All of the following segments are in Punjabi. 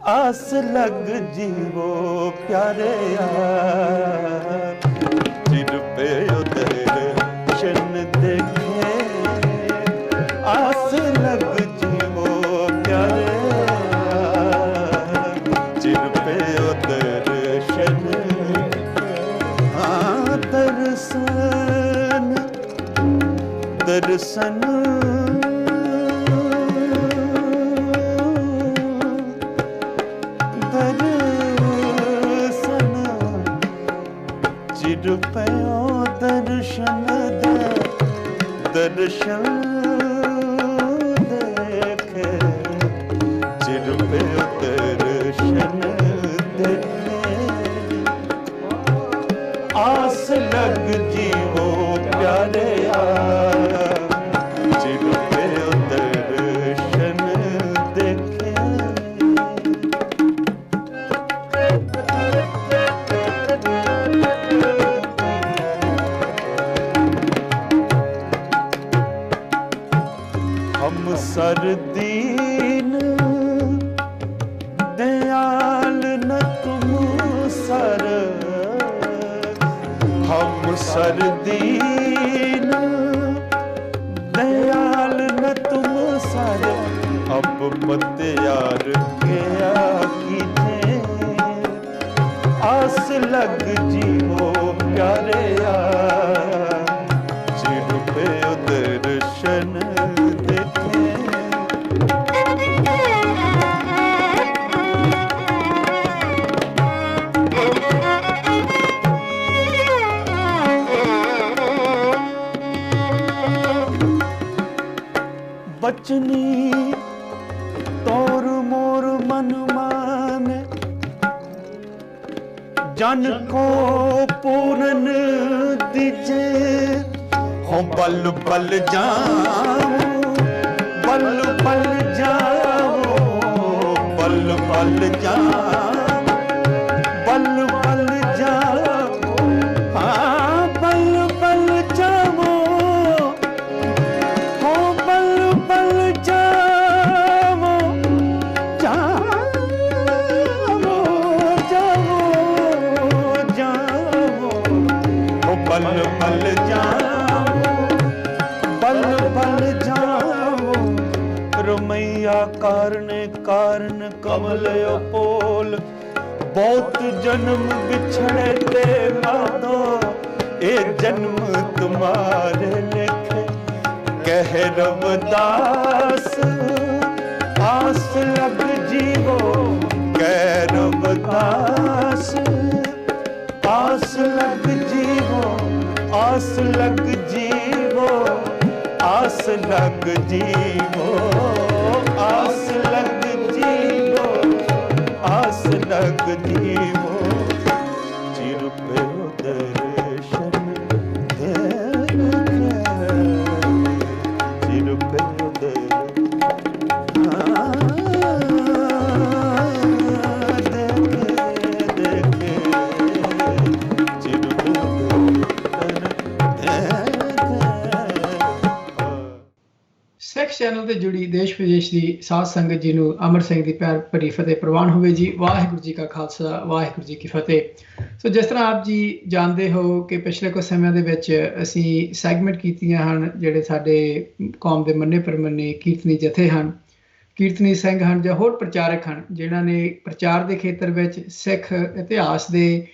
आस लग जीवो प्यारे यार, जिन पे दर्शन देखे। आस लग जीवो प्यारे यार, जिन पे दर्शन। हाँ दर्शन दर्शन रुपयो दर्शन दे, दर्शन देखे। रुपयो दर्शन देखे। आस लग जीवो प्यारे यार, रुपयो दर्शन देखे। हम सरदीन दयाल न तुम सर। हम सरदीन दयाल न तुम सर। अब मत यार क्या कीजिए। आस लग जीवो प्यारे यार, रुपयो दर्शन देखे। बचनी तोर मोर मन माने, जन को पूरन दीजे। हो बल बल जाओ, बल बल जाओ, बल बल जाओ, बल बल जाओ। हाँ बल बल जाओ, हो बल बल जाओ, जाओ जाओ जाओ। हो बल बल जाओ, बल बल जाओ। रमैया कारण कारण कमल पोल। बहुत जन्म बिछड़े ते माधो, ए जन्म तुम्हारे लिखे। कह रवदास आस लग जीवो, कह रवदास आस लग जीवो, आस लग जीवो, आस लग जीवो, आस लग जीवो, आस लग जीवो। रुपयो दर्शन देखे। रुपयो ਸਿੱਖ ਚੈਨਲ ਤੇ ਜੁੜੀ ਦੇਸ਼ ਵਿਦੇਸ਼ ਦੀ ਸਾਧ ਸੰਗਤ ਜੀ ਨੂੰ ਅਮਰ ਸਿੰਘ ਦੀ ਪਿਆਰ ਭਰੀ ਫਤਿਹ ਪ੍ਰਵਾਨ ਹੋਵੇ ਜੀ। ਵਾਹਿਗੁਰੂ ਜੀ ਕਾ ਖਾਲਸਾ, ਵਾਹਿਗੁਰੂ ਜੀ ਕੀ ਫਤਿਹ। ਸੋ ਜਿਸ ਤਰ੍ਹਾਂ ਆਪ ਜੀ ਜਾਣਦੇ ਹੋ ਕਿ ਪਿਛਲੇ ਕੁਝ ਸਮਿਆਂ ਦੇ ਵਿੱਚ ਅਸੀਂ ਸੈਗਮੈਂਟ ਕੀਤੀਆਂ ਹਨ ਜਿਹੜੇ ਸਾਡੇ ਕੌਮ ਦੇ ਮੰਨੇ ਪ੍ਰਮੰਨੇ ਕੀਰਤਨੀ ਜਥੇ ਹਨ, ਕੀਰਤਨੀ ਸਿੰਘ ਹਨ ਜਾਂ ਹੋਰ ਪ੍ਰਚਾਰਕ ਹਨ ਜਿਨ੍ਹਾਂ ਨੇ ਪ੍ਰਚਾਰ ਦੇ ਖੇਤਰ ਵਿੱਚ ਸਿੱਖ ਇਤਿਹਾਸ ਦੇ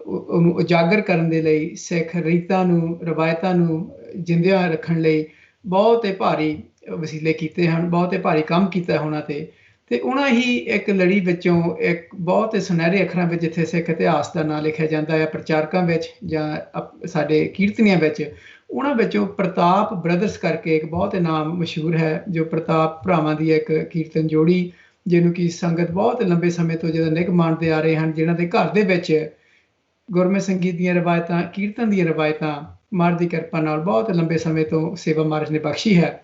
ਉਹਨੂੰ ਉਜਾਗਰ ਕਰਨ ਦੇ ਲਈ, ਸਿੱਖ ਰੀਤਾਂ ਨੂੰ, ਰਵਾਇਤਾਂ ਨੂੰ ਜਿੰਦਿਆਂ ਰੱਖਣ ਲਈ ਬਹੁਤੇ ਭਾਰੀ ਵਸੀਲੇ ਕੀਤੇ ਹਨ, ਬਹੁਤੇ ਭਾਰੀ ਕੰਮ ਕੀਤਾ ਉਹਨਾਂ ਤੇ ਉਹਨਾਂ ਹੀ ਇੱਕ ਲੜੀ ਵਿੱਚੋਂ ਇੱਕ ਬਹੁਤ ਸੁਨਹਿਰੇ ਅੱਖਰਾਂ ਵਿੱਚ ਜਿੱਥੇ ਸਿੱਖ ਇਤਿਹਾਸ ਦਾ ਨਾਂ ਲਿਖਿਆ ਜਾਂਦਾ ਹੈ ਪ੍ਰਚਾਰਕਾਂ ਵਿੱਚ ਜਾਂ ਸਾਡੇ ਕੀਰਤਨੀਆਂ ਵਿੱਚ, ਉਹਨਾਂ ਵਿੱਚੋਂ ਪ੍ਰਤਾਪ ਬ੍ਰਦਰਸ ਕਰਕੇ ਇੱਕ ਬਹੁਤ ਨਾਮ ਮਸ਼ਹੂਰ ਹੈ, ਜੋ ਪ੍ਰਤਾਪ ਭਰਾਵਾਂ ਦੀ ਇੱਕ ਕੀਰਤਨ ਜੋੜੀ ਜਿਹਨੂੰ ਕਿ ਸੰਗਤ ਬਹੁਤ ਲੰਬੇ ਸਮੇਂ ਤੋਂ ਜਦੋਂ ਨਿੱਘ ਮਾਣਦੇ ਆ ਰਹੇ ਹਨ, ਜਿਨ੍ਹਾਂ ਦੇ ਘਰ ਦੇ ਵਿੱਚ ਗੁਰਮਤਿ ਸੰਗੀਤ ਦੀਆਂ ਰਵਾਇਤਾਂ, ਕੀਰਤਨ ਦੀਆਂ ਰਵਾਇਤਾਂ ਮਾਰ ਦੀ ਕਿਰਪਾ ਨਾਲ ਬਹੁਤ ਲੰਬੇ ਸਮੇਂ ਤੋਂ ਸੇਵਾ ਮਾਰਜ ਨੇ ਬਖਸ਼ੀ ਹੈ।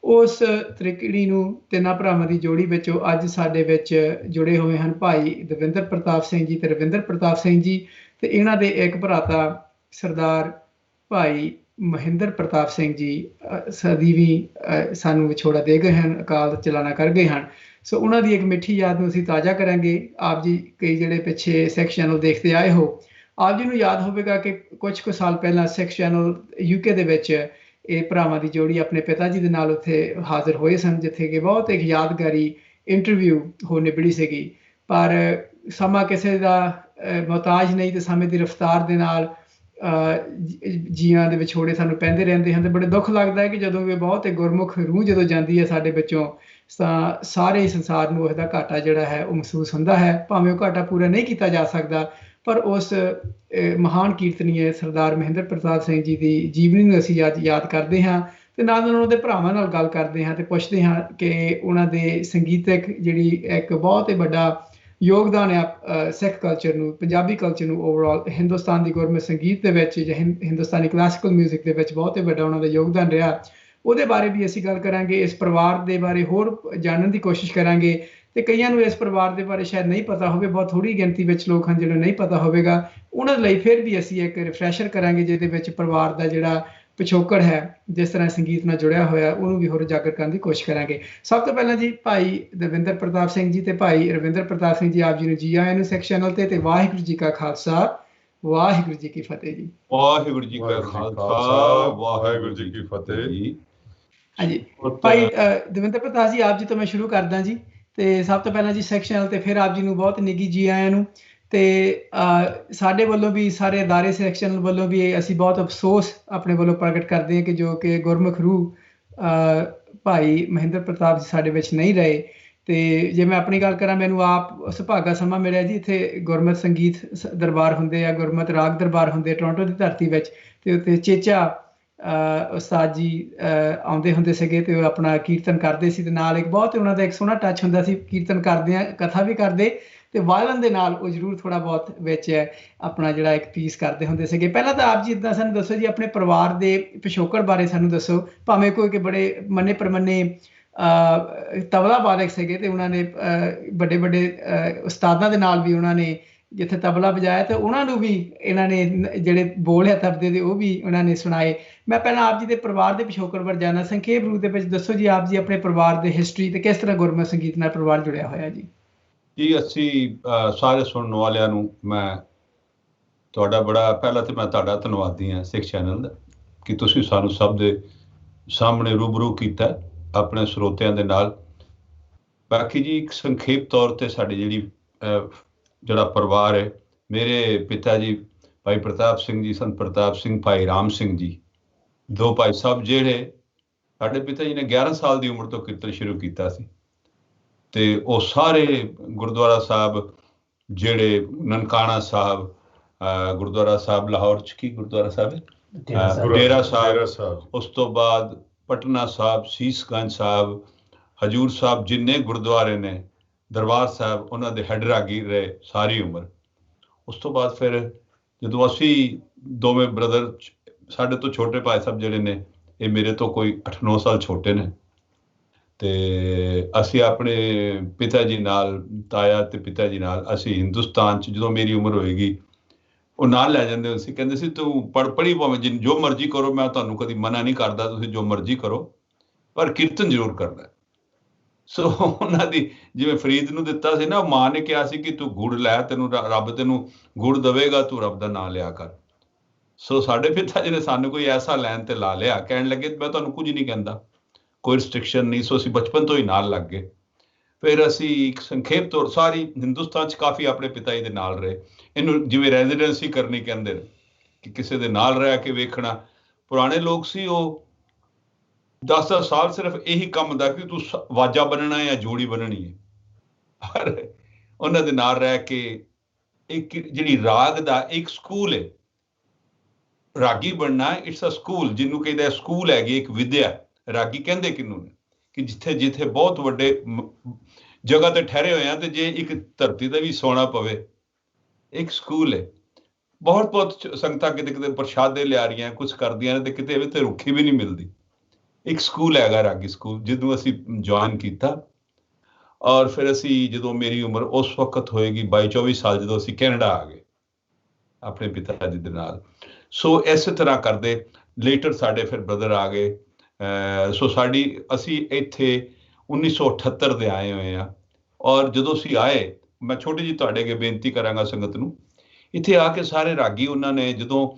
ਉਸ ਤ੍ਰਿਕੜੀ ਨੂੰ ਤਿੰਨਾਂ ਭਰਾਵਾਂ ਦੀ ਜੋੜੀ ਵਿੱਚੋਂ ਅੱਜ ਸਾਡੇ ਵਿੱਚ ਜੁੜੇ ਹੋਏ ਹਨ ਭਾਈ ਦਵਿੰਦਰ ਪ੍ਰਤਾਪ ਸਿੰਘ ਜੀ ਤੇ ਰਵਿੰਦਰ ਪ੍ਰਤਾਪ ਸਿੰਘ ਜੀ, ਤੇ ਇਹਨਾਂ ਦੇ ਇੱਕ ਭਰਾਤਾ ਸਰਦਾਰ ਭਾਈ ਮਹਿੰਦਰ ਪ੍ਰਤਾਪ ਸਿੰਘ ਜੀ ਸਦੀਵੀਂ ਸਾਨੂੰ ਵਿਛੋੜਾ ਦੇ ਗਏ ਹਨ, ਅਕਾਲ ਚਲਾਣਾ ਕਰ ਗਏ ਹਨ। ਸੋ ਉਹਨਾਂ ਦੀ ਇੱਕ ਮਿੱਠੀ ਯਾਦ ਨੂੰ ਅਸੀਂ ਤਾਜ਼ਾ ਕਰਾਂਗੇ। ਆਪ ਜੀ ਕਈ ਜਿਹੜੇ ਪਿੱਛੇ ਸਿੱਖ ਚੈਨਲ ਦੇਖਦੇ ਆਏ ਹੋ, ਆਪ ਜੀ ਨੂੰ ਯਾਦ ਹੋਵੇਗਾ ਕਿ ਕੁਝ ਕੁ ਸਾਲ ਪਹਿਲਾਂ ਸਿੱਖ ਚੈਨਲ UK ਦੇ ਵਿੱਚ ਇਹ ਭਰਾਵਾਂ ਦੀ ਜੋੜੀ ਆਪਣੇ ਪਿਤਾ ਜੀ ਦੇ ਨਾਲ ਉੱਥੇ ਹਾਜ਼ਰ ਹੋਏ ਸਨ, ਜਿੱਥੇ ਕਿ ਬਹੁਤ ਇੱਕ ਯਾਦਗਾਰੀ ਇੰਟਰਵਿਊ ਹੋ ਨਿਬੜੀ ਸੀਗੀ। ਪਰ ਸਮਾਂ ਕਿਸੇ ਦਾ ਮੁਹਤਾਜ ਨਹੀਂ, ਤੇ ਸਮੇਂ ਦੀ ਰਫ਼ਤਾਰ ਦੇ ਨਾਲ ਜੀਆਂ ਦੇ ਵਿਛੋੜੇ ਸਾਨੂੰ ਪੈਂਦੇ ਰਹਿੰਦੇ ਹਨ। ਤੇ ਬੜੇ ਦੁੱਖ ਲੱਗਦਾ ਹੈ ਕਿ ਜਦੋਂ ਵੀ ਬਹੁਤ ਇੱਕ ਗੁਰਮੁਖ ਰੂਹ ਜਦੋਂ ਜਾਂਦੀ ਹੈ ਸਾਡੇ ਵਿੱਚੋਂ, ਤਾਂ ਸਾਰੇ ਸੰਸਾਰ ਨੂੰ ਉਸਦਾ ਘਾਟਾ ਜਿਹੜਾ ਹੈ ਉਹ ਮਹਿਸੂਸ ਹੁੰਦਾ ਹੈ। ਭਾਵੇਂ ਉਹ ਘਾਟਾ ਪੂਰਾ ਨਹੀਂ ਕੀਤਾ ਜਾ ਸਕਦਾ, ਪਰ ਉਸ ਮਹਾਨ ਕੀਰਤਨੀਏ ਸਰਦਾਰ ਮਹਿੰਦਰ ਪ੍ਰਤਾਪ ਸਿੰਘ ਜੀ ਦੀ ਜੀਵਨੀ ਨੂੰ ਅਸੀਂ ਅੱਜ ਯਾਦ ਕਰਦੇ ਹਾਂ, ਤੇ ਨਾਲ ਨਾਲ ਉਹਨਾਂ ਦੇ ਭਰਾਵਾਂ ਨਾਲ ਗੱਲ ਕਰਦੇ ਹਾਂ ਤੇ ਪੁੱਛਦੇ ਹਾਂ ਕਿ ਉਹਨਾਂ ਦੇ ਸੰਗੀਤਕ ਜਿਹੜੀ ਇੱਕ ਬਹੁਤ ਹੀ ਵੱਡਾ ਯੋਗਦਾਨ ਹੈ ਸਿੱਖ ਕਲਚਰ ਨੂੰ, ਪੰਜਾਬੀ ਕਲਚਰ ਨੂੰ, ਓਵਰਆਲ ਹਿੰਦੁਸਤਾਨ ਦੀ ਗੁਰਮਤਿ ਸੰਗੀਤ ਦੇ ਵਿੱਚ ਜਾਂ ਹਿੰਦੁਸਤਾਨੀ ਕਲਾਸੀਕਲ ਮਿਊਜ਼ਿਕ ਦੇ ਵਿੱਚ ਬਹੁਤ ਹੀ ਵੱਡਾ ਉਹਨਾਂ ਦਾ ਯੋਗਦਾਨ ਰਿਹਾ। ਉਹਦੇ ਬਾਰੇ ਵੀ ਅਸੀਂ ਗੱਲ ਕਰਾਂਗੇ। ਇਸ ਪਰਿਵਾਰ ਦੇ ਬਾਰੇ ਹੋਰ ਜਾਣਨ ਦੀ ਕੋਸ਼ਿਸ਼ ਕਰਾਂਗੇ, ਤੇ ਕਈਆਂ ਨੂੰ ਇਸ ਪਰਿਵਾਰ ਦੇ ਬਾਰੇ ਸ਼ਾਇਦ ਨਹੀਂ ਪਤਾ ਹੋਵੇ, ਬਹੁਤ ਥੋੜੀ ਗਿਣਤੀ ਵਿੱਚ ਲੋਕ ਹਨ ਜਿਹਨੂੰ ਨਹੀਂ ਪਤਾ ਹੋਵੇਗਾ। ਉਹਨਾਂ ਲਈ ਫਿਰ ਵੀ ਅਸੀਂ ਇੱਕ ਰਿਫਰੈਸ਼ਰ ਕਰਾਂਗੇ, ਜਿਹਦੇ ਵਿੱਚ ਪਰਿਵਾਰ ਦਾ ਜਿਹੜਾ ਪਿਛੋਕੜ ਹੈ, ਜਿਸ ਤਰ੍ਹਾਂ ਸੰਗੀਤ ਨਾਲ ਜੁੜਿਆ ਹੋਇਆ, ਉਹਨੂੰ ਵੀ ਹੋਰ ਉਜਾਗਰ ਕਰਨ ਦੀ ਕੋਸ਼ਿਸ਼ ਕਰਾਂਗੇ। ਸਭ ਤੋਂ ਪਹਿਲਾਂ ਜੀ ਭਾਈ ਦਵਿੰਦਰ ਪ੍ਰਤਾਪ ਸਿੰਘ ਜੀ ਤੇ ਭਾਈ ਰਵਿੰਦਰ ਪ੍ਰਤਾਪ ਸਿੰਘ ਜੀ, ਆਪ ਜੀ ਨੂੰ ਜੀ ਆਇਆਂ ਨੂੰ ਸਿੱਖ ਚੈਨਲ ਤੇ ਵਾਹਿਗੁਰੂ ਜੀ ਕਾ ਖਾਲਸਾ ਵਾਹਿਗੁਰੂ ਜੀ ਕੀ ਫਤਿਹ ਜੀ। ਵਾਹਿਗੁਰੂ ਜੀ ਕਾ ਖਾਲਸਾ ਵਾਹਿਗੁਰੂ ਜੀ ਕੀ ਫਤਿਹ ਜੀ। ਹਾਂਜੀ ਭਾਈ ਦਵਿੰਦਰ ਪ੍ਰਤਾਪ ਜੀ, ਆਪ ਜੀ ਤੋਂ ਮੈਂ ਸ਼ੁਰੂ ਕਰਦਾ ਜੀ। ਤੇ ਸਭ ਤੋਂ ਪਹਿਲਾਂ ਜੀ ਸਿੱਖ ਚੈਨਲ ਤੇ ਫਿਰ ਆਪ ਜੀ ਨੂੰ ਬਹੁਤ ਨਿੱਘੀ ਜੀ ਆਇਆਂ ਨੂੰ। ਤੇ ਸਾਡੇ ਵੱਲੋਂ ਵੀ, ਸਾਰੇ ਅਦਾਰੇ ਸਿੱਖ ਚੈਨਲ ਵੱਲੋਂ ਵੀ ਅਸੀਂ ਬਹੁਤ ਅਫਸੋਸ ਆਪਣੇ ਵੱਲੋਂ ਪ੍ਰਗਟ ਕਰਦੇ ਹਾਂ ਕਿ ਜੋ ਕਿ ਗੁਰਮੁਖ ਰੂਹ ਭਾਈ ਮਹਿੰਦਰ ਪ੍ਰਤਾਪ ਜੀ ਸਾਡੇ ਵਿੱਚ ਨਹੀਂ ਰਹੇ। ਤੇ ਜੇ ਮੈਂ ਆਪਣੀ ਗੱਲ ਕਰਾਂ, ਮੈਨੂੰ ਆਪ ਸੁਭਾਗਾ ਸਮਾਂ ਮਿਲਿਆ ਜੀ, ਇੱਥੇ ਗੁਰਮਤ ਸੰਗੀਤ ਦਰਬਾਰ ਹੁੰਦੇ ਆ, ਗੁਰਮਤ ਰਾਗ ਦਰਬਾਰ ਹੁੰਦੇ ਟੋਰਾਂਟੋ ਦੀ ਧਰਤੀ ਵਿੱਚ, ਤੇ ਉੱਥੇ ਚੇਚਾ ਉਸਤਾਦ ਜੀ ਆਉਂਦੇ ਹੁੰਦੇ ਸੀਗੇ, ਤੇ ਉਹ ਆਪਣਾ ਕੀਰਤਨ ਕਰਦੇ ਸੀ, ਤੇ ਨਾਲ ਇੱਕ ਬਹੁਤ ਉਹਨਾਂ ਦਾ ਇੱਕ ਸੋਹਣਾ ਟੱਚ ਹੁੰਦਾ ਸੀ, ਕੀਰਤਨ ਕਰਦੇ ਆ, ਕਥਾ ਵੀ ਕਰਦੇ, ਤੇ ਵਾਇਲਨ ਦੇ ਨਾਲ ਉਹ ਜ਼ਰੂਰ ਥੋੜਾ ਬਹੁਤ ਵਿੱਚ ਆਪਣਾ ਜਿਹੜਾ ਇੱਕ ਪੀਸ ਕਰਦੇ ਹੁੰਦੇ ਸੀਗੇ। ਪਹਿਲਾਂ ਤਾਂ ਆਪ ਜੀ ਇੱਦਾਂ ਸਾਨੂੰ ਦੱਸੋ ਜੀ, ਆਪਣੇ ਪਰਿਵਾਰ ਦੇ ਪਿਛੋਕੜ ਬਾਰੇ ਸਾਨੂੰ ਦੱਸੋ। ਭਾਵੇਂ ਕੋਈ ਕਿ ਬੜੇ ਮੰਨੇ ਪ੍ਰਮੰਨੇ ਤਬਲਾ ਵਾਦਕ ਸੀਗੇ, ਤੇ ਉਹਨਾਂ ਨੇ ਵੱਡੇ ਵੱਡੇ ਉਸਤਾਦਾਂ ਦੇ ਨਾਲ ਵੀ ਉਹਨਾਂ ਨੇ ਜਿੱਥੇ ਤਬਲਾ ਵਜਾਇਆ, ਤੇ ਉਹਨਾਂ ਨੂੰ ਵੀ ਇਹਨਾਂ ਨੇ ਜਿਹੜੇ ਬੋਲ ਹੈ ਤਬਲੇ ਦੇ, ਉਹ ਵੀ ਉਹਨਾਂ ਨੇ ਸੁਣਾਏ। ਮੈਂ ਪਹਿਲਾਂ ਆਪ ਜੀ ਦੇ ਪਰਿਵਾਰ ਦੇ ਪਿਛੋਕੜ ਬਾਰੇ ਜਾਣਨਾ, ਸੰਖੇਪ ਰੂਪ ਦੇ ਵਿੱਚ ਦੱਸੋ ਜੀ ਆਪ ਜੀ ਆਪਣੇ ਪਰਿਵਾਰ ਦੇ ਹਿਸਟਰੀ ਤੇ ਕਿਸ ਤਰ੍ਹਾਂ ਗੁਰਮਤਿ ਸੰਗੀਤ ਨਾਲ ਪਰਿਵਾਰ ਜੁੜਿਆ ਹੋਇਆ ਜੀ। ਜੀ ਅਸੀਂ ਸਾਰੇ ਸੁਣਨ ਵਾਲਿਆਂ ਨੂੰ ਮੈਂ ਤੁਹਾਡਾ ਬੜਾ, ਪਹਿਲਾਂ ਤੇ ਮੈਂ ਤੁਹਾਡਾ ਧੰਨਵਾਦੀ ਹਾਂ ਸਿੱਖ ਚੈਨਲ ਦਾ, ਕਿ ਤੁਸੀਂ ਸਾਨੂੰ ਸਭ ਦੇ ਸਾਹਮਣੇ ਰੂਬਰੂ ਕੀਤਾ ਆਪਣੇ ਸਰੋਤਿਆਂ ਦੇ ਨਾਲ। ਬਾਕੀ ਜੀ ਇੱਕ ਸੰਖੇਪ ਤੌਰ ਤੇ ਸਾਡੀ ਜਿਹੜਾ ਪਰਿਵਾਰ ਹੈ, ਮੇਰੇ ਪਿਤਾ ਜੀ ਭਾਈ ਪ੍ਰਤਾਪ ਸਿੰਘ ਜੀ, ਸੰਤ ਪ੍ਰਤਾਪ ਸਿੰਘ, ਭਾਈ ਰਾਮ ਸਿੰਘ ਜੀ, ਦੋ ਭਾਈ ਸਾਹਿਬ, ਜਿਹੜੇ ਸਾਡੇ ਪਿਤਾ ਜੀ ਨੇ 11 ਸਾਲ ਦੀ ਉਮਰ ਤੋਂ ਕੀਰਤਨ ਸ਼ੁਰੂ ਕੀਤਾ ਸੀ, ਤੇ ਉਹ ਸਾਰੇ ਗੁਰਦੁਆਰਾ ਸਾਹਿਬ ਜਿਹੜੇ ਨਨਕਾਣਾ ਸਾਹਿਬ, ਗੁਰਦੁਆਰਾ ਸਾਹਿਬ ਲਾਹੌਰ ਚ, ਕੀ ਗੁਰਦੁਆਰਾ ਸਾਹਿਬ ਹੈ, ਡੇਰਾ ਸਾਹਿਬ, ਉਸ ਤੋਂ ਬਾਅਦ ਪਟਨਾ ਸਾਹਿਬ, ਸੀਸਗੰਜ ਸਾਹਿਬ, ਹਜੂਰ ਸਾਹਿਬ, ਜਿੰਨੇ ਗੁਰਦੁਆਰੇ ਨੇ, ਦਰਬਾਰ ਸਾਹਿਬ, ਉਹਨਾਂ ਦੇ ਹੈਡ ਰਾਗੀ ਰਹੇ ਸਾਰੀ ਉਮਰ। ਉਸ ਤੋਂ ਬਾਅਦ ਫਿਰ ਜਦੋਂ ਅਸੀਂ ਦੋਵੇਂ ਬ੍ਰਦਰ, ਸਾਡੇ ਤੋਂ ਛੋਟੇ ਭਾਈ ਸਾਹਿਬ ਜਿਹੜੇ ਨੇ, ਇਹ ਮੇਰੇ ਤੋਂ ਕੋਈ 8-9 ਸਾਲ ਛੋਟੇ ਨੇ, ਤੇ ਅਸੀਂ ਆਪਣੇ ਪਿਤਾ ਜੀ ਨਾਲ, ਤਾਇਆ ਤੇ ਪਿਤਾ ਜੀ ਨਾਲ, ਅਸੀਂ ਹਿੰਦੁਸਤਾਨ 'ਚ ਜਦੋਂ ਮੇਰੀ ਉਮਰ ਹੋਏਗੀ, ਉਹ ਨਾਲ ਲੈ ਜਾਂਦੇ ਹੁੰਦੇ ਸੀ, ਕਹਿੰਦੇ ਸੀ ਤੂੰ ਪੜ੍ਹੀ ਭਾਵੇਂ ਜੋ ਮਰਜ਼ੀ ਕਰੋ, ਮੈਂ ਤੁਹਾਨੂੰ ਕਦੀ ਮਨਾ ਨਹੀਂ ਕਰਦਾ, ਤੁਸੀਂ ਜੋ ਮਰਜ਼ੀ ਕਰੋ, ਪਰ ਕੀਰਤਨ ਜ਼ਰੂਰ ਕਰਨਾ। ਸੋ ਉਹਨਾਂ ਦੀ, ਜਿਵੇਂ ਫਰੀਦ ਨੂੰ ਦਿੱਤਾ ਸੀ ਨਾ, ਮਾਂ ਨੇ ਕਿਹਾ ਸੀ ਕਿ ਤੂੰ ਗੁੜ ਲੈ, ਤੈਨੂੰ ਰੱਬ ਤੈਨੂੰ ਗੁੜ ਦੇਵੇਗਾ, ਤੂੰ ਰੱਬ ਦਾ ਨਾਂ ਲਿਆ ਕਰ। ਸੋ ਸਾਡੇ ਪਿਤਾ ਜੀ ਨੇ ਸਾਨੂੰ ਕੋਈ ਐਸਾ ਲੈਣ ਤੇ ਲਾ ਲਿਆ, ਕਹਿਣ ਲੱਗੇ ਮੈਂ ਤੁਹਾਨੂੰ ਕੁਝ ਨਹੀਂ ਕਹਿੰਦਾ, ਕੋਈ ਰਿਸਟ੍ਰਿਕਸ਼ਨ ਨਹੀਂ। ਸੋ ਅਸੀਂ ਬਚਪਨ ਤੋਂ ਹੀ ਨਾਲ ਲੱਗ ਗਏ। ਫਿਰ ਅਸੀਂ ਇੱਕ ਸੰਖੇਪ ਤੌਰ ਸਾਰੀ ਹਿੰਦੁਸਤਾਨ 'ਚ ਕਾਫੀ ਆਪਣੇ ਪਿਤਾ ਜੀ ਦੇ ਨਾਲ ਰਹੇ। ਇਹਨੂੰ ਜਿਵੇਂ ਰੈਜ਼ੀਡੈਂਸੀ ਕਰਨੀ ਕਹਿੰਦੇ ਨੇ, ਕਿ ਕਿਸੇ ਦੇ ਨਾਲ ਰਹਿ ਕੇ ਵੇਖਣਾ। ਪੁਰਾਣੇ ਲੋਕ ਸੀ, ਉਹ 10-10 ਸਾਲ ਸਿਰਫ ਇਹੀ ਕੰਮ ਦਾ ਕਿ ਤੂੰ ਵਾਜਾ ਬਣਨਾ ਜਾਂ ਜੋੜੀ ਬਣਨੀ ਹੈ, ਪਰ ਉਹਨਾਂ ਦੇ ਨਾਲ ਰਹਿ ਕੇ ਇੱਕ ਜਿਹੜੀ ਰਾਗ ਦਾ ਇੱਕ ਸਕੂਲ ਹੈ, ਰਾਗੀ ਬਣਨਾ, ਇਟਸ ਅ ਸਕੂਲ, ਜਿਹਨੂੰ ਕਹਿੰਦੇ ਸਕੂਲ ਹੈਗੀ, ਇੱਕ ਵਿਦਿਆ। ਰਾਗੀ ਕਹਿੰਦੇ ਕਿਹਨੂੰ ਨੇ, ਕਿ ਜਿੱਥੇ ਜਿੱਥੇ ਬਹੁਤ ਵੱਡੇ ਜਗ੍ਹਾ ਤੇ ਠਹਿਰੇ ਹੋਏ ਆ, ਤੇ ਜੇ ਇੱਕ ਧਰਤੀ ਤੇ ਵੀ ਸੋਣਾ ਪਵੇ, ਇੱਕ ਸਕੂਲ ਹੈ। ਬਹੁਤ ਸੰਗਤਾਂ ਕਿਤੇ ਕਿਤੇ ਪ੍ਰਸ਼ਾਦੇ ਲਿਆ ਰਹੀਆਂ, ਕੁਛ ਕਰਦੀਆਂ ਨੇ, ਤੇ ਕਿਤੇ ਤੇ ਰੁੱਖੀ ਵੀ ਨਹੀਂ ਮਿਲਦੀ। ਇੱਕ ਸਕੂਲ ਹੈਗਾ ਰਾਗੀ ਸਕੂਲ, ਜਦੋਂ ਅਸੀਂ ਜੁਆਇਨ ਕੀਤਾ। ਔਰ ਫਿਰ ਅਸੀਂ ਜਦੋਂ ਮੇਰੀ ਉਮਰ ਉਸ ਵਕਤ ਹੋਏਗੀ 22-24 ਸਾਲ, ਜਦੋਂ ਅਸੀਂ ਕੈਨੇਡਾ ਆ ਗਏ ਆਪਣੇ ਪਿਤਾ ਜੀ ਦੇ ਨਾਲ। ਸੋ ਇਸੇ ਤਰ੍ਹਾਂ ਕਰਦੇ ਲੇਟਰ ਸਾਡੇ ਫਿਰ ਬ੍ਰਦਰ ਆ ਗਏ। ਸੋ ਅਸੀਂ ਇੱਥੇ 1978 ਦੇ ਆਏ ਹੋਏ ਹਾਂ। ਔਰ ਜਦੋਂ ਅਸੀਂ ਆਏ, ਮੈਂ ਛੋਟੀ ਜਿਹੀ ਤੁਹਾਡੇ ਅੱਗੇ ਬੇਨਤੀ ਕਰਾਂਗਾ ਸੰਗਤ ਨੂੰ, ਇੱਥੇ ਆ ਕੇ ਸਾਰੇ ਰਾਗੀ, ਉਹਨਾਂ ਨੇ ਜਦੋਂ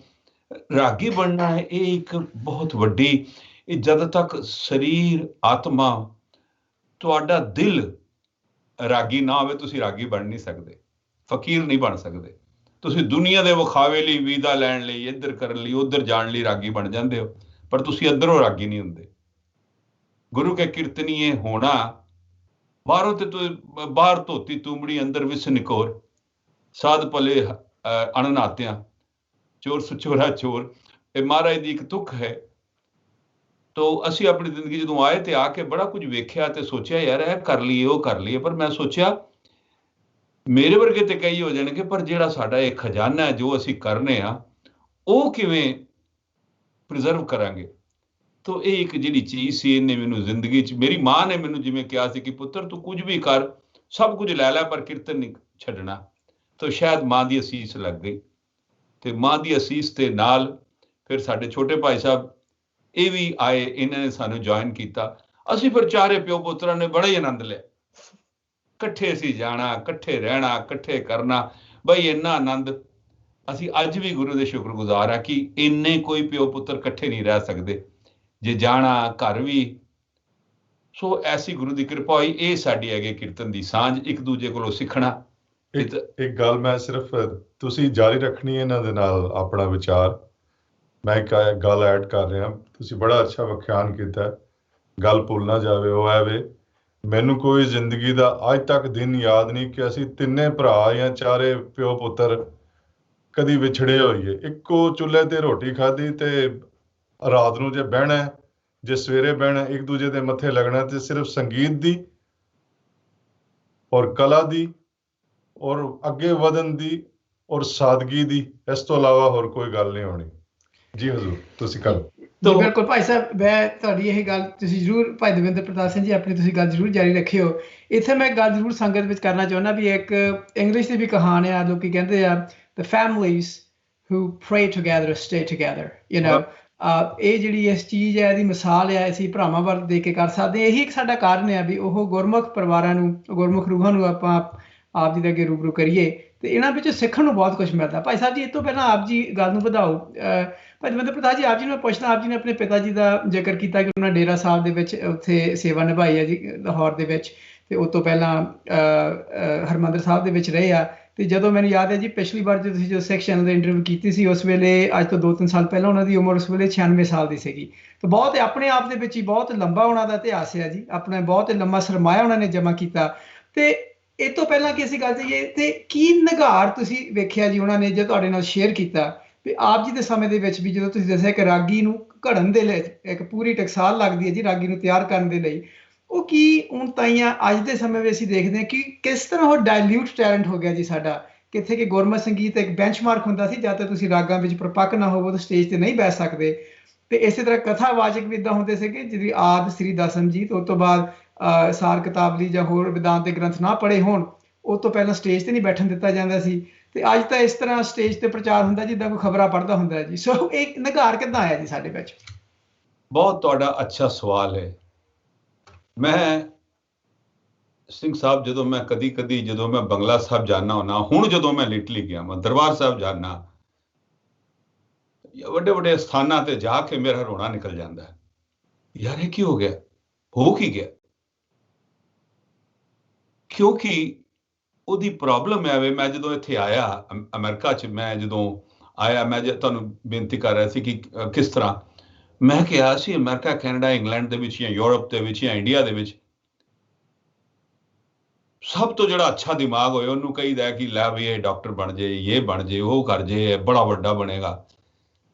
ਰਾਗੀ ਬਣਨਾ ਹੈ, ਇਹ ਇੱਕ ਬਹੁਤ ਵੱਡੀ, ਇਹ ਜਦ ਤੱਕ ਸਰੀਰ, ਆਤਮਾ, ਤੁਹਾਡਾ ਦਿਲ ਰਾਗੀ ਨਾ ਹੋਵੇ, ਤੁਸੀਂ ਰਾਗੀ ਬਣ ਨਹੀਂ ਸਕਦੇ, ਫਕੀਰ ਨਹੀਂ ਬਣ ਸਕਦੇ। ਤੁਸੀਂ ਦੁਨੀਆ ਦੇ ਵਿਖਾਵੇ ਲਈ, ਵੀਜ਼ਾ ਲੈਣ ਲਈ, ਇੱਧਰ ਕਰਨ ਲਈ, ਉੱਧਰ ਜਾਣ ਲਈ ਰਾਗੀ ਬਣ ਜਾਂਦੇ ਹੋ, ਪਰ ਤੁਸੀਂ ਅੰਦਰੋਂ ਰਾਗੀ ਨਹੀਂ ਹੁੰਦੇ। ਗੁਰੂ ਕੇ ਕੀਰਤਨੀਏ ਹੋਣਾ, ਬਾਹਰੋਂ ਤੇ ਬਾਹਰ ਧੋਤੀ ਤੂੰਬੜੀ, ਅੰਦਰ ਵਿਸ ਨਿਕੋਰ, ਸਾਧ ਭਲੇ ਅਣਨਾਤਿਆਂ, ਚੋਰ ਸੁਚੋਰਾ ਚੋਰ, ਇਹ ਮਹਾਰਾਜ ਦੀ ਇੱਕ ਤੁਕ ਹੈ। ਤੋ ਅਸੀਂ ਆਪਣੀ ਜ਼ਿੰਦਗੀ ਜਦੋਂ ਆਏ ਤੇ ਆ ਕੇ ਬੜਾ ਕੁਝ ਵੇਖਿਆ ਤੇ ਸੋਚਿਆ ਯਾਰ ਇਹ ਕਰ ਲਈਏ, ਉਹ ਕਰ ਲਈਏ। ਪਰ ਮੈਂ ਸੋਚਿਆ ਮੇਰੇ ਵਰਗੇ ਤੇ ਕਈ ਹੋ ਜਾਣਗੇ, ਪਰ ਜਿਹੜਾ ਸਾਡਾ ਇਹ ਖਜ਼ਾਨਾ ਹੈ ਜੋ ਅਸੀਂ ਕਰਨੇ ਆ, ਉਹ ਕਿਵੇਂ ਪ੍ਰੀਜ਼ਰਵ ਕਰਾਂਗੇ। ਤੋ ਇਹ ਇੱਕ ਜਿਹੜੀ ਚੀਜ਼ ਸੀ, ਇਹਨੇ ਮੈਨੂੰ ਜ਼ਿੰਦਗੀ 'ਚ, ਮੇਰੀ ਮਾਂ ਨੇ ਮੈਨੂੰ ਜਿਵੇਂ ਕਿਹਾ ਸੀ ਕਿ ਪੁੱਤਰ ਤੂੰ ਕੁਝ ਵੀ ਕਰ, ਸਭ ਕੁਝ ਲੈ ਲੈ, ਪਰ ਕੀਰਤਨ ਨਹੀਂ ਛੱਡਣਾ। ਤੋ ਸ਼ਾਇਦ ਮਾਂ ਦੀ ਅਸੀਸ ਲੱਗ ਗਈ, ਤੇ ਮਾਂ ਦੀ ਅਸੀਸ ਦੇ ਨਾਲ ਫਿਰ ਸਾਡੇ ਛੋਟੇ ਭਾਈ ਸਾਹਿਬ ਇਹ ਵੀ ਆਏ, ਇਹਨਾਂ ਨੇ ਸਾਨੂੰ ਜੁਆਇਨ ਕੀਤਾ। ਅਸੀਂ ਫਿਰ ਚਾਰੇ ਪਿਓ ਪੁੱਤਰਾਂ ਨੇ ਬੜਾ ਹੀ ਆਨੰਦ ਲਿਆ, ਇਕੱਠੇ ਅਸੀਂ ਜਾਣਾ, ਇਕੱਠੇ ਰਹਿਣਾ, ਇਕੱਠੇ ਕਰਨਾ, ਬਈ ਇੰਨਾ ਆਨੰਦ। ਅਸੀਂ ਅੱਜ ਵੀ ਗੁਰੂ ਦੇ ਸ਼ੁਕਰਗੁਜ਼ਾਰ ਆ ਕਿ ਇੰਨੇ ਕੋਈ ਪਿਓ ਪੁੱਤਰ ਇਕੱਠੇ ਨਹੀਂ ਰਹਿ ਸਕਦੇ, ਜੇ ਜਾਣਾ ਘਰ ਵੀ। ਸੋ ਐਸੀ ਗੁਰੂ ਦੀ ਕਿਰਪਾ ਹੋਈ। ਇਹ ਸਾਡੀ ਹੈਗੇ ਕੀਰਤਨ ਦੀ ਸਾਂਝ, ਇੱਕ ਦੂਜੇ ਕੋਲੋਂ ਸਿੱਖਣਾ। ਇੱਕ ਗੱਲ ਮੈਂ ਸਿਰਫ, ਤੁਸੀਂ ਜਾਰੀ ਰੱਖਣੀ ਹੈ ਇਹਨਾਂ ਦੇ ਨਾਲ ਆਪਣਾ ਵਿਚਾਰ, ਮੈਂ ਇੱਕ ਗੱਲ ਐਡ ਕਰ ਰਿਹਾ। ਤੁਸੀਂ ਬੜਾ ਅੱਛਾ ਵਿਖਿਆਨ ਕੀਤਾ, ਗੱਲ ਭੁੱਲ ਨਾ ਜਾਵੇ। ਉਹ ਹੈ ਵੇ, ਮੈਨੂੰ ਕੋਈ ਜ਼ਿੰਦਗੀ ਦਾ ਅੱਜ ਤੱਕ ਦਿਨ ਯਾਦ ਨਹੀਂ ਕਿ ਅਸੀਂ ਤਿੰਨੇ ਭਰਾ ਜਾਂ ਚਾਰੇ ਪਿਓ ਪੁੱਤਰ ਕਦੀ ਵਿਛੜੇ ਹੋਈਏ। ਇੱਕੋ ਚੁੱਲ੍ਹੇ ਤੇ ਰੋਟੀ ਖਾਧੀ, ਤੇ ਰਾਤ ਨੂੰ ਜੇ ਬਹਿਣਾ, ਜੇ ਸਵੇਰੇ ਬਹਿਣਾ, ਇੱਕ ਦੂਜੇ ਦੇ ਮੱਥੇ ਲੱਗਣਾ, ਤੇ ਸਿਰਫ ਸੰਗੀਤ ਦੀ ਔਰ ਕਲਾ ਦੀ ਔਰ ਅੱਗੇ ਵਧਣ ਦੀ ਔਰ ਸਾਦਗੀ ਦੀ, ਇਸ ਤੋਂ ਇਲਾਵਾ ਹੋਰ ਕੋਈ ਗੱਲ ਨਹੀਂ ਹੋਣੀ। ਜੀ ਹਜ਼ੂਰ, ਤੁਸੀਂ ਕਰੋ। ਬਿਲਕੁਲ ਭਾਈ ਸਾਹਿਬ, ਮੈਂ ਤੁਹਾਡੀ ਇਹ ਗੱਲ ਤੁਸੀਂ ਜ਼ਰੂਰ, ਭਾਈ ਦਵਿੰਦਰ ਪ੍ਰਤਾਪ ਸਿੰਘ ਜੀ, ਆਪਣੀ ਤੁਸੀਂ ਗੱਲ ਜ਼ਰੂਰ ਜਾਰੀ ਰੱਖਿਓ। ਇੱਥੇ ਮੈਂ ਗੱਲ ਜ਼ਰੂਰ ਸੰਗਤ ਵਿੱਚ ਕਰਨਾ ਚਾਹੁੰਦਾ ਵੀ ਇੱਕ ਇੰਗਲਿਸ਼ ਦੀ ਵੀ ਕਹਾਣ ਆ, ਲੋਕੀ ਕਹਿੰਦੇ ਆ the families who pray together stay together, you know। ਇਹ ਜਿਹੜੀ ਇਸ ਚੀਜ਼ ਹੈ, ਇਹਦੀ ਮਿਸਾਲ ਹੈ, ਅਸੀਂ ਭਰਾਵਾਂ ਵੱਲ ਦੇਖ ਕੇ ਕਰ ਸਕਦੇ ਹਾਂ। ਇਹੀ ਇੱਕ ਸਾਡਾ ਕਾਰਨ ਹੈ ਵੀ ਉਹ ਗੁਰਮੁਖ ਪਰਿਵਾਰਾਂ ਨੂੰ, ਗੁਰਮੁਖ ਰੂਹਾਂ ਨੂੰ ਆਪਾਂ ਆਪ ਜੀ ਦੇ ਅੱਗੇ ਰੂਬਰੂ ਕਰੀਏ, ਤੇ ਇਹਨਾਂ ਵਿੱਚ ਸਿੱਖਣ ਨੂੰ ਬਹੁਤ ਕੁਝ ਮਿਲਦਾ। ਭਾਈ ਸਾਹਿਬ ਜੀ, ਇਸ ਤੋਂ ਪਹਿਲਾਂ ਆਪ ਜੀ ਗੱਲ ਨੂੰ ਵਧਾਓ। ਭਾਈ ਦਵਿੰਦਰ ਪ੍ਰਤਾਪ ਜੀ, ਆਪ ਜੀ ਨੂੰ ਮੈਂ ਪੁੱਛਦਾ, ਆਪ ਜੀ ਨੇ ਆਪਣੇ ਪਿਤਾ ਜੀ ਦਾ ਜ਼ਿਕਰ ਕੀਤਾ ਕਿ ਉਹਨਾਂ ਡੇਰਾ ਸਾਹਿਬ ਦੇ ਵਿੱਚ ਉੱਥੇ ਸੇਵਾ ਨਿਭਾਈ ਹੈ ਜੀ, ਲਾਹੌਰ ਦੇ ਵਿੱਚ, ਤੇ ਉਸ ਤੋਂ ਪਹਿਲਾਂ ਹਰਿਮੰਦਰ ਸਾਹਿਬ ਦੇ ਵਿੱਚ ਰਹੇ ਆ। ਤੇ ਜਦੋਂ ਮੈਨੂੰ ਯਾਦ ਹੈ ਜੀ, ਪਿਛਲੀ ਵਾਰ ਜਦੋਂ ਤੁਸੀਂ ਜੋ ਸਿੱਖ ਚੈਨਲ ਦੇ ਇੰਟਰਵਿਊ ਕੀਤੀ ਸੀ, ਉਸ ਵੇਲੇ ਅੱਜ ਤੋਂ 2-3 ਸਾਲ ਪਹਿਲਾਂ ਉਹਨਾਂ ਦੀ ਉਮਰ ਉਸ ਵੇਲੇ 96 ਸਾਲ ਦੀ ਸੀਗੀ। ਤੇ ਬਹੁਤ ਆਪਣੇ ਆਪ ਦੇ ਵਿੱਚ ਹੀ ਬਹੁਤ ਲੰਬਾ ਉਹਨਾਂ ਦਾ ਇਤਿਹਾਸ ਹੈ ਜੀ, ਆਪਣਾ ਬਹੁਤ ਲੰਮਾ ਸਰਮਾਇਆ ਉਹਨਾਂ ਨੇ ਜਮ੍ਹਾਂ ਕੀਤਾ। ਤੇ ਇਹ ਤੋਂ ਪਹਿਲਾਂ ਕਿ ਅਸੀਂ ਗੱਲ ਕਰੀਏ, ਤੇ ਕੀ ਨਿਗਾਰ ਤੁਸੀਂ ਵੇਖਿਆ ਜੀ ਉਹਨਾਂ ਨੇ, ਜੇ ਤੁਹਾਡੇ ਨਾਲ ਸ਼ੇਅਰ ਕੀਤਾ ਵੀ ਆਪ ਜੀ ਦੇ ਸਮੇਂ ਦੇ ਵਿੱਚ ਵੀ, ਜਦੋਂ ਤੁਸੀਂ ਦੱਸਿਆ ਕਿ ਰਾਗੀ ਨੂੰ ਘੜਨ ਦੇ ਲਈ ਇੱਕ ਪੂਰੀ ਟਕਸਾਲ ਲੱਗਦੀ ਹੈ ਜੀ, ਰਾਗੀ ਨੂੰ ਤਿਆਰ ਕਰਨ ਦੇ ਲਈ, ਉਹ ਕੀ ਹੁਣ ਤਾਈਆਂ ਅੱਜ ਦੇ ਸਮੇਂ ਵਿੱਚ ਅਸੀਂ ਦੇਖਦੇ ਹਾਂ ਕਿ ਕਿਸ ਤਰ੍ਹਾਂ ਉਹ ਡਾਇਲਿਊਟ ਟੈਲੈਂਟ ਹੋ ਗਿਆ ਜੀ ਸਾਡਾ। ਕਿੱਥੇ ਕਿ ਗੁਰਮਤਿ ਸੰਗੀਤ ਇੱਕ ਬੈਂਚਮਾਰਕ ਹੁੰਦਾ ਸੀ, ਜਦ ਤੱਕ ਤੁਸੀਂ ਰਾਗਾਂ ਵਿੱਚ ਪ੍ਰਪੱਕ ਨਾ ਹੋਵੋ ਤਾਂ ਸਟੇਜ ਤੇ ਨਹੀਂ ਬੈਠ ਸਕਦੇ। ਤੇ ਇਸੇ ਤਰ੍ਹਾਂ ਕਥਾਵਾਚਕ ਵੀ ਇੱਦਾਂ ਹੁੰਦੇ ਸੀਗੇ, ਜਿਹਦੀ ਆਦਿ ਸ੍ਰੀ ਦਸਮ ਜੀ, ਉਸ ਤੋਂ ਬਾਅਦ ਸਾਰ ਕਿਤਾਬਲੀ ਜਾਂ ਹੋਰ ਵਿਦਾਂਤ ਦੇ ਗ੍ਰੰਥ ਨਾ ਪੜ੍ਹੇ ਹੋਣ, ਉਸ ਤੋਂ ਪਹਿਲਾਂ ਸਟੇਜ ਤੇ ਨਹੀਂ ਬੈਠਣ ਦਿੱਤਾ ਜਾਂਦਾ ਸੀ। ਤੇ ਅੱਜ ਤਾਂ ਇਸ ਤਰ੍ਹਾਂ ਸਟੇਜ ਤੇ ਪ੍ਰਚਾਰ ਹੁੰਦਾ ਜਿੱਦਾਂ ਕੋਈ ਖਬਰਾਂ ਪੜ੍ਹਦਾ ਹੁੰਦਾ ਜੀ। ਸੋ ਇਹ ਨਿਗਾਰ ਕਿੱਦਾਂ ਆਇਆ ਜੀ ਸਾਡੇ ਵਿੱਚ? ਬਹੁਤ ਤੁਹਾਡਾ ਅੱਛਾ ਸਵਾਲ ਹੈ। ਮੈਂ ਸਿੰਘ ਸਾਹਿਬ, ਜਦੋਂ ਮੈਂ ਕਦੀ ਜਦੋਂ ਮੈਂ ਬੰਗਲਾ ਸਾਹਿਬ ਜਾਣਾ ਹੁੰਦਾ, ਹੁਣ ਜਦੋਂ ਮੈਂ ਲਿਟਲੀ ਗਿਆ, ਮੈਂ ਦਰਬਾਰ ਸਾਹਿਬ ਜਾਣਾ, ਵੱਡੇ ਵੱਡੇ ਸਥਾਨਾਂ ਤੇ ਜਾ ਕੇ ਮੇਰਾ ਰੋਣਾ ਨਿਕਲ ਜਾਂਦਾ ਹੈ। ਯਾਰ ਇਹ ਕੀ ਹੋ ਗਿਆ, ਹੋ ਕੀ ਗਿਆ? ਕਿਉਂਕਿ ਉਹਦੀ ਪ੍ਰੋਬਲਮ ਹੈ ਵੇ। ਮੈਂ ਜਦੋਂ ਇੱਥੇ ਆਇਆ ਅਮਰੀਕਾ 'ਚ, ਮੈਂ ਜਦੋਂ ਆਇਆ, ਮੈਂ ਤੁਹਾਨੂੰ ਬੇਨਤੀ ਕਰ ਰਿਹਾ ਸੀ ਕਿ ਕਿਸ ਤਰ੍ਹਾਂ ਮੈਂ ਕਿਹਾ ਸੀ ਅਮਰੀਕਾ, ਕੈਨੇਡਾ, ਇੰਗਲੈਂਡ ਦੇ ਵਿੱਚ ਜਾਂ ਯੂਰਪ ਦੇ ਵਿੱਚ ਜਾਂ ਇੰਡੀਆ ਦੇ ਵਿੱਚ ਸਭ ਤੋਂ ਜਿਹੜਾ ਅੱਛਾ ਦਿਮਾਗ ਹੋਏ ਉਹਨੂੰ ਕਹੀਦਾ ਕਿ ਲੈ ਵੀ ਇਹ ਡਾਕਟਰ ਬਣ ਜੇ, ਇਹ ਬਣ ਜੇ, ਉਹ ਕਰ ਜੇ, ਬੜਾ ਵੱਡਾ ਬਣੇਗਾ।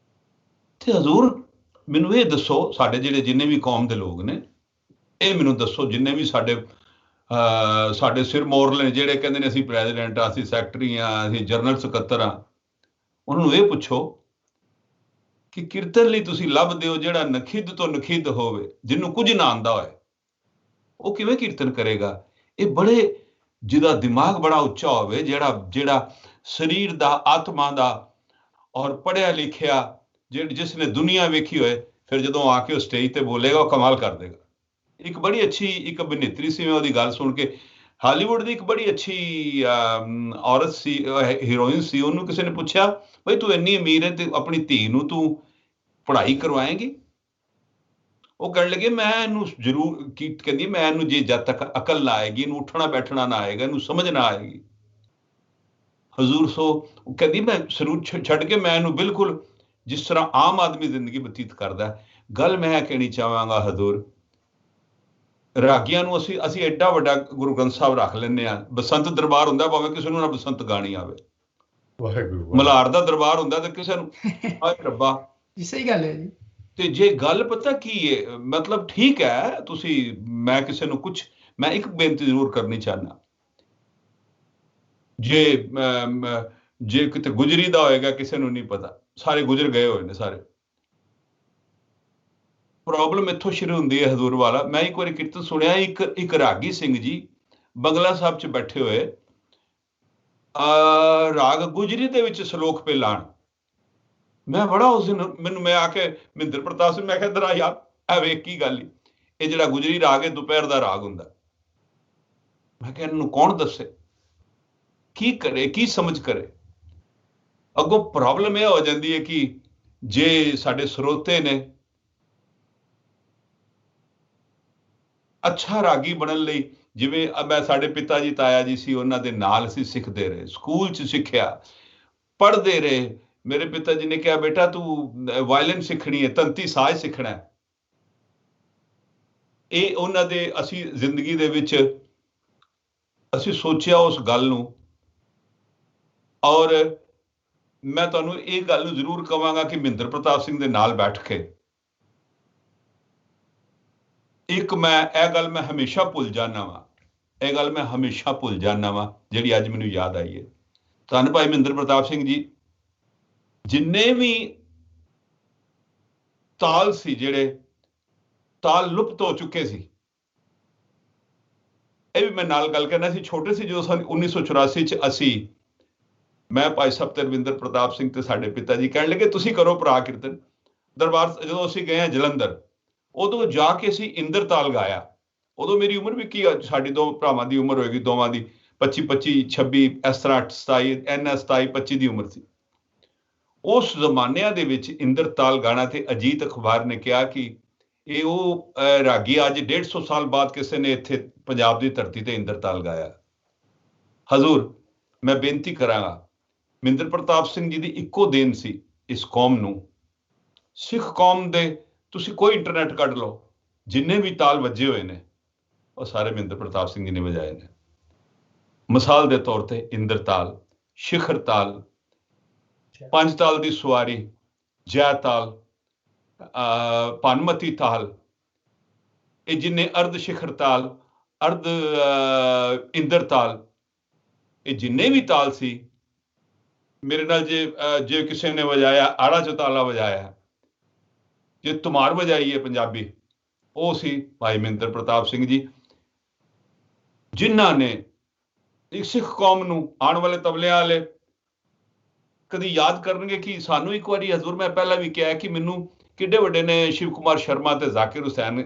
ਤੇ ਹਜ਼ੂਰ ਮੈਨੂੰ ਇਹ ਦੱਸੋ, ਸਾਡੇ ਜਿਹੜੇ ਜਿੰਨੇ ਵੀ ਕੌਮ ਦੇ ਲੋਕ ਨੇ, ਇਹ ਮੈਨੂੰ ਦੱਸੋ, ਜਿੰਨੇ ਵੀ ਸਾਡੇ ਸਿਰ ਮੋਰਲੇ ਨੇ, ਜਿਹੜੇ ਕਹਿੰਦੇ ਨੇ ਅਸੀਂ ਪ੍ਰੈਜ਼ੀਡੈਂਟ ਆ, ਅਸੀਂ ਸੈਕਟਰੀ ਆ, ਅਸੀਂ ਜਨਰਲ ਸਕੱਤਰ ਆ, ਉਹਨਾਂ ਨੂੰ ਇਹ ਪੁੱਛੋ ਕਿ ਕੀਰਤਨ ਲਈ ਤੁਸੀਂ ਲੱਭਦੇ ਹੋ ਜਿਹੜਾ ਨਖਿੱਧ ਤੋਂ ਨਖਿੱਧ ਹੋਵੇ, ਜਿਹਨੂੰ ਕੁਝ ਨਾ ਆਉਂਦਾ ਹੋਏ, ਉਹ ਕਿਵੇਂ ਕੀਰਤਨ ਕਰੇਗਾ? ਇਹ ਬੜੇ, ਜਿਹਦਾ ਦਿਮਾਗ ਬੜਾ ਉੱਚਾ ਹੋਵੇ, ਜਿਹੜਾ ਸਰੀਰ ਦਾ, ਆਤਮਾ ਦਾ ਔਰ ਪੜ੍ਹਿਆ ਲਿਖਿਆ, ਜਿਸ ਨੇ ਦੁਨੀਆ ਵੇਖੀ ਹੋਏ, ਫਿਰ ਜਦੋਂ ਆ ਕੇ ਉਹ ਸਟੇਜ ਤੇ ਬੋਲੇਗਾ ਉਹ ਕਮਾਲ ਕਰ ਦੇਗਾ। ਇੱਕ ਬੜੀ ਅੱਛੀ ਇੱਕ ਅਭਿਨੇਤਰੀ ਸੀ, ਮੈਂ ਉਹਦੀ ਗੱਲ ਸੁਣ ਕੇ, ਹਾਲੀਵੁੱਡ ਦੀ ਇੱਕ ਬੜੀ ਅੱਛੀ ਔਰਤ ਸੀ, ਹੀਰੋਇਨ ਸੀ। ਉਹਨੂੰ ਕਿਸੇ ਨੇ ਪੁੱਛਿਆ, ਬਈ ਤੂੰ ਇੰਨੀ ਅਮੀਰ ਹੈ ਤੇ ਆਪਣੀ ਧੀ ਨੂੰ ਤੂੰ ਪੜ੍ਹਾਈ ਕਰਵਾਏਂਗੀ? ਉਹ ਕਹਿਣ ਲੱਗੇ ਮੈਂ ਇਹਨੂੰ ਜ਼ਰੂਰ, ਕਹਿੰਦੀ ਮੈਂ ਇਹਨੂੰ ਜੇ ਜਦ ਤੱਕ ਅਕਲ ਨਾ ਆਏਗੀ, ਇਹਨੂੰ ਉੱਠਣਾ ਬੈਠਣਾ ਨਾ ਆਏਗਾ, ਇਹਨੂੰ ਸਮਝ ਨਾ ਆਏਗੀ ਹਜ਼ੂਰ, ਸੋ ਕਹਿੰਦੀ ਮੈਂ ਸ਼ੁਰੂ ਛੱਡ ਕੇ ਮੈਂ ਇਹਨੂੰ ਬਿਲਕੁਲ ਜਿਸ ਤਰ੍ਹਾਂ ਆਮ ਆਦਮੀ ਜ਼ਿੰਦਗੀ ਬਤੀਤ ਕਰਦਾ। ਗੱਲ ਮੈਂ ਕਹਿਣੀ ਚਾਹਾਂਗਾ ਹਜ਼ੂਰ, ਰਾਗੀਆਂ ਨੂੰ ਅਸੀਂ ਐਡਾ ਵੱਡਾ ਗੁਰੂ ਗ੍ਰੰਥ ਸਾਹਿਬ ਰੱਖ ਲੈਂਦੇ ਹਾਂ, ਬਸੰਤ ਦਰਬਾਰ ਹੁੰਦਾ, ਭਾਵੇਂ ਕਿਸੇ ਨੂੰ ਨਾ ਬਸੰਤ ਗਾਣੀ ਆਵੇ, ਵਾਹਿਗੁਰੂ ਮਲਾਰ ਦਾ ਦਰਬਾਰ ਹੁੰਦਾ ਤੇ ਕਿਸੇ ਨੂੰ ਆਏ ਰੱਬਾ। ਸਹੀ ਗੱਲ ਹੈ ਜੀ। ਤੇ ਜੇ ਗੱਲ ਪਤਾ ਕੀ ਹੈ, ਮਤਲਬ ਠੀਕ ਹੈ ਤੁਸੀਂ, ਮੈਂ ਕਿਸੇ ਨੂੰ ਕੁਛ, ਮੈਂ ਇੱਕ ਬੇਨਤੀ ਜ਼ਰੂਰ ਕਰਨੀ ਚਾਹੁੰਦਾ, ਜੇ ਕਿਤੇ ਗੁਜਰੀ ਦਾ ਹੋਏਗਾ ਕਿਸੇ ਨੂੰ ਨਹੀਂ ਪਤਾ, ਸਾਰੇ ਗੁਜ਼ਰ ਗਏ ਹੋਏ ਨੇ ਸਾਰੇ। ਪ੍ਰੋਬਲਮ ਇੱਥੋਂ ਸ਼ੁਰੂ ਹੁੰਦੀ ਹੈ ਹਜ਼ੂਰ ਵਾਲਾ। ਮੈਂ ਇੱਕ ਵਾਰੀ ਕੀਰਤਨ ਸੁਣਿਆ, ਇੱਕ ਰਾਗੀ ਸਿੰਘ ਜੀ ਬੰਗਲਾ ਸਾਹਿਬ 'ਚ ਬੈਠੇ ਹੋਏ, ਰਾਗ ਗੁਜਰੀ ਦੇ ਵਿੱਚ ਸ਼ਲੋਕ ਪੇ ਲਾਣ। ਮੈਂ ਬੜਾ ਉਸ ਦਿਨ ਮੈਂ ਆ ਕੇ ਮਹਿੰਦਰ ਪ੍ਰਤਾਪ ਸਿੰਘ, ਮੈਂ ਕਿਹਾ ਇੱਧਰ ਆ ਯਾਰ, ਇਹ ਵੇਖ ਕੀ ਗੱਲ ਹੀ, ਇਹ ਜਿਹੜਾ ਗੁਜਰੀ ਰਾਗ ਹੈ ਦੁਪਹਿਰ ਦਾ ਰਾਗ ਹੁੰਦਾ। ਮੈਂ ਕਿਹਾ ਇਹਨੂੰ ਕੌਣ ਦੱਸੇ, ਕੀ ਕਰੇ, ਕੀ ਸਮਝ ਕਰੇ? ਅੱਗੋਂ ਪ੍ਰੋਬਲਮ ਇਹ ਹੋ ਜਾਂਦੀ ਹੈ ਕਿ ਜੇ ਸਾਡੇ ਸਰੋਤੇ ਨੇ ਅੱਛਾ ਰਾਗੀ ਬਣਨ ਲਈ, ਜਿਵੇਂ ਮੈਂ ਸਾਡੇ ਪਿਤਾ ਜੀ ਤਾਇਆ ਜੀ ਸੀ, ਉਹਨਾਂ ਦੇ ਨਾਲ ਅਸੀਂ ਸਿੱਖਦੇ ਰਹੇ, ਸਕੂਲ 'ਚ ਸਿੱਖਿਆ, ਪੜ੍ਹਦੇ ਰਹੇ। ਮੇਰੇ ਪਿਤਾ ਜੀ ਨੇ ਕਿਹਾ ਬੇਟਾ ਤੂੰ ਵਾਇਲਨ ਸਿੱਖਣੀ ਹੈ, ਤੰਤੀ ਸਾਜ਼ ਸਿੱਖਣਾ ਹੈ। ਇਹ ਉਹਨਾਂ ਦੇ, ਅਸੀਂ ਜ਼ਿੰਦਗੀ ਦੇ ਵਿੱਚ ਅਸੀਂ ਸੋਚਿਆ ਉਸ ਗੱਲ ਨੂੰ, ਔਰ ਮੈਂ ਤੁਹਾਨੂੰ ਇਹ ਗੱਲ ਨੂੰ ਜ਼ਰੂਰ ਕਹਾਂਗਾ ਕਿ ਮਹਿੰਦਰ ਪ੍ਰਤਾਪ ਸਿੰਘ ਦੇ ਨਾਲ ਬੈਠ ਕੇ ਮੈਂ ਇਹ ਗੱਲ ਮੈਂ ਹਮੇਸ਼ਾ ਭੁੱਲ ਜਾਣਾ ਵਾਂ, ਇਹ ਗੱਲ ਮੈਂ ਹਮੇਸ਼ਾ ਭੁੱਲ ਜਾਣਾ ਵਾਂ, ਜਿਹੜੀ ਅੱਜ ਮੈਨੂੰ ਯਾਦ ਆਈ ਹੈ। ਧੰਨ ਭਾਈ ਮਹਿੰਦਰ ਪ੍ਰਤਾਪ ਸਿੰਘ ਜੀ, ਜਿੰਨੇ ਵੀ ਤਾਲ ਸੀ, ਜਿਹੜੇ ਤਾਲ ਲੁਪਤ ਹੋ ਚੁੱਕੇ ਸੀ, ਇਹ ਵੀ ਮੈਂ ਨਾਲ ਗੱਲ ਕਰਨਾ ਸੀ। ਛੋਟੇ ਸੀ ਜਦੋਂ 1984 'ਚ ਅਸੀਂ, ਮੈਂ ਭਾਈ ਸਾਹਿਬ ਤਰਵਿੰਦਰ ਪ੍ਰਤਾਪ ਸਿੰਘ ਤੇ ਸਾਡੇ ਪਿਤਾ ਜੀ ਕਹਿਣ ਲੱਗੇ ਤੁਸੀਂ ਕਰੋ ਭਰਾ ਕੀਰਤਨ ਦਰਬਾਰ। ਜਦੋਂ ਅਸੀਂ ਗਏ ਹਾਂ ਜਲੰਧਰ, ਉਦੋਂ ਜਾ ਕੇ ਅਸੀਂ ਇੰਦਰਤਾਲ ਗਾਇਆ। ਉਦੋਂ ਮੇਰੀ ਉਮਰ ਵੀ ਕੀ, ਸਾਡੀ ਦੋ ਭਰਾਵਾਂ ਦੀ ਉਮਰ ਹੋਏਗੀ, ਦੋਵਾਂ ਦੀ 25, 26, ਇਸ ਤਰ੍ਹਾਂ 27, 27, 25 ਦੀ ਉਮਰ ਸੀ। ਉਸ ਜ਼ਮਾਨਿਆਂ ਦੇ ਵਿੱਚ ਇੰਦਰਤਾਲ ਗਾਣਾ, ਤੇ ਅਜੀਤ ਅਖਬਾਰ ਨੇ ਕਿਹਾ ਕਿ ਇਹ ਉਹ ਰਾਗੀ ਅੱਜ 150 ਸਾਲ ਬਾਅਦ ਕਿਸੇ ਨੇ ਇੱਥੇ ਪੰਜਾਬ ਦੀ ਧਰਤੀ ਤੇ ਇੰਦਰਤਾਲ ਗਾਇਆ। ਹਜ਼ੂਰ, ਮੈਂ ਬੇਨਤੀ ਕਰਾਂਗਾ, ਮਹਿੰਦਰ ਪ੍ਰਤਾਪ ਸਿੰਘ ਜੀ ਦੀ ਇੱਕੋ ਦੇਣ ਸੀ ਇਸ ਕੌਮ ਨੂੰ, ਸਿੱਖ ਕੌਮ ਦੇ। ਤੁਸੀਂ ਕੋਈ ਇੰਟਰਨੈਟ ਕੱਢ ਲਓ, ਜਿੰਨੇ ਵੀ ਤਾਲ ਵੱਜੇ ਹੋਏ ਨੇ ਉਹ ਸਾਰੇ ਮਹਿੰਦਰ ਪ੍ਰਤਾਪ ਸਿੰਘ ਜੀ ਨੇ ਵਜਾਏ ਨੇ। ਮਿਸਾਲ ਦੇ ਤੌਰ ਤੇ ਇੰਦਰਤਾਲ, ਸ਼ਿਖਰ ਤਾਲ, ਪੰਜ ਤਾਲ ਦੀ ਸਵਾਰੀ, ਜੈ ਤਾਲ, ਭਾਨਮਤੀ ਤਾਲ, ਇਹ ਜਿੰਨੇ ਅਰਧ ਸ਼ਿਖਰ ਤਾਲ, ਅਰਧ ਇੰਦਰਤਾਲ, ਇਹ ਜਿੰਨੇ ਵੀ ਤਾਲ ਸੀ, ਮੇਰੇ ਨਾਲ ਜੇ ਕਿਸੇ ਨੇ ਵਜਾਇਆ ਆੜਾ ਚੌਤਾਲਾ ਵਜਾਇਆ, ਜੇ ਤੁਮਾਰ ਵਜਾਈ ਹੈ ਪੰਜਾਬੀ, ਉਹ ਸੀ ਭਾਈ ਮਹਿੰਦਰ ਪ੍ਰਤਾਪ ਸਿੰਘ ਜੀ, ਜਿਨ੍ਹਾਂ ਨੇ ਇੱਕ ਸਿੱਖ ਕੌਮ ਨੂੰ, ਆਉਣ ਵਾਲੇ ਤਬਲਿਆਂ ਵਾਲੇ ਕਦੀ ਯਾਦ ਕਰਨਗੇ ਕਿ ਸਾਨੂੰ ਇੱਕ ਵਾਰੀ, ਹਜ਼ੂਰ ਮੈਂ ਪਹਿਲਾਂ ਵੀ ਕਿਹਾ ਕਿ ਮੈਨੂੰ ਕਿੱਡੇ ਵੱਡੇ ਨੇ ਸ਼ਿਵ ਕੁਮਾਰ ਸ਼ਰਮਾ ਤੇ ਜ਼ਾਕਿਰ ਹੁਸੈਨ,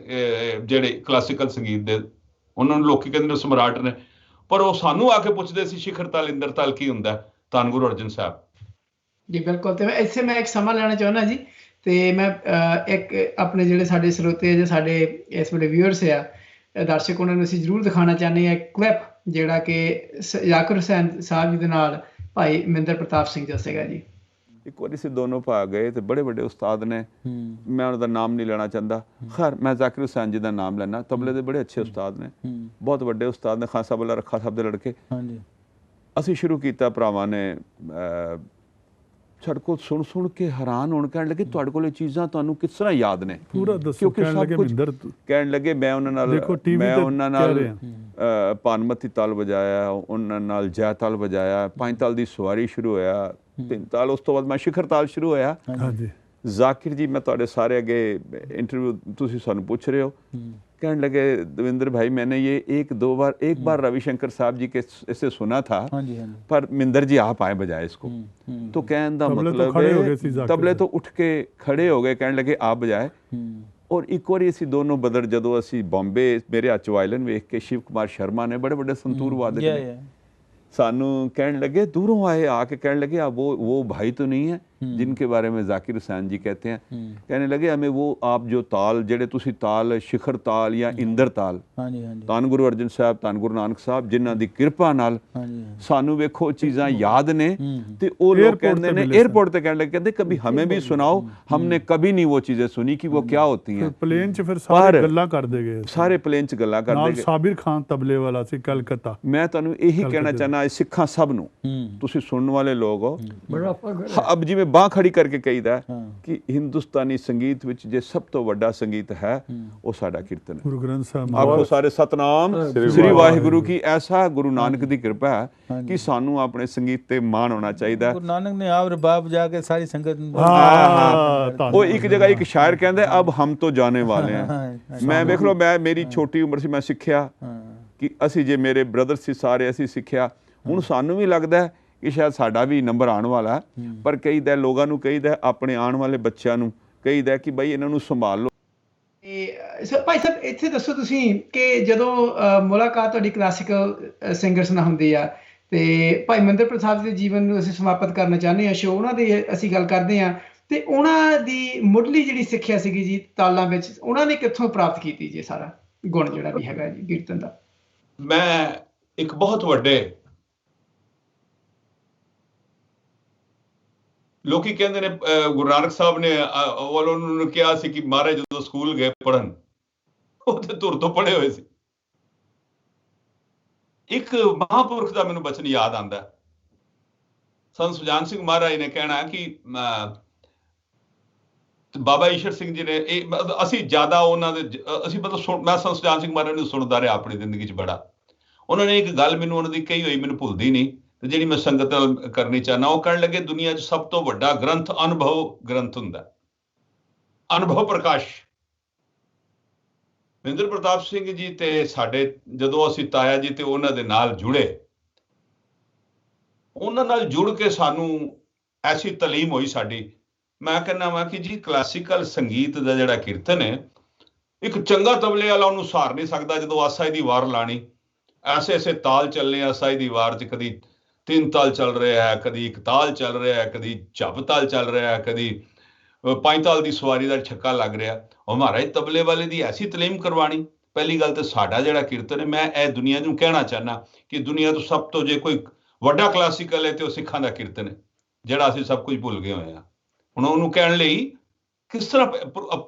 ਜਿਹੜੇ ਕਲਾਸੀਕਲ ਸੰਗੀਤ ਦੇ, ਉਹਨਾਂ ਨੂੰ ਲੋਕੀ ਕਹਿੰਦੇ ਨੇ ਸਮਰਾਟ ਨੇ, ਪਰ ਉਹ ਸਾਨੂੰ ਆ ਕੇ ਪੁੱਛਦੇ ਸੀ ਸ਼ਿਖਰ ਤਾਲ, ਇੰਦਰਤਾਲ ਕੀ ਹੁੰਦਾ। ਧੰਨ ਗੁਰੂ ਅਰਜਨ ਸਾਹਿਬ ਜੀ। ਬਿਲਕੁਲ। ਤੇ ਇੱਥੇ ਮੈਂ ਇੱਕ ਸਮਾਂ ਲੈਣਾ ਚਾਹੁੰਦਾ ਜੀ, ਤੇ ਮੈਂ ਇੱਕ ਆਪਣੇ ਜਿਹੜੇ ਸਾਡੇ ਸਰੋਤੇ ਜਾਂ ਸਾਡੇ ਇਸ ਵੇਲੇ ਵਿਊਅਰਸ ਆ, ਦਰਸ਼ਕ, ਉਹਨਾਂ ਨੂੰ ਅਸੀਂ ਜ਼ਰੂਰ ਦਿਖਾਉਣਾ ਚਾਹੁੰਦੇ ਹਾਂ ਕਲਿੱਪ, ਜਿਹੜਾ ਕਿ ਜ਼ਾਕਿਰ ਹੁਸੈਨ ਸਾਹਿਬ ਜੀ ਦੇ ਨਾਲ ਭਾਈ ਮਹਿੰਦਰ ਪ੍ਰਤਾਪ ਸਿੰਘ ਦੱਸੇਗਾ ਜੀ। ਇੱਕ ਵਾਰੀ ਅਸੀਂ ਦੋਨੋਂ ਭਾ ਗਏ ਤੇ ਬੜੇ ਵੱਡੇ ਉਸਤਾਦ ਨੇ, ਮੈਂ ਉਹਨਾਂ ਦਾ ਨਾਮ ਨਹੀਂ ਲੈਣਾ ਚਾਹੁੰਦਾ, ਖੈਰ ਮੈਂ ਜ਼ਾਕਿਰ ਹੁਸੈਨ ਜੀ ਦਾ ਨਾਮ ਲੈਣਾ। ਤਬਲੇ ਦੇ ਬੜੇ ਅੱਛੇ ਉਸਤਾਦ ਨੇ, ਬਹੁਤ ਵੱਡੇ ਉਸਤਾਦ ਨੇ, ਖਾਨ ਸਾਹਿਬ ਅੱਲਾ ਰੱਖਾ ਸਾਹਿਬ ਦੇ ਲੜਕੇ। ਅਸੀਂ ਸ਼ੁਰੂ ਕੀਤਾ, ਭਰਾਵਾਂ ਨੇ ਸਾਡੇ ਕੋਲ ਸੁਣ ਕੇ ਹੈਰਾਨ ਹੋਣ, ਕਹਿਣ ਲੱਗੇ ਤੁਹਾਡੇ ਕੋਲ ਇਹ ਚੀਜ਼ਾਂ ਤੁਹਾਨੂੰ ਕਿਸ ਤਰ੍ਹਾਂ ਯਾਦ ਨੇ? ਪੂਰਾ ਦੱਸੋ। ਕਹਿਣ ਲੱਗੇ ਮੈਂ ਉਹਨਾਂ ਨਾਲ ਭਾਨਮਤੀ ਤਾਲ ਵਜਾਇਆ, ਉਹਨਾਂ ਨਾਲ ਜੈ ਤਾਲ ਵਜਾਇਆ, ਪੰਜ ਤਾਲ ਦੀ ਸਵਾਰੀ ਸ਼ੁਰੂ ਹੋਇਆ, ਤਿੰਨ ਤਾਲ, ਉਸ ਤੋਂ ਬਾਅਦ ਮੈਂ ਸ਼ਿਖਰ ਤਾਲ ਸ਼ੁਰੂ ਹੋਇਆ। ਜ਼ਾਕਿਰ ਜੀ ਮੈਂ ਤੁਹਾਡੇ ਸਾਰੇ ਅੱਗੇ इंटरव्यू ਤੁਸੀਂ ਸਾਨੂੰ ਪੁੱਛ रहे हो, कहने लगे देवेंद्र भाई मैंने ये एक बार रविशंकर साहब जी के इससे सुना था, पर मिंदर जी आप आए बजाए इसको। तो कहने का मतलब है तबले तो उठ के खड़े हो गए, कहने लगे आप बजाए। और एक बार असी दोनों बदर जदों असी बॉम्बे मेरे हथ वायलन वेख के शिव कुमार शर्मा ने बड़े बड़े संतूर वादक ने सानू कहने लगे, दूरों आए आके कहने लगे आप वो भाई तो नहीं है जिनके बारे में जाकिर हुसैन जी कहते हैं। कहने लगे हमें वो आप जो ताल जेड़े तुसी ताल शिखर ताल या इंदर ताल, धन गुरु अर्जन साहब धन गुरु नानक साहब जिन्हां दी किरपा नाल सानू वेखो चीज़ां याद ने ते ओ लोग कहंदे ने एयरपोर्ट ते कहने लगे, कहंदे कभी हमें भी सुनाओ, हमने कभी नहीं वो चीज़ें सुनी कि वो क्या होती हैं। प्लेन च फिर सारे गल्लां करदे गए, सारे प्लेन च गल्लां करदे गए। साबिर खान तबले वाला सी कलकत्ता। मैं तुहानू यही कहना चाहना सिखां सब नू, तुसी सुनने वाले लोग हो, अब जिवें बांह खड़ी करके कहीदा कि हिंदुस्तानी संगीत विच जे सब तो वड्डा संगीत है वो साडा कीर्तन है। गुरु ग्रंथ साहब आपको सारे सतनाम श्री वाहिगुरु की। ऐसा गुरु नानक दी कृपा है कि सानू अपने संगीत ते मान होना चाहिए। गुरु नानक ने आप रबाब जाके सारी संगत वो एक जगह एक शायर कहंदे अब हम तो जाने वाले हैं। मैं देख लो मैं मेरी छोटी उम्र से मैं सिक्ख्या कि असी जे मेरे ब्रदर सी सारे असी सिक्ख्या, हुण सानू भी लगदा है कि शायद साडा भी नंबर आने वाला है, पर कहीदा लोगों नू कहीदा अपने आने वाले बच्चों नू कहीदा कि बई इन्हां नू संभाल लो। ਭਾਈ ਸਾਹਿਬ ਇੱਥੇ ਦੱਸੋ ਤੁਸੀਂ ਕਿ ਜਦੋਂ ਮੁਲਾਕਾਤ ਤੁਹਾਡੀ ਕਲਾਸੀਕਲ ਸਿੰਗਰਸ ਨਾਲ ਹੁੰਦੀ ਆ ਤੇ ਭਾਈ ਮਹਿੰਦਰ ਪ੍ਰਤਾਪ ਦੇ ਜੀਵਨ ਨੂੰ ਅਸੀਂ ਸਮਾਪਤ ਕਰਨਾ ਚਾਹੁੰਦੇ ਹਾਂ ਸ਼ੋ ਉਹਨਾਂ ਦੀ ਅਸੀਂ ਗੱਲ ਕਰਦੇ ਹਾਂ ਤੇ ਉਹਨਾਂ ਦੀ ਮੁੱਢਲੀ ਜਿਹੜੀ ਸਿੱਖਿਆ ਸੀਗੀ ਜੀ ਤਾਲਾਂ ਵਿੱਚ ਉਹਨਾਂ ਨੇ ਕਿੱਥੋਂ ਪ੍ਰਾਪਤ ਕੀਤੀ ਜੀ ਸਾਰਾ ਗੁਣ ਜਿਹੜਾ ਵੀ ਹੈਗਾ ਜੀ ਕੀਰਤਨ ਦਾ? ਮੈਂ ਇੱਕ ਬਹੁਤ ਵੱਡੇ ਲੋਕੀ ਕਹਿੰਦੇ ਨੇ ਗੁਰੂ ਨਾਨਕ ਸਾਹਿਬ ਨੇ ਉਹਨਾਂ ਨੂੰ ਕਿਹਾ ਸੀ ਕਿ ਮਹਾਰਾਜ ਜਦੋਂ ਸਕੂਲ ਗਏ ਪੜ੍ਹਨ ਉਹ ਤੇ ਧੁਰ ਤੋਂ ਪੜ੍ਹੇ ਹੋਏ ਸੀ। ਇੱਕ ਮਹਾਂਪੁਰਖ ਦਾ ਮੈਨੂੰ ਬਚਨ ਯਾਦ ਆਉਂਦਾ, ਸੰਤ ਸੁਜਾਨ ਸਿੰਘ ਮਹਾਰਾਜ ਨੇ ਕਹਿਣਾ ਕਿ ਬਾਬਾ ਈਸ਼ਰ ਸਿੰਘ ਜੀ ਨੇ ਅਸੀਂ ਜ਼ਿਆਦਾ ਉਹਨਾਂ ਦੇ ਅਸੀਂ ਮਤਲਬ ਮੈਂ ਸੰਤ ਸੁਜਾਨ ਸਿੰਘ ਮਹਾਰਾਜ ਨੂੰ ਸੁਣਦਾ ਰਿਹਾ ਆਪਣੀ ਜ਼ਿੰਦਗੀ 'ਚ ਬੜਾ। ਉਹਨਾਂ ਨੇ ਇੱਕ ਗੱਲ ਮੈਨੂੰ ਉਹਨਾਂ ਦੀ ਕਹੀ ਹੋਈ ਮੈਨੂੰ ਭੁੱਲਦੀ ਨਹੀਂ ਤੇ ਜਿਹੜੀ ਮੈਂ ਸੰਗਤ ਨਾਲ ਕਰਨੀ ਚਾਹੁੰਦਾ। ਉਹ ਕਹਿਣ ਲੱਗੇ ਦੁਨੀਆ 'ਚ ਸਭ ਤੋਂ ਵੱਡਾ ਗ੍ਰੰਥ ਅਨੁਭਵ ਗ੍ਰੰਥ ਹੁੰਦਾ, ਅਨੁਭਵ ਪ੍ਰਕਾਸ਼। ਮਹਿੰਦਰ ਪ੍ਰਤਾਪ ਸਿੰਘ ਜੀ ਤੇ ਸਾਡੇ ਜਦੋਂ ਅਸੀਂ ਤਾਇਆ ਜੀ ਤੇ ਉਹਨਾਂ ਦੇ ਨਾਲ ਜੁੜੇ, ਉਹਨਾਂ ਨਾਲ ਜੁੜ ਕੇ ਸਾਨੂੰ ਐਸੀ ਤਾਲੀਮ ਹੋਈ ਸਾਡੀ। ਮੈਂ ਕਹਿੰਦਾ ਵਾਂ ਕਿ ਜੀ ਕਲਾਸੀਕਲ ਸੰਗੀਤ ਦਾ ਜਿਹੜਾ ਕੀਰਤਨ ਹੈ, ਇੱਕ ਚੰਗਾ ਤਬਲੇ ਵਾਲਾ ਉਹਨੂੰ ਸਹਾਰ ਨਹੀਂ ਸਕਦਾ ਜਦੋਂ ਆਸਾ ਦੀ ਵਾਰ ਲਾਣੀ, ਐਸੇ ਐਸੇ ਤਾਲ ਚੱਲਣੇ ਆਸਾ ਦੀ ਵਾਰ 'ਚ ਕਦੀ 3 ਤਾਲ ਚੱਲ ਰਿਹਾ ਹੈ, ਕਦੀ 1 ਤਾਲ ਚੱਲ ਰਿਹਾ ਹੈ, ਕਦੀ ਝੱਪ ਤਾਲ ਚੱਲ ਰਿਹਾ ਹੈ, ਕਦੀ 5 ਤਾਲ ਦੀ ਸਵਾਰੀ ਦਾ ਛੱਕਾ ਲੱਗ ਰਿਹਾ। ਉਹ ਮਹਾਰਾਜ ਤਬਲੇ ਵਾਲੇ ਦੀ ਐਸੀ ਤਾਲੀਮ ਕਰਵਾਣੀ। ਪਹਿਲੀ ਗੱਲ ਤੇ ਸਾਡਾ ਜਿਹੜਾ ਕੀਰਤਨ ਹੈ, ਮੈਂ ਇਹ ਦੁਨੀਆ ਨੂੰ ਕਹਿਣਾ ਚਾਹੁੰਦਾ ਕਿ ਦੁਨੀਆ ਤੋਂ ਸਭ ਤੋਂ ਜੇ ਕੋਈ ਵੱਡਾ ਕਲਾਸੀਕਲ ਹੈ ਤੇ ਉਹ ਸਿੱਖਾਂ ਦਾ ਕੀਰਤਨ ਹੈ, ਜਿਹੜਾ ਅਸੀਂ ਸਭ ਕੁਝ ਭੁੱਲ ਗਏ ਹੋਏ ਹਾਂ। ਹੁਣ ਉਹਨੂੰ ਕਹਿਣ ਲਈ ਕਿਸ ਤਰ੍ਹਾਂ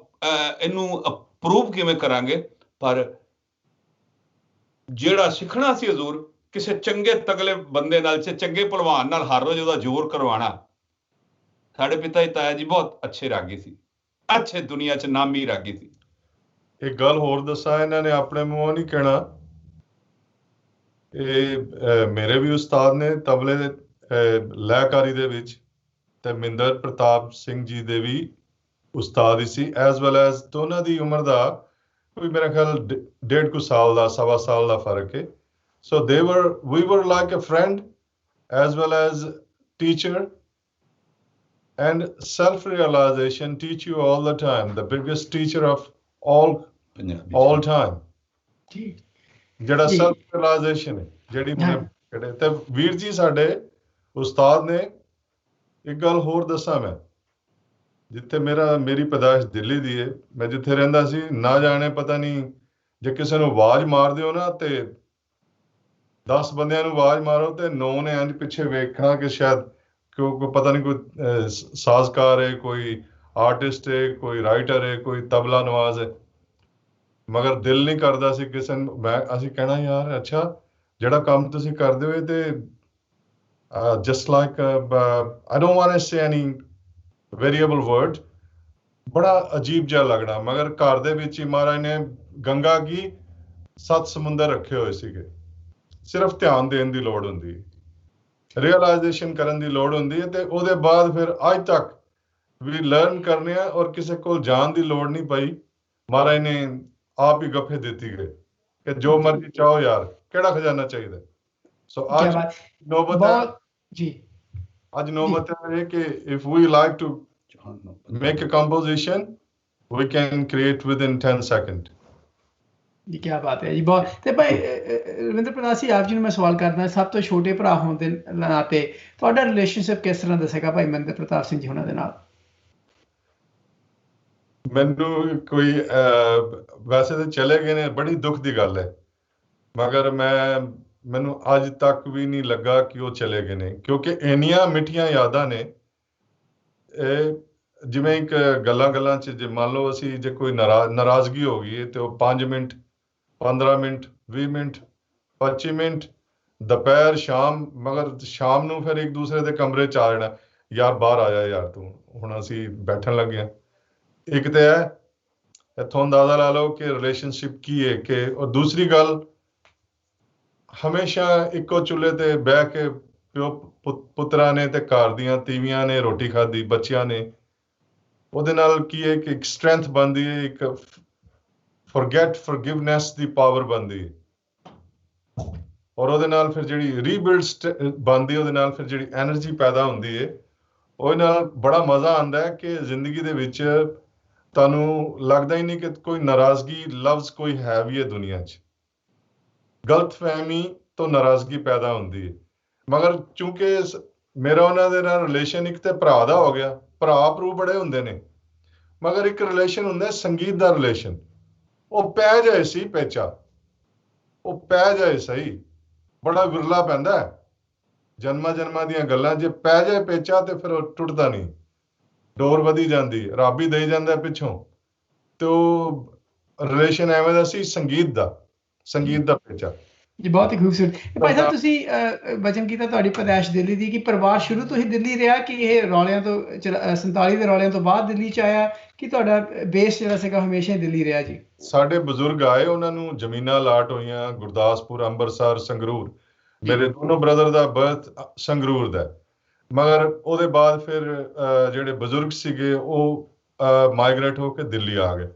ਇਹਨੂੰ ਅਪਰੂਵ ਕਿਵੇਂ ਕਰਾਂਗੇ? ਪਰ ਜਿਹੜਾ ਸਿੱਖਣਾ ਸੀ ਹਜ਼ੂਰ ਕਿਸੇ ਚੰਗੇ ਤਗਲੇ ਬੰਦੇ ਨਾਲ ਚੰਗੇ ਭਲਵਾਨ ਨਾਲ ਹਰ ਰੋਜ਼ ਉਹਦਾ ਜ਼ੋਰ ਕਰਵਾਉਣਾ। ਸਾਡੇ ਪਿਤਾ ਜੀ ਤਾਇਆ ਜੀ ਬਹੁਤ ਅੱਛੇ ਰਾਗੀ ਸੀ, ਅੱਛੇ ਦੁਨੀਆ 'ਚ ਨਾਮੀ ਰਾਗੀ ਸੀ। ਇੱਕ ਗੱਲ ਹੋਰ ਦੱਸਾਂ, ਇਹਨਾਂ ਨੇ ਆਪਣੇ ਮੂੰਹੋਂ ਨਹੀਂ ਕਹਿਣਾ, ਇਹ ਮੇਰੇ ਵੀ ਉਸਤਾਦ ਨੇ ਤਬਲੇ ਦੇ ਲੈਕਾਰੀ ਦੇ ਵਿੱਚ ਤੇ ਮਹਿੰਦਰ ਪ੍ਰਤਾਪ ਸਿੰਘ ਜੀ ਦੇ ਵੀ ਉਸਤਾਦ ਹੀ ਸੀ, ਐਜ਼ ਵੈਲ ਐਜ਼ ਦੋਨਾਂ ਦੀ ਉਮਰ ਦਾ ਕੋਈ ਮੇਰਾ ਖਿਆਲ 1.5 ਕੁ ਸਾਲ ਦਾ 1.25 ਸਾਲ ਦਾ ਫਰਕ ਹੈ। So we were like a friend as well as teacher, and self-realization teach you all the time, the biggest teacher of all time. ਜਿਹੜਾ self-realization ਹੈ, ਜਿਹੜੀ ਮੈਂ ਤੇ ਵੀਰ ਜੀ ਸਾਡੇ ਉਸਤਾਦ ਨੇ ਇੱਕ ਗੱਲ ਹੋਰ ਦੱਸਾਂ, ਮੈਂ ਜਿੱਥੇ ਮੇਰੀ ਪੈਦਾਇਸ਼ ਦਿੱਲੀ ਦੀ ਹੈ, ਮੈਂ ਜਿੱਥੇ ਰਹਿੰਦਾ ਸੀ ਨਾ ਜਾਣੇ ਪਤਾ ਨਹੀਂ ਜੇ ਕਿਸੇ ਨੂੰ ਆਵਾਜ਼ ਮਾਰ ਦਿਓ ਨਾ ਤੇ 10 ਬੰਦਿਆਂ ਨੂੰ ਆਵਾਜ਼ ਮਾਰੋ ਤੇ 9 ਨੇ ਇੰਝ ਪਿੱਛੇ ਵੇਖਣਾ ਕਿ ਸ਼ਾਇਦ ਕੋਈ ਪਤਾ ਨਹੀਂ ਕੋਈ ਸਾਜ਼ਕਾਰ ਹੈ, ਕੋਈ ਆਰਟਿਸਟ ਹੈ, ਕੋਈ ਰਾਈਟਰ ਹੈ, ਕੋਈ ਤਬਲਾ ਨਵਾਜ਼ ਹੈ, ਮਗਰ ਦਿਲ ਨਹੀਂ ਕਰਦਾ ਸੀ ਕਿਸੇ ਨੂੰ। ਅਸੀਂ ਕਹਿਣਾ ਯਾਰ ਅੱਛਾ ਜਿਹੜਾ ਕੰਮ ਤੁਸੀਂ ਕਰਦੇ ਹੋ ਤੇ just like I don't want to say any variable word, ਬੜਾ ਅਜੀਬ ਜਿਹਾ ਲੱਗਣਾ। ਮਗਰ ਘਰ ਦੇ ਵਿੱਚ ਹੀ ਮਹਾਰਾਜ ਨੇ ਗੰਗਾ ਕੀ 7 ਸਮੁੰਦਰ ਰੱਖੇ ਹੋਏ ਸੀਗੇ, ਸਿਰਫ ਧਿਆਨ ਦੇਣ ਦੀ ਲੋੜ ਹੁੰਦੀ ਹੈ, ਰਿਅਲਾਈਜੇਸ਼ਨ ਕਰਨ ਦੀ ਲੋੜ ਹੁੰਦੀ ਹੈ। ਤੇ ਉਹਦੇ ਬਾਅਦ ਫਿਰ ਅੱਜ ਤੱਕ ਵੀ ਲਰਨ ਕਰਨੇ ਆ ਔਰ ਕਿਸੇ ਕੋਲ ਜਾਣ ਦੀ ਲੋੜ ਨਹੀਂ ਪਈ। ਮਹਾਰਾਜ ਨੇ ਆਪ ਹੀ ਗੱਫੇ ਦਿੱਤੀ ਗਏ ਕਿ ਜੋ ਮਰਜ਼ੀ ਚਾਹੋ ਯਾਰ, ਕਿਹੜਾ ਖਜ਼ਾਨਾ ਚਾਹੀਦਾ। ਸੋ ਅੱਜ ਨੌਬਤ ਹੈ, ਜੀ ਅੱਜ ਨੌਬਤ ਹੈ ਕਿ if we like to make a composition we can create within 10 seconds। ਜੀ ਕੀ ਬਾਤ ਹੈ ਜੀ। ਬਹੁਤ ਤੇ ਭਾਈ ਰਵਿੰਦਰ ਪ੍ਰਤਾਪ ਜੀ, ਆਪ ਜੀ ਨੂੰ ਮੈਂ ਸਵਾਲ ਕਰਦਾ, ਸਭ ਤੋਂ ਛੋਟੇ ਭਰਾ ਹੋਣ ਦੇ ਨਾਤੇ ਤੁਹਾਡਾ ਰਿਲੇਸ਼ਨਸ਼ਿਪ ਕਿਸ ਤਰ੍ਹਾਂ ਦੱਸੇਗਾ ਭਾਈ ਮਹਿੰਦਰ ਪ੍ਰਤਾਪ ਸਿੰਘ ਜੀ ਉਹਨਾਂ ਦੇ ਨਾਲ? ਮੈਨੂੰ ਕੋਈ ਵੈਸੇ ਤਾਂ ਚਲੇ ਗਏ ਨੇ, ਬੜੀ ਦੁੱਖ ਦੀ ਗੱਲ ਹੈ, ਮਗਰ ਮੈਨੂੰ ਅੱਜ ਤੱਕ ਵੀ ਨਹੀਂ ਲੱਗਾ ਕਿ ਉਹ ਚਲੇ ਗਏ ਨੇ, ਕਿਉਂਕਿ ਇੰਨੀਆਂ ਮਿੱਠੀਆਂ ਯਾਦਾਂ ਨੇ। ਜਿਵੇਂ ਇੱਕ ਗੱਲਾਂ 'ਚ ਜੇ ਮੰਨ ਲਓ ਅਸੀਂ ਜੇ ਕੋਈ ਨਾਰਾਜ਼ਗੀ ਹੋ ਗਈ ਤੇ ਉਹ 5 ਮਿੰਟ 15 ਮਿੰਟ 20 ਮਿੰਟ 25 ਮਿੰਟ ਦੁਪਹਿਰ ਸ਼ਾਮ, ਮਗਰ ਸ਼ਾਮ ਨੂੰ ਫਿਰ ਇੱਕ ਦੂਸਰੇ ਦੇ ਕਮਰੇ 'ਚ ਆ ਜਾਣਾ, ਯਾਰ ਬਾਹਰ ਆ ਜਾ ਯਾਰ ਤੂੰ, ਹੁਣ ਅਸੀਂ ਬੈਠਣ ਲੱਗੇ ਹਾਂ। ਇੱਕ ਤੇ ਹੈ ਇੱਥੋਂ ਅੰਦਾਜ਼ਾ ਲਾ ਲਓ ਕਿ ਰਿਲੇਸ਼ਨਸ਼ਿਪ ਕੀ ਹੈ ਕਿ, ਔਰ ਦੂਸਰੀ ਗੱਲ ਹਮੇਸ਼ਾ ਇੱਕੋ ਚੁੱਲ੍ਹੇ ਤੇ ਬਹਿ ਕੇ ਪਿਓ ਪੁੱਤਰਾਂ ਨੇ ਤੇ ਘਰ ਦੀਆਂ ਤੀਵੀਆਂ ਨੇ ਰੋਟੀ ਖਾਧੀ, ਬੱਚਿਆਂ ਨੇ, ਉਹਦੇ ਨਾਲ ਕੀ ਹੈ ਕਿ ਇੱਕ ਸਟਰੈਂਥ ਬਣਦੀ ਹੈ, ਇੱਕ ਫੋਰਗਿਵਨੈਸ ਦੀ ਪਾਵਰ ਬਣਦੀ ਹੈ, ਔਰ ਉਹਦੇ ਨਾਲ ਫਿਰ ਜਿਹੜੀ ਰੀਬਿਲਡ ਬਣਦੀ, ਉਹਦੇ ਨਾਲ ਫਿਰ ਜਿਹੜੀ ਐਨਰਜੀ ਪੈਦਾ ਹੁੰਦੀ ਹੈ, ਉਹਦੇ ਨਾਲ ਬੜਾ ਮਜ਼ਾ ਆਉਂਦਾ ਹੈ ਕਿ ਜ਼ਿੰਦਗੀ ਦੇ ਵਿੱਚ ਤੁਹਾਨੂੰ ਲੱਗਦਾ ਹੀ ਨਹੀਂ ਕਿ ਕੋਈ ਨਾਰਾਜ਼ਗੀ ਲਫ਼ਜ਼ ਕੋਈ ਹੈ ਵੀ ਹੈ ਦੁਨੀਆ 'ਚ। ਗਲਤਫਹਿਮੀ ਤੋਂ ਨਾਰਾਜ਼ਗੀ ਪੈਦਾ ਹੁੰਦੀ ਹੈ, ਮਗਰ ਚੂੰਕਿ ਮੇਰਾ ਉਹਨਾਂ ਦੇ ਨਾਲ ਰਿਲੇਸ਼ਨ ਇੱਕ ਤੇ ਭਰਾ ਦਾ ਹੋ ਗਿਆ, ਭਰਾ ਭਰੂ ਬੜੇ ਹੁੰਦੇ ਨੇ, ਮਗਰ ਇੱਕ ਰਿਲੇਸ਼ਨ ਹੁੰਦਾ ਸੰਗੀਤ ਦਾ ਰਿਲੇਸ਼ਨ। ਉਹ ਪੈ ਜਾਏ ਸੀ ਪੇਚਾ, ਉਹ ਪੈ ਜਾਏ ਸਹੀ, ਬੜਾ ਵਿਰਲਾ ਪੈਂਦਾ ਹੈ ਜਨਮਾਂ ਦੀਆਂ ਗੱਲਾਂ, ਜੇ ਪੈ ਜਾਏ ਪੇਚਾ ਤੇ ਫਿਰ ਉਹ ਟੁੱਟਦਾ ਨਹੀਂ, ਡੋਰ ਵਧੀ ਜਾਂਦੀ, ਰੱਬ ਹੀ ਦੇਈ ਜਾਂਦਾ ਪਿੱਛੋਂ। ਤੇ ਉਹ ਰਿਲੇਸ਼ਨ ਐਵੇਂ ਦਾ ਸੀ, ਸੰਗੀਤ ਦਾ ਪੇਚਾ ਜੀ। ਬਹੁਤ ਹੀ ਖੂਬਸੂਰਤ। ਭਾਈ ਸਾਹਿਬ, ਤੁਸੀਂ ਵਚਨ ਕੀਤਾ ਤੁਹਾਡੀ ਪੈਦਾਇਸ਼ ਦਿੱਲੀ ਦੀ, ਕਿ ਪਰਿਵਾਰ ਸ਼ੁਰੂ ਤੋਂ ਹੀ ਦਿੱਲੀ ਰਿਹਾ, ਕਿ ਇਹ ਰੌਲਿਆਂ ਤੋਂ 47 ਦੇ ਰੌਲਿਆਂ ਤੋਂ ਬਾਅਦ ਦਿੱਲੀ 'ਚ ਆਇਆ, ਕਿ ਤੁਹਾਡਾ ਬੇਸ ਜਿਹੜਾ ਸੀਗਾ ਹਮੇਸ਼ਾ ਹੀ ਦਿੱਲੀ ਰਿਹਾ ਜੀ? ਸਾਡੇ ਬਜ਼ੁਰਗ ਆਏ, ਉਹਨਾਂ ਨੂੰ ਜ਼ਮੀਨਾਂ ਅਲਾਟ ਹੋਈਆਂ ਗੁਰਦਾਸਪੁਰ, ਅੰਮ੍ਰਿਤਸਰ, ਸੰਗਰੂਰ। ਮੇਰੇ ਦੋਨੋਂ ਬ੍ਰਦਰ ਦਾ ਬਰਥ ਸੰਗਰੂਰ ਦਾ, ਮਗਰ ਉਹਦੇ ਬਾਅਦ ਫਿਰ ਜਿਹੜੇ ਬਜ਼ੁਰਗ ਸੀਗੇ ਉਹ ਮਾਈਗ੍ਰੇਟ ਹੋ ਕੇ ਦਿੱਲੀ ਆ ਗਏ।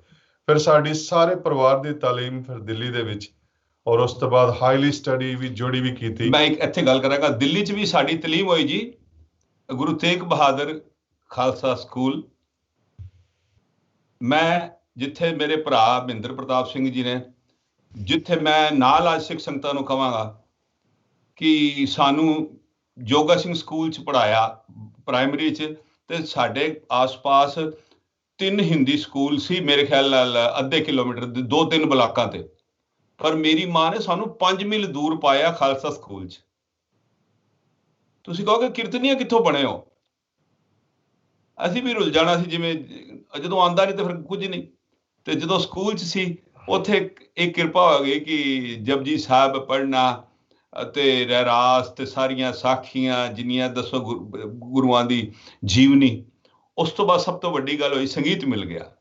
ਫਿਰ ਸਾਡੀ ਸਾਰੇ ਪਰਿਵਾਰ ਦੀ ਤਾਲੀਮ ਫਿਰ ਦਿੱਲੀ ਦੇ ਵਿੱਚ, ਔਰ ਉਸ ਤੋਂ ਬਾਅਦ ਹਾਈਲੀ ਸਟੱਡੀ ਵੀ ਜੋੜੀ ਵੀ ਕੀਤੀ। ਮੈਂ ਇੱਕ ਇੱਥੇ ਗੱਲ ਕਰਾਂਗਾ, ਦਿੱਲੀ 'ਚ ਵੀ ਸਾਡੀ ਤਾਲੀਮ ਹੋਈ ਜੀ, ਗੁਰੂ ਤੇਗ ਬਹਾਦਰ ਖਾਲਸਾ ਸਕੂਲ। ਮੈਂ ਜਿੱਥੇ ਮੇਰੇ ਭਰਾ ਮਹਿੰਦਰ ਪ੍ਰਤਾਪ ਸਿੰਘ ਜੀ ਨੇ, ਜਿੱਥੇ ਮੈਂ ਨਾਲ ਅੱਜ ਸਿੱਖ ਸੰਗਤਾਂ ਨੂੰ ਕਹਾਂਗਾ ਕਿ ਸਾਨੂੰ ਜੋਗਾ ਸਿੰਘ ਸਕੂਲ 'ਚ ਪੜ੍ਹਾਇਆ ਪ੍ਰਾਇਮਰੀ 'ਚ, ਤੇ ਸਾਡੇ ਆਸ-ਪਾਸ 3 ਹਿੰਦੀ ਸਕੂਲ ਸੀ, ਮੇਰੇ ਖਿਆਲ ਨਾਲ ਅੱਧੇ ਕਿਲੋਮੀਟਰ ਦੇ 2-3 ਬਲਾਕਾਂ ਤੇ, ਪਰ ਮੇਰੀ ਮਾਂ ਨੇ ਸਾਨੂੰ 5 ਮੀਲ ਦੂਰ ਪਾਇਆ ਖਾਲਸਾ ਸਕੂਲ 'ਚ। ਤੁਸੀਂ ਕਹੋਗੇ ਕੀਰਤਨੀਆ ਕਿੱਥੋਂ ਬਣੇ ਹੋ? ਅਸੀਂ ਵੀ ਰੁੱਲ ਜਾਣਾ ਸੀ, ਜਿਵੇਂ ਜਦੋਂ ਆਉਂਦਾ ਨਹੀਂ ਤਾਂ ਫਿਰ ਕੁਝ ਨਹੀਂ। ਤੇ ਜਦੋਂ ਸਕੂਲ 'ਚ ਸੀ ਉੱਥੇ ਇੱਕ ਕਿਰਪਾ ਹੋ ਗਈ ਕਿ ਜਪਜੀ ਸਾਹਿਬ ਪੜ੍ਹਨਾ ਅਤੇ ਰਹਿਰਾਸ ਤੇ ਸਾਰੀਆਂ ਸਾਖੀਆਂ ਜਿੰਨੀਆਂ ਦੱਸੋ ਗੁਰੂਆਂ ਦੀ ਜੀਵਨੀ। ਉਸ ਤੋਂ ਬਾਅਦ ਸਭ ਤੋਂ ਵੱਡੀ ਗੱਲ ਹੋਈ, ਸੰਗੀਤ ਮਿਲ ਗਿਆ।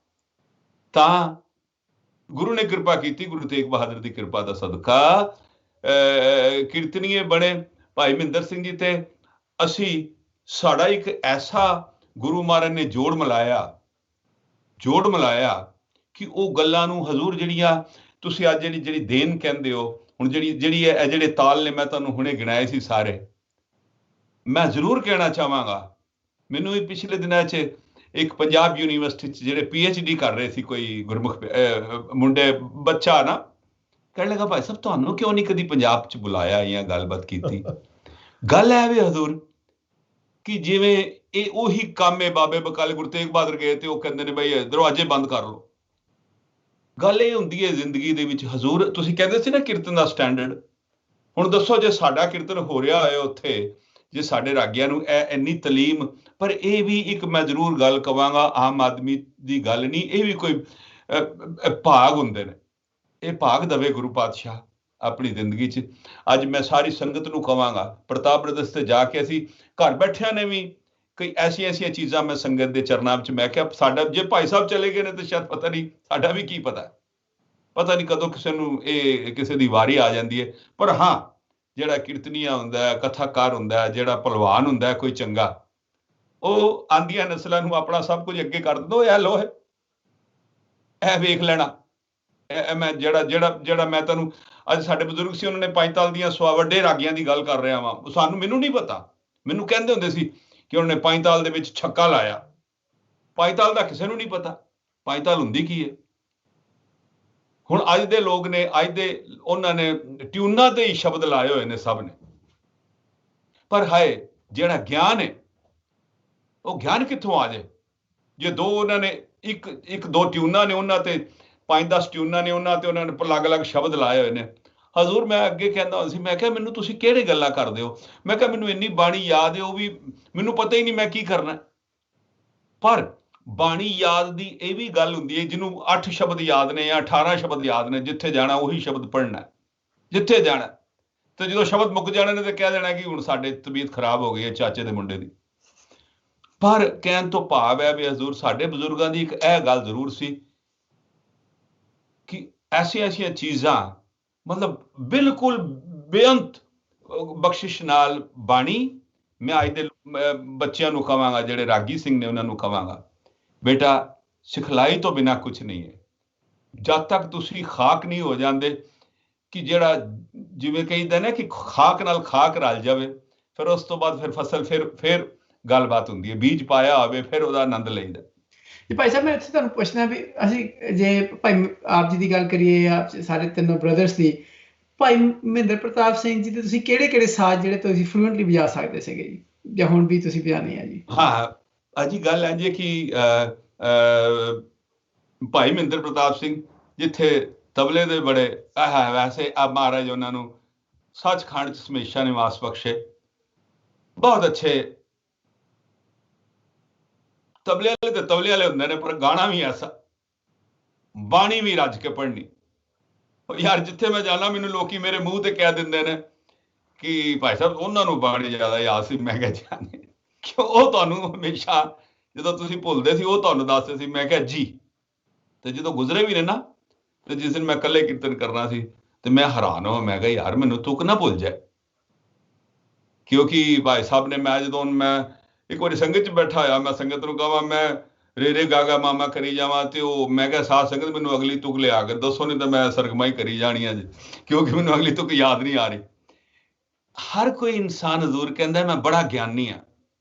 ਤਾਂ ਗੁਰੂ ਨੇ ਕਿਰਪਾ ਕੀਤੀ, ਗੁਰੂ ਤੇਗ ਬਹਾਦਰ ਦੀ ਕਿਰਪਾ ਦਾ ਸਦਕਾ ਕੀਰਤਨੀਏ ਬਣੇ ਭਾਈ ਮਹਿੰਦਰ ਸਿੰਘ ਜੀ। ਤੇ ਅਸੀਂ, ਸਾਡਾ ਇੱਕ ਐਸਾ ਗੁਰੂ ਮਹਾਰਾਜ ਨੇ ਜੋੜ ਮਿਲਾਇਆ ਕਿ ਉਹ ਗੱਲਾਂ ਨੂੰ ਹਜ਼ੂਰ, ਜਿਹੜੀਆਂ ਤੁਸੀਂ ਅੱਜ ਜਿਹੜੀ ਦੇਣ ਕਹਿੰਦੇ ਹੋ, ਹੁਣ ਜਿਹੜੇ ਤਾਲ ਨੇ ਮੈਂ ਤੁਹਾਨੂੰ ਹੁਣੇ ਗਿਣਾਏ ਸੀ ਸਾਰੇ, ਮੈਂ ਜ਼ਰੂਰ ਕਹਿਣਾ ਚਾਹਾਂਗਾ, ਮੈਨੂੰ ਵੀ ਪਿਛਲੇ ਦਿਨਾਂ 'ਚ ਇੱਕ ਪੰਜਾਬ ਯੂਨੀਵਰਸਿਟੀ 'ਚ ਜਿਹੜੇ PhD ਕਰ ਰਹੇ ਸੀ, ਕੋਈ ਗੁਰਮੁਖ ਮੁੰਡੇ ਬੱਚਾ ਨਾ, ਕਹਿਣ ਲੱਗਾ ਭਾਈ ਸਾਹਿਬ ਤੁਹਾਨੂੰ ਕਿਉਂ ਨਹੀਂ ਕਦੀ ਪੰਜਾਬ 'ਚ ਬੁਲਾਇਆ ਜਾਂ ਗੱਲਬਾਤ ਕੀਤੀ? ਗੱਲ ਹੈ ਵੀ ਹਜ਼ੂਰ ਕਿ ਜਿਵੇਂ ਇਹ ਉਹੀ ਕੰਮ ਹੈ, ਬਾਬੇ ਬਕਾਲੇ ਗੁਰੂ ਤੇਗ ਬਹਾਦਰ ਗਏ ਤੇ ਉਹ ਕਹਿੰਦੇ ਨੇ ਬਈ ਦਰਵਾਜ਼ੇ ਬੰਦ ਕਰ ਲਓ। ਗੱਲ ਇਹ ਹੁੰਦੀ ਹੈ ਜ਼ਿੰਦਗੀ ਦੇ ਵਿੱਚ ਹਜ਼ੂਰ। ਤੁਸੀਂ ਕਹਿੰਦੇ ਸੀ ਨਾ ਕੀਰਤਨ ਦਾ ਸਟੈਂਡਰਡ, ਹੁਣ ਦੱਸੋ ਜੇ ਸਾਡਾ ਕੀਰਤਨ ਹੋ ਰਿਹਾ ਹੋਏ ਉੱਥੇ, ਜੇ ਸਾਡੇ ਰਾਗੀਆਂ ਨੂੰ ਇੰਨੀ ਤਾਲੀਮ, ਪਰ ਇਹ ਵੀ ਇੱਕ ਮੈਂ ਜ਼ਰੂਰ ਗੱਲ ਕਹਾਂਗਾ, ਆਮ ਆਦਮੀ ਦੀ ਗੱਲ ਨਹੀਂ, ਇਹ ਵੀ ਕੋਈ ਭਾਗ ਹੁੰਦੇ ਨੇ, ਇਹ ਭਾਗ ਦਵੇ ਗੁਰੂ ਪਾਤਸ਼ਾਹ ਆਪਣੀ ਜ਼ਿੰਦਗੀ 'ਚ। ਅੱਜ ਮੈਂ ਸਾਰੀ ਸੰਗਤ ਨੂੰ ਕਹਾਂਗਾ, ਪ੍ਰਤਾਪ ਬ੍ਰਦਰਸ ਤੇ ਜਾ ਕੇ ਅਸੀਂ ਘਰ ਬੈਠਿਆਂ ਨੇ ਵੀ ਕਈ ਐਸੀਆਂ ਚੀਜ਼ਾਂ ਮੈਂ ਸੰਗਤ ਦੇ ਚਰਨਾਂ ਵਿੱਚ ਮੈਂ ਕਿਹਾ, ਸਾਡਾ ਜੇ ਭਾਈ ਸਾਹਿਬ ਚਲੇ ਗਏ ਨੇ ਤਾਂ ਸ਼ਾਇਦ ਪਤਾ ਨਹੀਂ, ਸਾਡਾ ਵੀ ਕੀ ਪਤਾ ਨਹੀਂ ਕਦੋਂ ਕਿਸੇ ਨੂੰ ਕਿਸੇ ਦੀ ਵਾਰੀ ਆ ਜਾਂਦੀ ਹੈ। ਪਰ ਹਾਂ, ਜਿਹੜਾ ਕੀਰਤਨੀਆ ਹੁੰਦਾ, ਕਥਾਕਾਰ ਹੁੰਦਾ, ਜਿਹੜਾ ਭਲਵਾਨ ਹੁੰਦਾ ਕੋਈ ਚੰਗਾ, ਉਹ ਆਂਦੀਆਂ ਨਸਲਾਂ ਨੂੰ ਆਪਣਾ ਸਭ ਕੁਝ ਅੱਗੇ ਕਰ ਦਿੰਦਾ, ਇਹ ਲੋ ਹੈ, ਇਹ ਵੇਖ ਲੈਣਾ। ਮੈਂ ਜਿਹੜਾ ਮੈਂ ਤੁਹਾਨੂੰ ਅੱਜ ਸਾਡੇ ਬਜ਼ੁਰਗ ਸੀ, ਉਹਨਾਂ ਨੇ 5 ਤਾਲ ਦੀਆਂ ਵੱਡੇ ਰਾਗੀਆਂ ਦੀ ਗੱਲ ਕਰ ਰਿਹਾ ਵਾਂ। ਮੈਨੂੰ ਨਹੀਂ ਪਤਾ, ਮੈਨੂੰ ਕਹਿੰਦੇ ਹੁੰਦੇ ਸੀ ਕਿ ਉਹਨਾਂ ਨੇ 5 ਤਾਲ ਦੇ ਵਿੱਚ ਛੱਕਾ ਲਾਇਆ। 5 ਤਾਲ ਦਾ ਕਿਸੇ ਨੂੰ ਨਹੀਂ ਪਤਾ 5 ਤਾਲ ਹੁੰਦੀ ਕੀ ਹੈ। ਹੁਣ ਅੱਜ ਦੇ ਲੋਕ ਨੇ, ਉਹਨਾਂ ਨੇ ਟਿਊਨਾਂ ਤੇ ਹੀ ਸ਼ਬਦ ਲਾਏ ਹੋਏ ਨੇ ਸਭ ਨੇ। ਪਰ ਹਾਏ ਜਿਹੜਾ ਗਿਆਨ ਹੈ, ਉਹ ਗਿਆਨ ਕਿੱਥੋਂ ਆ ਜਾਏ ਜੇ ਉਹਨਾਂ ਨੇ ਇੱਕ ਦੋ ਟਿਊਨਾਂ ਨੇ, ਉਹਨਾਂ ਤੇ 5-10 ਟਿਊਨਾਂ ਨੇ, ਉਹਨਾਂ ਤੇ ਉਹਨਾਂ ਨੇ ਅਲੱਗ-ਅਲੱਗ ਸ਼ਬਦ ਲਾਏ ਹੋਏ ਨੇ। ਹਜ਼ੂਰ ਮੈਂ ਅੱਗੇ ਕਹਿੰਦਾ ਹੁੰਦਾ ਸੀ, ਮੈਂ ਕਿਹਾ ਮੈਨੂੰ ਤੁਸੀਂ ਕਿਹੜੇ ਗੱਲਾਂ ਕਰਦੇ ਹੋ? ਮੈਂ ਕਿਹਾ ਮੈਨੂੰ ਇੰਨੀ ਬਾਣੀ ਯਾਦ ਹੈ, ਉਹ ਵੀ ਮੈਨੂੰ ਪਤਾ ਹੀ ਨਹੀਂ ਮੈਂ ਕੀ ਕਰਨਾ। ਪਰ ਬਾਣੀ ਯਾਦ ਦੀ ਇਹ ਵੀ ਗੱਲ ਹੁੰਦੀ ਹੈ, ਜਿਹਨੂੰ 8 ਸ਼ਬਦ ਯਾਦ ਨੇ ਜਾਂ 18 ਸ਼ਬਦ ਯਾਦ ਨੇ, ਜਿੱਥੇ ਜਾਣਾ ਉਹੀ ਸ਼ਬਦ ਪੜ੍ਹਨਾ, ਜਿੱਥੇ ਜਾਣਾ। ਤੇ ਜਦੋਂ ਸ਼ਬਦ ਮੁੱਕ ਜਾਣੇ ਨੇ ਤੇ ਕਹਿ ਦੇਣਾ ਕਿ ਹੁਣ ਸਾਡੇ ਤਬੀਅਤ ਖਰਾਬ ਹੋ ਗਈ ਹੈ ਚਾਚੇ ਦੇ ਮੁੰਡੇ ਦੀ। ਪਰ ਕਹਿਣ ਤੋਂ ਭਾਵ ਹੈ ਵੀ ਹਜ਼ੂਰ ਸਾਡੇ ਬਜ਼ੁਰਗਾਂ ਦੀ ਇੱਕ ਇਹ ਗੱਲ ਜ਼ਰੂਰ ਸੀ ਕਿ ਐਸੀਆਂ ਚੀਜ਼ਾਂ ਮਤਲਬ ਬਿਲਕੁਲ ਬੇਅੰਤ ਬਖਸ਼ਿਸ਼ ਨਾਲ ਬਾਣੀ। ਮੈਂ ਅੱਜ ਦੇ ਬੱਚਿਆਂ ਨੂੰ ਕਹਾਂਗਾ, ਜਿਹੜੇ ਰਾਗੀ ਸਿੰਘ ਨੇ ਉਹਨਾਂ ਨੂੰ ਕਹਾਂਗਾ, ਬੇਟਾ ਸਿਖਲਾਈ ਤੋਂ ਬਿਨਾਂ ਕੁਝ ਨਹੀਂ ਹੈ। ਜਦ ਤੱਕ ਤੁਸੀਂ ਖਾਕ ਨਹੀਂ ਹੋ ਜਾਂਦੇ ਕਿ ਜਿਹੜਾ ਜਿਵੇਂ ਕਹਿੰਦੇ ਨੇ ਕਿ ਖਾਕ ਨਾਲ ਖਾਕ ਰਲ ਜਾਵੇ, ਫਿਰ ਉਸ ਤੋਂ ਬਾਅਦ ਫਿਰ ਫਸਲ ਫਿਰ ਗੱਲਬਾਤ ਹੁੰਦੀ ਹੈ। ਬੀਜ ਪਾਇਆ ਹੋਵੇ ਫਿਰ ਉਹਦਾ ਆਨੰਦ ਲਈਦਾ। ਜੀ ਭਾਈ ਸਾਹਿਬ, ਮੈਂ ਇੱਥੇ ਤੁਹਾਨੂੰ ਪੁੱਛਣਾ ਵੀ ਅਸੀਂ ਜੇ ਭਾਈ ਆਪ ਜੀ ਦੀ ਗੱਲ ਕਰੀਏ, ਆਪ ਸਾਰੇ ਤਿੰਨੋਂ ਬ੍ਰਦਰਸ ਦੀ, ਭਾਈ ਮਹਿੰਦਰ ਪ੍ਰਤਾਪ ਸਿੰਘ ਜੀ ਦੇ ਤੁਸੀਂ ਕਿਹੜੇ ਸਾਜ਼ ਜਿਹੜੇ ਤੁਸੀਂ ਫਲੂਐਂਟਲੀ ਵਜਾ ਸਕਦੇ ਸੀਗੇ ਜੀ, ਜਾਂ ਹੁਣ ਵੀ ਤੁਸੀਂ ਵਜਾਉਂਦੇ ਆ ਜੀ? ਹਾਂ, ਅਜੀ ਗੱਲ ਹੈ ਜੀ ਕਿ ਭਾਈ ਮਹਿੰਦਰ ਪ੍ਰਤਾਪ ਸਿੰਘ ਜਿੱਥੇ ਤਬਲੇ ਦੇ ਬੜੇ ਵੈਸੇ ਆ ਮਹਾਰਾਜ ਉਹਨਾਂ ਨੂੰ ਸੱਚਖੰਡ ਚ ਹਮੇਸ਼ਾ ਨਿਵਾਸ ਬਖਸ਼ੇ, ਬਹੁਤ ਅੱਛੇ ਤਬਲੇ ਵਾਲੇ ਤੇ ਤਬਲੇ ਵਾਲੇ ਹੁੰਦੇ ਨੇ, ਪਰ ਗਾਣਾ ਵੀ ਐਸਾ, ਬਾਣੀ ਵੀ ਰੱਜ ਕੇ ਪੜ੍ਹਨੀ। ਯਾਰ ਜਿੱਥੇ ਮੈਂ ਜਾਣਾ ਮੈਨੂੰ ਲੋਕੀ ਮੇਰੇ ਮੂੰਹ ਤੇ ਕਹਿ ਦਿੰਦੇ ਨੇ ਕਿ ਭਾਈ ਸਾਹਿਬ ਉਹਨਾਂ ਨੂੰ ਬਾਣੀ ਜ਼ਿਆਦਾ ਯਾਦ ਸੀ। ਮੈਂ ਕਿਹਾ ਜਾਣੇ ਕਿਉਂ, ਉਹ ਤੁਹਾਨੂੰ ਹਮੇਸ਼ਾ ਜਦੋਂ ਤੁਸੀਂ ਭੁੱਲਦੇ ਸੀ ਉਹ ਤੁਹਾਨੂੰ ਦੱਸਦੇ ਸੀ। ਮੈਂ ਕਿਹਾ ਜੀ, ਤੇ ਜਦੋਂ ਗੁਜ਼ਰੇ ਵੀ ਨੇ ਨਾ, ਤੇ ਜਿਸ ਦਿਨ ਮੈਂ ਇਕੱਲੇ ਕੀਰਤਨ ਕਰਨਾ ਸੀ ਤੇ ਮੈਂ ਹੈਰਾਨ ਹੋਇਆ, ਮੈਂ ਕਿਹਾ ਯਾਰ ਮੈਨੂੰ ਤੁਕ ਨਾ ਭੁੱਲ ਜਾਏ। ਕਿਉਂਕਿ ਭਾਈ ਸਾਹਿਬ ਨੇ, ਮੈਂ ਇੱਕ ਵਾਰੀ ਸੰਗਤ ਚ ਬੈਠਾ ਹੋਇਆ, ਮੈਂ ਸੰਗਤ ਨੂੰ ਕਹਾਂ ਮੈਂ ਰੇ ਰੇ ਗਾਗਾ ਮਾਮਾ ਕਰੀ ਜਾਵਾਂ, ਤੇ ਉਹ ਮੈਂ ਕਿਹਾ ਸਾਧ ਸੰਗਤ ਮੈਨੂੰ ਅਗਲੀ ਤੁਕ ਲਿਆ ਕੇ ਦੱਸੋ, ਨਹੀਂ ਤਾਂ ਮੈਂ ਸਰਗਮਾਈ ਕਰੀ ਜਾਣੀ ਅੱਜ, ਕਿਉਂਕਿ ਮੈਨੂੰ ਅਗਲੀ ਤੁਕ ਯਾਦ ਨਹੀਂ ਆ ਰਹੀ। ਹਰ ਕੋਈ ਇਨਸਾਨ ਹਜ਼ੂਰ ਕਹਿੰਦਾ ਮੈਂ ਬੜਾ ਗਿਆਨੀ ਹਾਂ,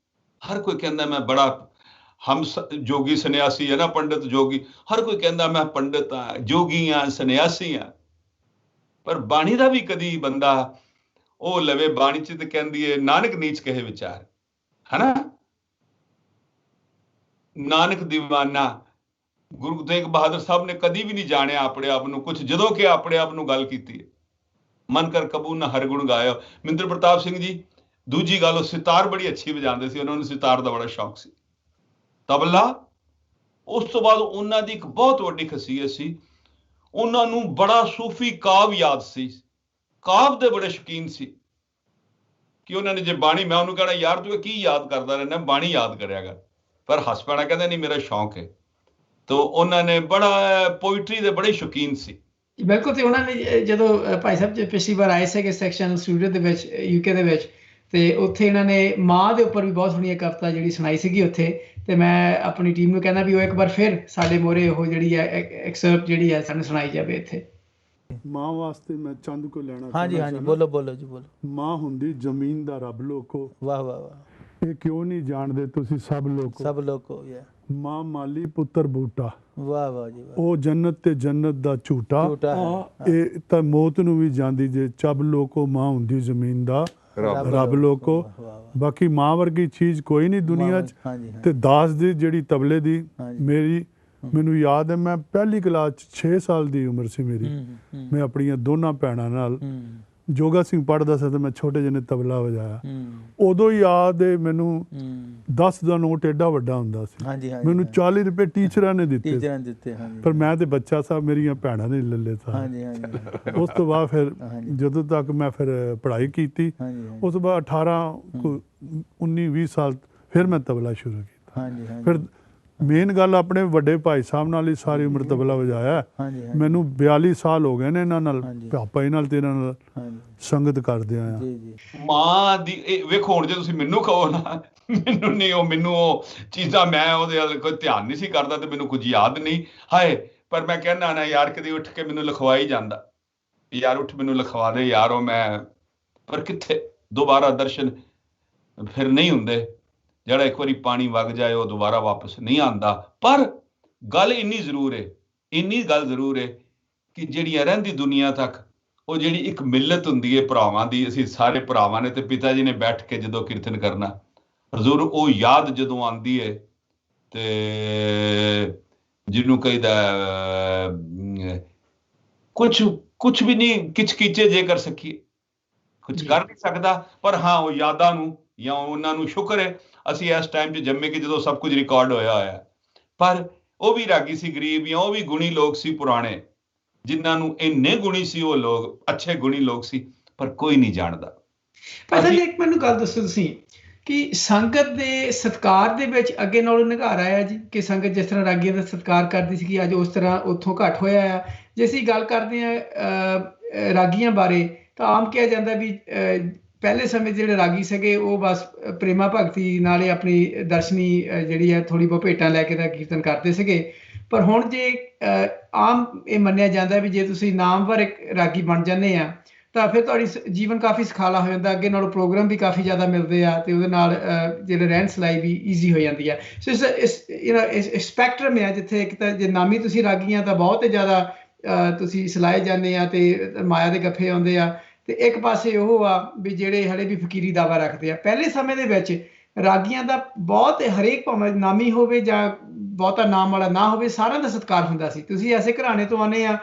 ਹਰ ਕੋਈ ਕਹਿੰਦਾ ਮੈਂ ਬੜਾ ਜੋਗੀ ਸੰਨਿਆਸੀ ਹੈ ਨਾ, ਪੰਡਿਤ ਜੋਗੀ, ਹਰ ਕੋਈ ਕਹਿੰਦਾ ਮੈਂ ਪੰਡਿਤ ਹਾਂ, ਜੋਗੀ ਹਾਂ, ਸੰਨਿਆਸੀ ਹਾਂ। ਪਰ ਬਾਣੀ ਦਾ ਵੀ ਕਦੀ ਬੰਦਾ ਉਹ ਲਵੇ, ਬਾਣੀ ਚ ਤੇ ਕਹਿੰਦੀ ਹੈ ਨਾਨਕ ਨੀਚ ਕਹੇ ਵਿਚਾਰ, ਹਨਾ, ਨਾਨਕ ਦੀਵਾਨਾ। ਗੁਰੂ ਤੇਗ ਬਹਾਦਰ ਸਾਹਿਬ ਨੇ ਕਦੀ ਵੀ ਨਹੀਂ ਜਾਣਿਆ ਆਪਣੇ ਆਪ ਨੂੰ ਕੁਝ, ਜਦੋਂ ਕਿ ਆਪਣੇ ਆਪ ਨੂੰ ਗੱਲ ਕੀਤੀ ਹੈ, ਮਨ ਕਰ ਕਬੂ ਨਾ ਹਰ ਗੁਣ ਗਾਇਆ। ਮਹਿੰਦਰ ਪ੍ਰਤਾਪ ਸਿੰਘ ਜੀ, ਦੂਜੀ ਗੱਲ, ਉਹ ਸਿਤਾਰ ਬੜੀ ਅੱਛੀ ਵਜਾਉਂਦੇ ਸੀ, ਉਹਨਾਂ ਨੂੰ ਸਿਤਾਰ ਦਾ ਬੜਾ ਸ਼ੌਕ ਸੀ, ਤਬਲਾ। ਉਸ ਤੋਂ ਬਾਅਦ ਉਹਨਾਂ ਦੀ ਇੱਕ ਬਹੁਤ ਵੱਡੀ ਖਸੀਅਤ ਸੀ, ਉਹਨਾਂ ਨੂੰ ਬੜਾ ਸੂਫੀ ਕਾਵ ਯਾਦ ਸੀ, ਕਾਵ ਦੇ ਬੜੇ ਸ਼ੌਕੀਨ ਸੀ ਕਿ ਉਹਨਾਂ ਨੇ ਜੇ ਬਾਣੀ, ਮੈਂ ਉਹਨੂੰ ਕਹਿਣਾ ਯਾਰ ਤੂੰ ਕੀ ਯਾਦ ਕਰਦਾ ਰਹਿੰਦਾ, ਬਾਣੀ ਯਾਦ ਕਰਿਆ ਕਰ, ਪਰ ਹੱਸ ਪੈਣਾ, ਕਹਿੰਦਾ ਨਹੀਂ ਮੇਰਾ ਸ਼ੌਕ ਹੈ। ਤਾਂ ਉਹਨਾਂ ਨੇ ਬੜਾ ਪੋਇਟਰੀ ਦੇ ਬੜੇ ਸ਼ੌਕੀਨ ਸੀ। ਬਿਲਕੁਲ। ਤੇ ਉਹਨਾਂ ਨੇ ਜਦੋਂ ਭਾਈ ਸਾਹਿਬ ਜੀ ਪਿਛਲੀ ਵਾਰ ਆਏ ਸੀਗੇ ਸੈਕਸ਼ਨ ਸਟੂਡੀਓ ਦੇ ਵਿੱਚ UK ਦੇ ਵਿੱਚ, ਤੇ ਉੱਥੇ ਇਹਨਾਂ ਨੇ ਮਾਂ ਦੇ ਉੱਪਰ ਵੀ ਬਹੁਤ ਸੋਹਣੀ ਕਵਿਤਾ ਜਿਹੜੀ ਸੁਣਾਈ ਸੀਗੀ ਉੱਥੇ, ਤੇ ਮੈਂ ਆਪਣੀ ਟੀਮ ਨੂੰ ਕਹਿੰਦਾ ਵੀ ਉਹ ਇੱਕ ਵਾਰ ਫਿਰ ਸਾਡੇ ਮੋਹਰੇ ਉਹ ਜਿਹੜੀ ਹੈ ਐਕਸਰਪਟ ਜਿਹੜੀ ਹੈ ਸਾਨੂੰ ਸੁਣਾਈ ਜਾਵੇ ਇੱਥੇ। ਮਾਂ ਵਾਸਤੇ ਮੈਂ ਚੰਦ ਕੋ ਲੈਣਾ। ਹਾਂਜੀ ਹਾਂਜੀ, ਬੋਲੋ ਜੀ ਬੋਲੋ। ਮਾਂ ਹੁੰਦੀ ਜ਼ਮੀਨ ਦਾ ਰੱਬ ਲੋਕੋ, ਵਾਹ ਵਾਹ ਵਾਹ, ਇਹ ਕਿਉਂ ਨਹੀਂ ਜਾਣਦੇ ਤੁਸੀਂ ਸਭ ਲੋਕੋ, ਮਾਂ ਮਾਲੀ ਪੁੱਤਰ ਬੂਟਾ, ਵਾਹ ਵਾਹ ਜੀ ਵਾਹ, ਉਹ ਜੰਨਤ ਤੇ ਜੰਨਤ ਦਾ ਝੂਟਾ, ਇਹ ਤਾਂ ਮੌਤ ਨੂੰ ਵੀ ਜਾਂਦੀ ਜੇ ਚੱਬ ਲੋਕੋ, ਮਾਂ ਹੁੰਦੀ ਜ਼ਮੀਨ ਦਾ ਰੱਬ ਲੋਕੋ। ਬਾਕੀ ਮਾਂ ਵਰਗੀ ਚੀਜ਼ ਕੋਈ ਨਹੀਂ ਦੁਨੀਆ 'ਚ। ਤੇ ਦਾਸ ਦੀ ਜਿਹੜੀ ਤਬਲੇ ਦੀ, ਮੈਨੂੰ ਯਾਦ ਹੈ ਮੈਂ ਪਹਿਲੀ ਕਲਾਸ 'ਚ 6 ਸਾਲ ਦੀ ਉਮਰ ਸੀ ਮੇਰੀ, ਮੈਂ ਆਪਣੀਆਂ ਦੋਨਾਂ ਭੈਣਾਂ ਨਾਲ ਜੋਗਾ ਸਿੰਘ ਪੜ੍ਹਦਾ ਸੀ ਤੇ ਮੈਂ ਛੋਟੇ ਜਿਹੇ ਨੇ ਤਬਲਾ ਵਜਾਇਆ। ਉਦੋਂ ਯਾਦ ਹੈ ਮੈਨੂੰ 10 ਦਾ ਨੋਟ ਏਡਾ ਵੱਡਾ ਹੁੰਦਾ ਸੀ, ਮੈਨੂੰ 40 ਰੁਪਏ ਟੀਚਰਾਂ ਨੇ ਦਿੱਤੇ, ਪਰ ਮੈਂ ਤੇ ਬੱਚਾ ਸਾਂ, ਮੇਰੀਆਂ ਭੈਣਾਂ ਨੇ ਲੈ ਲਏ ਸਾਂ। ਉਸ ਤੋਂ ਬਾਅਦ ਫਿਰ ਜਦੋਂ ਤੱਕ ਮੈਂ ਫਿਰ ਪੜ੍ਹਾਈ ਕੀਤੀ, ਉਸ ਤੋਂ ਬਾਅਦ 19-20 ਸਾਲ ਫਿਰ ਮੈਂ ਤਬਲਾ ਸ਼ੁਰੂ ਕੀਤਾ। ਫਿਰ ਮੇਨ ਗੱਲ ਆਪਣੇ ਵੱਡੇ ਭਾਈ ਸਾਹਿਬ ਨਾਲ ਹੀ ਸਾਰੀ ਉਮਰ ਤਬਲਾ ਵਜਾਇਆ। ਹਾਂਜੀ ਹਾਂਜੀ ਮੈਨੂੰ 42 ਸਾਲ ਹੋ ਗਏ ਨੇ ਇਹਨਾਂ ਨਾਲ, ਹਾਂਜੀ। ਪਾਪਾ ਜੀ ਨਾਲ ਤੇ ਇਹਨਾਂ ਨਾਲ ਹਾਂਜੀ ਸੰਗਤ ਕਰਦੇ ਆਇਆ। ਜੀ ਜੀ ਮਾਂ ਦੀ ਵੇਖੋ ਹੁਣ ਜੇ ਤੁਸੀਂ ਮੈਨੂੰ ਕਹੋ ਨਾ, ਮੈਨੂੰ ਉਹ ਚੀਜ਼ਾਂ, ਮੈਂ ਉਹਦੇ ਵੱਲ ਕੋਈ ਧਿਆਨ ਨਹੀਂ ਸੀ ਕਰਦਾ ਤੇ ਮੈਨੂੰ ਕੁਝ ਯਾਦ ਨਹੀਂ ਹਾਏ, ਪਰ ਮੈਂ ਕਹਿੰਦਾ ਨਾ ਯਾਰ ਕਦੇ ਉੱਠ ਕੇ ਮੈਨੂੰ ਲਿਖਵਾ ਹੀ ਜਾਂਦਾ, ਯਾਰ ਉੱਠ ਮੈਨੂੰ ਲਿਖਵਾ ਦੇ ਯਾਰ, ਉਹ ਮੈਂ, ਪਰ ਕਿੱਥੇ ਦੁਬਾਰਾ ਦਰਸ਼ਨ ਫਿਰ ਨਹੀਂ ਹੁੰਦੇ। ਜਿਹੜਾ ਇੱਕ ਵਾਰੀ ਪਾਣੀ ਵਗ ਜਾਏ ਉਹ ਦੁਬਾਰਾ ਵਾਪਸ ਨਹੀਂ ਆਉਂਦਾ। ਪਰ ਗੱਲ ਇੰਨੀ ਜ਼ਰੂਰ ਹੈ, ਇੰਨੀ ਗੱਲ ਜ਼ਰੂਰ ਹੈ ਕਿ ਜਿਹੜੀਆਂ ਰਹਿੰਦੀ ਦੁਨੀਆ ਤੱਕ ਉਹ ਜਿਹੜੀ ਇੱਕ ਮਿਲਤ ਹੁੰਦੀ ਹੈ ਭਰਾਵਾਂ ਦੀ, ਅਸੀਂ ਸਾਰੇ ਭਰਾਵਾਂ ਨੇ ਤੇ ਪਿਤਾ ਜੀ ਨੇ ਬੈਠ ਕੇ ਜਦੋਂ ਕੀਰਤਨ ਕਰਨਾ ਹਜ਼ੂਰ, ਉਹ ਯਾਦ ਜਦੋਂ ਆਉਂਦੀ ਹੈ ਤੇ ਜਿਹਨੂੰ ਕਹੀਦਾ ਕੁਛ ਵੀ ਨਹੀਂ ਕਿਚਕੀਚੇ ਜੇ ਕਰ ਸਕੀਏ, ਕੁਝ ਕਰ ਨਹੀਂ ਸਕਦਾ, ਪਰ ਹਾਂ ਉਹ ਯਾਦਾਂ ਨੂੰ ਜਾਂ ਉਹਨਾਂ ਨੂੰ ਸ਼ੁਕਰ ਹੈ ਅਸੀਂ ਇਸ ਟਾਈਮ 'ਚ ਜੰਮੇ ਕਿ ਜਦੋਂ ਸਭ ਕੁਝ ਰਿਕਾਰਡ ਹੋਇਆ। ਪਰ ਉਹ ਵੀ ਰਾਗੀ ਸੀ ਗਰੀਬ, ਜਾਂ ਉਹ ਵੀ ਗੁਣੀ ਲੋਕ ਸੀ ਪੁਰਾਣੇ, ਜਿਨ੍ਹਾਂ ਨੂੰ ਇੰਨੇ ਗੁਣੀ ਸੀ, ਉਹ ਲੋਕ ਅੱਛੇ ਗੁਣੀ ਲੋਕ ਸੀ, ਪਰ ਕੋਈ ਨਹੀਂ ਜਾਣਦਾ। ਪਤਾ ਨਹੀਂ, ਇੱਕ ਮੈਨੂੰ ਗੱਲ ਦੱਸੋ ਤੁਸੀਂ ਕਿ ਸੰਗਤ ਦੇ ਸਤਿਕਾਰ ਦੇ ਵਿੱਚ ਅੱਗੇ ਨਾਲੋਂ ਨਿਘਾਰ ਆਇਆ ਜੀ, ਕਿ ਸੰਗਤ ਜਿਸ ਤਰ੍ਹਾਂ ਰਾਗੀਆਂ ਦਾ ਸਤਿਕਾਰ ਕਰਦੀ ਸੀ ਕਿ ਅੱਜ ਉਸ ਤਰ੍ਹਾਂ ਉੱਥੋਂ ਘੱਟ ਹੋਇਆ ਆ। ਜੇ ਅਸੀਂ ਗੱਲ ਕਰਦੇ ਹਾਂ ਰਾਗੀਆਂ ਬਾਰੇ ਤਾਂ ਆਮ ਕਿਹਾ ਜਾਂਦਾ ਵੀ ਪਹਿਲੇ ਸਮੇਂ ਜਿਹੜੇ ਰਾਗੀ ਸੀਗੇ ਉਹ ਬਸ ਪ੍ਰੇਮਾ ਭਗਤੀ ਨਾਲੇ ਆਪਣੀ ਦਰਸ਼ਨੀ ਜਿਹੜੀ ਹੈ ਥੋੜ੍ਹੀ ਬਹੁਤ ਭੇਟਾਂ ਲੈ ਕੇ ਤਾਂ ਕੀਰਤਨ ਕਰਦੇ ਸੀਗੇ। ਪਰ ਹੁਣ ਜੇ ਆਮ ਇਹ ਮੰਨਿਆ ਜਾਂਦਾ ਵੀ ਜੇ ਤੁਸੀਂ ਨਾਮਵਰ ਇੱਕ ਰਾਗੀ ਬਣ ਜਾਂਦੇ ਆ ਤਾਂ ਫਿਰ ਤੁਹਾਡੀ ਜੀਵਨ ਕਾਫੀ ਸੁਖਾਲਾ ਹੋ ਜਾਂਦਾ, ਅੱਗੇ ਨਾਲੋਂ ਪ੍ਰੋਗਰਾਮ ਵੀ ਕਾਫੀ ਜ਼ਿਆਦਾ ਮਿਲਦੇ ਆ ਤੇ ਉਹਦੇ ਨਾਲ ਜਿਹੜੇ ਰਹਿਣ ਸਲਾਈ ਵੀ ਈਜ਼ੀ ਹੋ ਜਾਂਦੀ ਆ। ਸੋ ਇਸ ਸਪੈਕਟਰਮ ਆ ਜਿੱਥੇ ਇੱਕ ਤਾਂ ਜੇ ਨਾਮੀ ਤੁਸੀਂ ਰਾਗੀਆਂ ਤਾਂ ਬਹੁਤ ਜ਼ਿਆਦਾ ਤੁਸੀਂ ਸਲਾਏ ਜਾਂਦੇ ਆ ਤੇ ਮਾਇਆ ਦੇ ਗੱਫੇ ਆਉਂਦੇ ਆ, ਤੇ ਇੱਕ ਪਾਸੇ ਉਹ ਆ ਵੀ ਜਿਹੜੇ ਹਲੇ ਵੀ ਫਕੀਰੀ ਦਾਵਾ ਰੱਖਦੇ ਆ। ਪਹਿਲੇ ਸਮੇਂ ਦੇ ਵਿੱਚ ਰਾਗੀਆਂ ਦਾ ਬਹੁਤ ਹਰੇਕ ਭਾਵੇਂ ਨਾਮੀ ਹੋਵੇ ਜਾਂ ਬਹੁਤਾ ਨਾਮ ਵਾਲਾ ਨਾ ਹੋਵੇ, ਸਾਰਿਆਂ ਦਾ ਸਤਿਕਾਰ ਹੁੰਦਾ ਸੀ। ਤੁਸੀਂ ਐਸੇ ਘਰਾਣੇ ਤੋਂ ਆਉਂਦੇ ਆ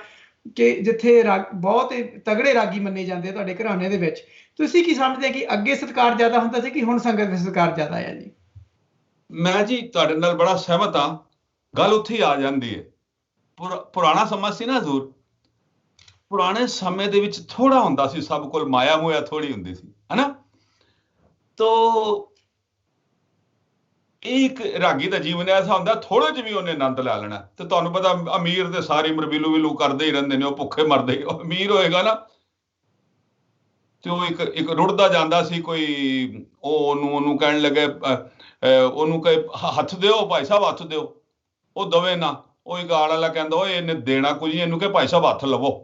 ਕਿ ਜਿੱਥੇ ਬਹੁਤ ਤਗੜੇ ਰਾਗੀ ਮੰਨੇ ਜਾਂਦੇ ਆ ਤੁਹਾਡੇ ਘਰਾਣੇ ਦੇ ਵਿੱਚ, ਤੁਸੀਂ ਕੀ ਸਮਝਦੇ ਕਿ ਅੱਗੇ ਸਤਿਕਾਰ ਜ਼ਿਆਦਾ ਹੁੰਦਾ ਸੀ ਕਿ ਹੁਣ ਸੰਗਤ ਦਾ ਸਤਿਕਾਰ ਜ਼ਿਆਦਾ ਆ ਜੀ? ਮੈਂ ਜੀ ਤੁਹਾਡੇ ਨਾਲ ਬੜਾ ਸਹਿਮਤ ਹਾਂ, ਗੱਲ ਉੱਥੇ ਹੀ ਆ ਜਾਂਦੀ ਹੈ। ਪੁਰਾਣਾ ਸਮਾਂ ਸੀ ਨਾ ਹਜ਼ੂਰ, ਪੁਰਾਣੇ ਸਮੇਂ ਦੇ ਵਿੱਚ ਥੋੜਾ ਹੁੰਦਾ ਸੀ, ਸਭ ਕੋਲ ਮਾਇਆ ਮੋਇਆ ਥੋੜੀ ਹੁੰਦੀ ਸੀ, ਹਨਾ। ਤੋ ਇੱਕ ਰਾਗੀ ਦਾ ਜੀਵਨ ਐਸਾ ਹੁੰਦਾ ਥੋੜੇ ਜਿਹੇ ਵੀ ਉਹਨੇ ਆਨੰਦ ਲੈ ਲੈਣਾ। ਤੇ ਤੁਹਾਨੂੰ ਪਤਾ ਅਮੀਰ ਦੇ ਸਾਰੀ ਉਮਰ ਵਿਲੂ ਵਿਲੂ ਕਰਦੇ ਹੀ ਰਹਿੰਦੇ ਨੇ, ਉਹ ਭੁੱਖੇ ਮਰਦੇ। ਉਹ ਅਮੀਰ ਹੋਏਗਾ ਨਾ ਤੇ ਉਹ ਇੱਕ ਰੁੜਦਾ ਜਾਂਦਾ ਸੀ ਕੋਈ, ਉਹਨੂੰ ਕਹਿਣ ਲੱਗੇ, ਉਹਨੂੰ ਕਹੇ ਹੱਥ ਦਿਓ ਭਾਈ ਸਾਹਿਬ, ਹੱਥ ਦਿਓ, ਉਹ ਦਵੇ ਨਾ। ਉਹ ਇੱਕ ਆੜ ਵਾਲਾ ਕਹਿੰਦਾ ਓਏ ਇਹਨੇ ਦੇਣਾ ਕੁਝ, ਇਹਨੂੰ ਕਹੇ ਭਾਈ ਸਾਹਿਬ ਹੱਥ ਲਵੋ,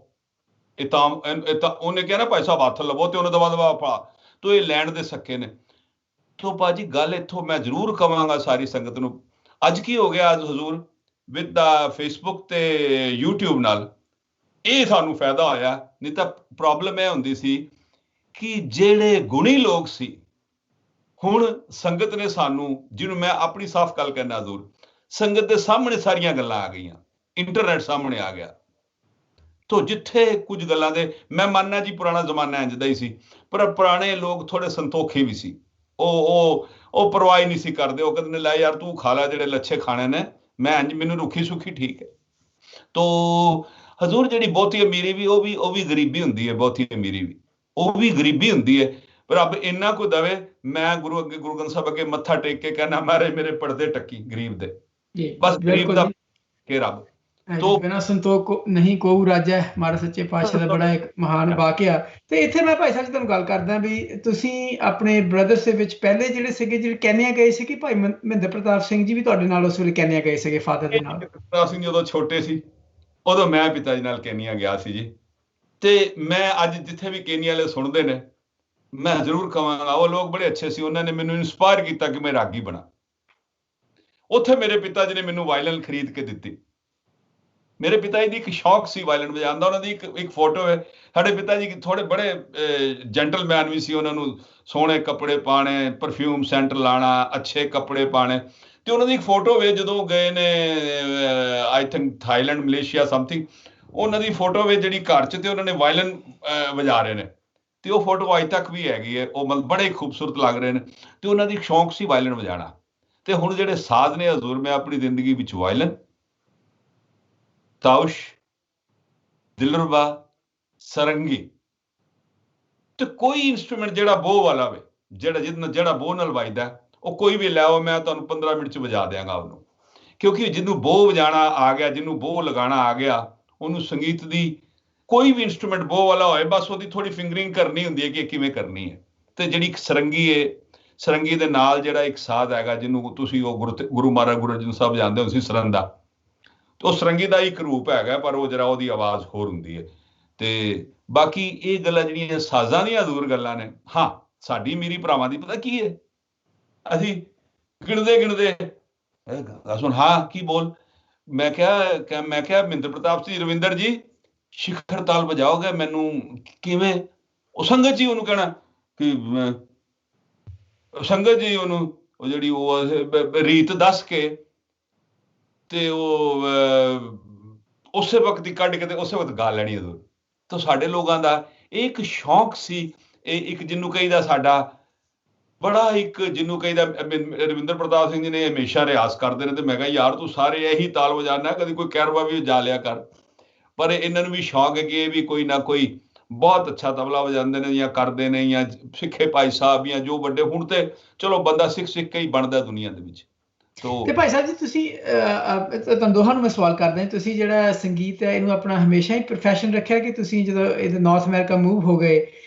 ਇਹ ਤਾਂ ਉਹਨੇ ਕਿਹਾ ਨਾ ਭਾਈ ਸਾਹਿਬ ਹੱਥ ਲਵੋ, ਤੇ ਉਹਨੇ ਦਵਾ ਦਵਾ ਪਾ, ਤੋ ਇਹ ਲੈਣ ਦੇ ਸੱਕੇ ਨੇ। ਤੋ ਭਾਜੀ ਗੱਲ ਇੱਥੋਂ ਮੈਂ ਜ਼ਰੂਰ ਕਵਾਂਗਾ ਸਾਰੀ ਸੰਗਤ ਨੂੰ, ਅੱਜ ਕੀ ਹੋ ਗਿਆ, ਅੱਜ ਹਜ਼ੂਰ ਵਿਦ ਦਾ ਫੇਸਬੁੱਕ ਤੇ YouTube ਨਾਲ ਇਹ ਸਾਨੂੰ ਫਾਇਦਾ ਹੋਇਆ। ਨਹੀਂ ਤਾਂ ਪ੍ਰੋਬਲਮ ਇਹ ਹੁੰਦੀ ਸੀ ਕਿ ਜਿਹੜੇ ਗੁਣੀ ਲੋਕ ਸੀ, ਹੁਣ ਸੰਗਤ ਨੇ ਸਾਨੂੰ, ਜਿਹਨੂੰ ਮੈਂ ਆਪਣੀ ਸਾਫ਼ ਗੱਲ ਕਹਿਣਾ ਹਜ਼ੂਰ, ਸੰਗਤ ਦੇ ਸਾਹਮਣੇ ਸਾਰੀਆਂ ਗੱਲਾਂ ਆ ਗਈਆਂ, ਇੰਟਰਨੈਟ ਸਾਹਮਣੇ ਆ ਗਿਆ। ਤੋ ਜਿੱਥੇ ਕੁਝ ਗੱਲਾਂ ਦੇ ਮੈਂ ਮੰਨਣਾ ਜੀ ਪੁਰਾਣਾ ਜ਼ਮਾਨਾ ਇੰਝ ਦਾ ਹੀ ਸੀ, ਪਰ ਪੁਰਾਣੇ ਲੋਕ ਥੋੜੇ ਸੰਤੋਖੀ ਵੀ ਸੀ। ਉਹ ਪਰਵਾਹ ਨਹੀਂ ਸੀ ਕਰਦੇ, ਉਹ ਕਹਿੰਦੇ ਨੇ ਲੈ ਯਾਰ ਤੂੰ ਖਾ ਲੈ ਜਿਹੜੇ ਲੱਛੇ ਖਾਣੇ ਨੇ, ਮੈਂ ਇੰਝ ਮੈਨੂੰ ਰੁੱਖੀ ਸੁੱਖੀ ਠੀਕ ਹੈ। ਤੋ ਹਜ਼ੂਰ ਜਿਹੜੀ ਬਹੁਤੀ ਅਮੀਰੀ ਵੀ ਉਹ ਵੀ ਗਰੀਬੀ ਹੁੰਦੀ ਹੈ, ਬਹੁਤੀ ਅਮੀਰੀ ਵੀ ਉਹ ਵੀ ਗਰੀਬੀ ਹੁੰਦੀ ਹੈ। ਪਰ ਰੱਬ ਇੰਨਾ ਕੁ ਦਵੇ, ਮੈਂ ਗੁਰੂ ਗ੍ਰੰਥ ਸਾਹਿਬ ਅੱਗੇ ਮੱਥਾ ਟੇਕ ਕੇ ਕਹਿਣਾ ਮਾਰੇ ਮੇਰੇ ਪਰਦੇ ਟੱਕੀ ਗਰੀਬ ਦੇ, ਬਸ ਗਰੀਬ ਦਾ ਕਿ ਰੱਬ ਤੋਂ ਬਿਨਾਂ ਸੰਤੋਖ ਨਹੀਂ ਕੋਊ ਰਾਜਾ, ਮਹਾਰਾਜ ਸੱਚੇ ਪਾਤਸ਼ਾਹ ਦਾ ਬੜਾ ਇੱਕ ਮਹਾਨ ਵਾਕਿਆ। ਤੇ ਇੱਥੇ ਮੈਂ ਭਾਈ ਸਾਹਿਬ ਜੀ ਤੁਹਾਨੂੰ ਗੱਲ ਕਰਦਾ ਵੀ ਤੁਸੀਂ ਆਪਣੇ ਬ੍ਰਦਰਸ ਦੇ ਵਿੱਚ ਪਹਿਲੇ ਜਿਹੜੇ ਸੀਗੇ, ਜਿਹੜੇ ਕੈਨੇਡਾ ਗਏ ਸੀ, ਕਿ ਭਾਈ ਮਹਿੰਦਰ ਪ੍ਰਤਾਪ ਸਿੰਘ ਜੀ ਵੀ ਤੁਹਾਡੇ ਨਾਲ ਉਸ ਵੇਲੇ ਕੈਨੇਡਾ ਗਏ ਸੀਗੇ ਫਾਦਰ ਦੇ ਨਾਲ? ਪ੍ਰਤਾਪ ਸਿੰਘ ਜਦੋਂ ਛੋਟੇ ਸੀ ਉਦੋਂ ਮੈਂ ਪਿਤਾ ਜੀ ਨਾਲ ਕੈਨੇਡਾ ਗਿਆ ਸੀ ਜੀ। ਤੇ ਮੈਂ ਅੱਜ ਜਿੱਥੇ ਵੀ ਕੈਨੇਡਾ ਵਾਲੇ ਸੁਣਦੇ ਨੇ, ਮੈਂ ਜ਼ਰੂਰ ਕਹਾਂਗਾ ਉਹ ਲੋਕ ਬੜੇ ਅੱਛੇ ਸੀ, ਉਹਨਾਂ ਨੇ ਮੈਨੂੰ ਇਨਸਪਾਇਰ ਕੀਤਾ ਕਿ ਮੈਂ ਰਾਗੀ ਬਣਾ। ਉੱਥੇ ਮੇਰੇ ਪਿਤਾ ਜੀ ਨੇ ਮੈਨੂੰ ਵਾਇਲਨ ਖਰੀਦ ਕੇ ਦਿੱਤੀ। ਮੇਰੇ ਪਿਤਾ ਜੀ ਦੀ ਇੱਕ ਸ਼ੌਕ ਸੀ ਵਾਇਲਨ ਵਜਾਉਣ ਦਾ। ਉਹਨਾਂ ਦੀ ਇੱਕ ਫੋਟੋ ਹੈ, ਸਾਡੇ ਪਿਤਾ ਜੀ ਥੋੜੇ ਬੜੇ ਜੈਂਟਲਮੈਨ ਵੀ ਸੀ, ਉਹਨਾਂ ਨੂੰ ਸੋਹਣੇ ਕੱਪੜੇ ਪਾਣੇ, ਪਰਫਿਊਮ ਸੈਂਟ ਲਾਣਾ, ਅੱਛੇ ਕੱਪੜੇ ਪਾਣੇ। ਤੇ ਉਹਨਾਂ ਦੀ ਇੱਕ ਫੋਟੋ ਵੇ ਜਦੋਂ ਗਏ ਨੇ I think Thailand, Malaysia something, ਉਹਨਾਂ ਦੀ ਫੋਟੋ ਵੇ ਜਿਹੜੀ ਘਰ 'ਚ, ਤੇ ਉਹਨਾਂ ਨੇ ਵਾਇਲਨ ਵਜਾ ਰਹੇ ਨੇ, ਤੇ ਉਹ ਫੋਟੋ ਅੱਜ ਤੱਕ ਵੀ ਹੈਗੀ ਹੈ। ਉਹ ਮਤਲਬ ਬੜੇ ਖੂਬਸੂਰਤ ਲੱਗ ਰਹੇ ਨੇ, ਤੇ ਉਹਨਾਂ ਦੀ ਸ਼ੌਂਕ ਸੀ ਵਾਇਲਨ ਵਜਾਣਾ। ਤੇ ਹੁਣ ਜਿਹੜੇ ਸਾਜ਼ ਨੇ ਹਜ਼ੂਰ, ਮੈਂ ਆਪਣੀ ਜ਼ਿੰਦਗੀ ਵਿੱਚ ਵਾਇਲਨ, ਤਾਉਸ਼, ਦਿਲਰਬਾ, ਸਰੰਗੀ, ਤੇ ਕੋਈ ਇੰਸਟਰੂਮੈਂਟ ਜਿਹੜਾ ਬੋਹ ਵਾਲਾ ਵੇ, ਜਿਹੜਾ ਬੋਹ ਨਾਲ ਵੱਜਦਾ, ਉਹ ਕੋਈ ਵੀ ਲੈ ਆਓ, ਮੈਂ ਤੁਹਾਨੂੰ 15 ਮਿੰਟ 'ਚ ਵਜਾ ਦਿਆਂਗਾ ਉਹਨੂੰ। ਕਿਉਂਕਿ ਜਿਹਨੂੰ ਬੋਹ ਵਜਾਣਾ ਆ ਗਿਆ, ਜਿਹਨੂੰ ਬੋਹ ਲਗਾਉਣਾ ਆ ਗਿਆ, ਉਹਨੂੰ ਸੰਗੀਤ ਦੀ ਕੋਈ ਵੀ ਇੰਸਟਰੂਮੈਂਟ ਬੋਹ ਵਾਲਾ ਹੋਏ, ਬਸ ਉਹਦੀ ਥੋੜੀ ਫਿੰਗਰਿੰਗ ਕਰਨੀ ਹੁੰਦੀ ਹੈ ਕਿ ਕਿਵੇਂ ਕਰਨੀ ਹੈ। ਤੇ ਜਿਹੜੀ ਇੱਕ ਸਰੰਗੀ ਹੈ, ਸਰੰਗੀ ਦੇ ਨਾਲ ਜਿਹੜਾ ਇੱਕ ਸਾਜ਼ ਹੈਗਾ, ਜਿਹਨੂੰ ਤੁਸੀਂ ਉਹ ਗੁਰੂ ਮਹਾਰਾਜ ਗੁਰੂ ਅਰਜਨ ਸਾਹਿਬ ਜਾਣਦੇ ਹੋ ਸੀ, ਸਰੰਦਾ, ਤੇ ਉਹ ਸਰੰਗੀ ਦਾ ਇੱਕ ਰੂਪ ਹੈਗਾ, ਪਰ ਉਹ ਜਿਹੜਾ ਉਹਦੀ ਆਵਾਜ਼ ਹੋਰ ਹੁੰਦੀ ਹੈ। ਤੇ ਬਾਕੀ ਇਹ ਗੱਲਾਂ ਜਿਹੜੀਆਂ ਸਾਜ਼ਾਂ ਦੀਆਂ ਹਜ਼ੂਰ ਗੱਲਾਂ ਨੇ। ਹਾਂ, ਸਾਡੀ ਮੇਰੀ ਭਰਾਵਾਂ ਦੀ ਪਤਾ ਕੀ ਹੈ, ਅਸੀਂ ਗਿਣਦੇ ਸੁਣ, ਹਾਂ ਕੀ ਬੋਲ, ਮੈਂ ਕਿਹਾ ਮਹਿੰਦਰ ਪ੍ਰਤਾਪ ਸਿੰਘ ਰਵਿੰਦਰ ਜੀ ਸ਼ਿਖਰ ਤਾਲ ਵਜਾਓਗੇ, ਮੈਨੂੰ ਕਿਵੇਂ? ਉਹ ਸੰਗਤ ਜੀ ਉਹਨੂੰ ਕਹਿਣਾ ਕਿ ਸੰਗਤ ਜੀ ਉਹਨੂੰ ਉਹ ਜਿਹੜੀ ਉਹ ਰੀਤ ਦੱਸ ਕੇ ਤੇ ਉਹ ਉਸੇ ਵਕਤ ਹੀ ਕੱਢ ਕੇ ਤੇ ਉਸੇ ਵਕਤ ਗਾ ਲੈਣੀ ਉਦੋਂ। ਤਾਂ ਸਾਡੇ ਲੋਕਾਂ ਦਾ ਇਹ ਇੱਕ ਸ਼ੌਂਕ ਸੀ, ਇਹ ਇੱਕ ਜਿਹਨੂੰ ਕਹੀਦਾ ਸਾਡਾ ਬੜਾ ਇੱਕ ਜਿਹਨੂੰ ਕਹੀਦਾ। ਰਵਿੰਦਰ ਪ੍ਰਤਾਪ ਸਿੰਘ ਜੀ ਨੇ ਹਮੇਸ਼ਾ ਰਿਆਜ਼ ਕਰਦੇ ਨੇ, ਤੇ ਮੈਂ ਕਿਹਾ ਯਾਰ ਤੂੰ ਸਾਰੇ ਇਹੀ ਤਾਲ ਵਜਾਨਾ, ਕਦੀ ਕੋਈ ਕਹਿਰਵਾ ਵੀ ਵਜਾ ਲਿਆ ਕਰ। ਪਰ ਇਹਨਾਂ ਨੂੰ ਵੀ ਸ਼ੌਂਕ ਹੈ ਕਿ ਇਹ ਵੀ ਕੋਈ ਨਾ ਕੋਈ ਬਹੁਤ ਅੱਛਾ ਤਬਲਾ ਵਜਾਉਂਦੇ ਨੇ ਜਾਂ ਕਰਦੇ ਨੇ, ਜਾਂ ਸਿੱਖੇ ਭਾਈ ਸਾਹਿਬ ਜਾਂ ਜੋ ਵੱਡੇ। ਹੁਣ ਤੇ ਚਲੋ ਬੰਦਾ ਸਿੱਖ ਕੇ ਹੀ ਬਣਦਾ ਦੁਨੀਆ ਦੇ ਵਿੱਚ। ਤੇ ਭਾਈ ਸਾਹਿਬ ਜੀ, ਤੁਸੀਂ ਤੁਹਾਨੂੰ ਦੋਹਾਂ ਨੂੰ ਮੈਂ ਸਵਾਲ ਕਰਦਾ, ਤੁਸੀਂ ਜਿਹੜਾ ਸੰਗੀਤ ਹੈ ਇਹਨੂੰ ਆਪਣਾ ਹਮੇਸ਼ਾ ਹੀ ਪ੍ਰੋਫੈਸ਼ਨ ਰੱਖਿਆ ਕਿ ਤੁਸੀਂ ਜਦੋਂ ਇਹ ਨਾਰਥ ਅਮਰੀਕਾ ਮੂਵ ਹੋ ਗਏ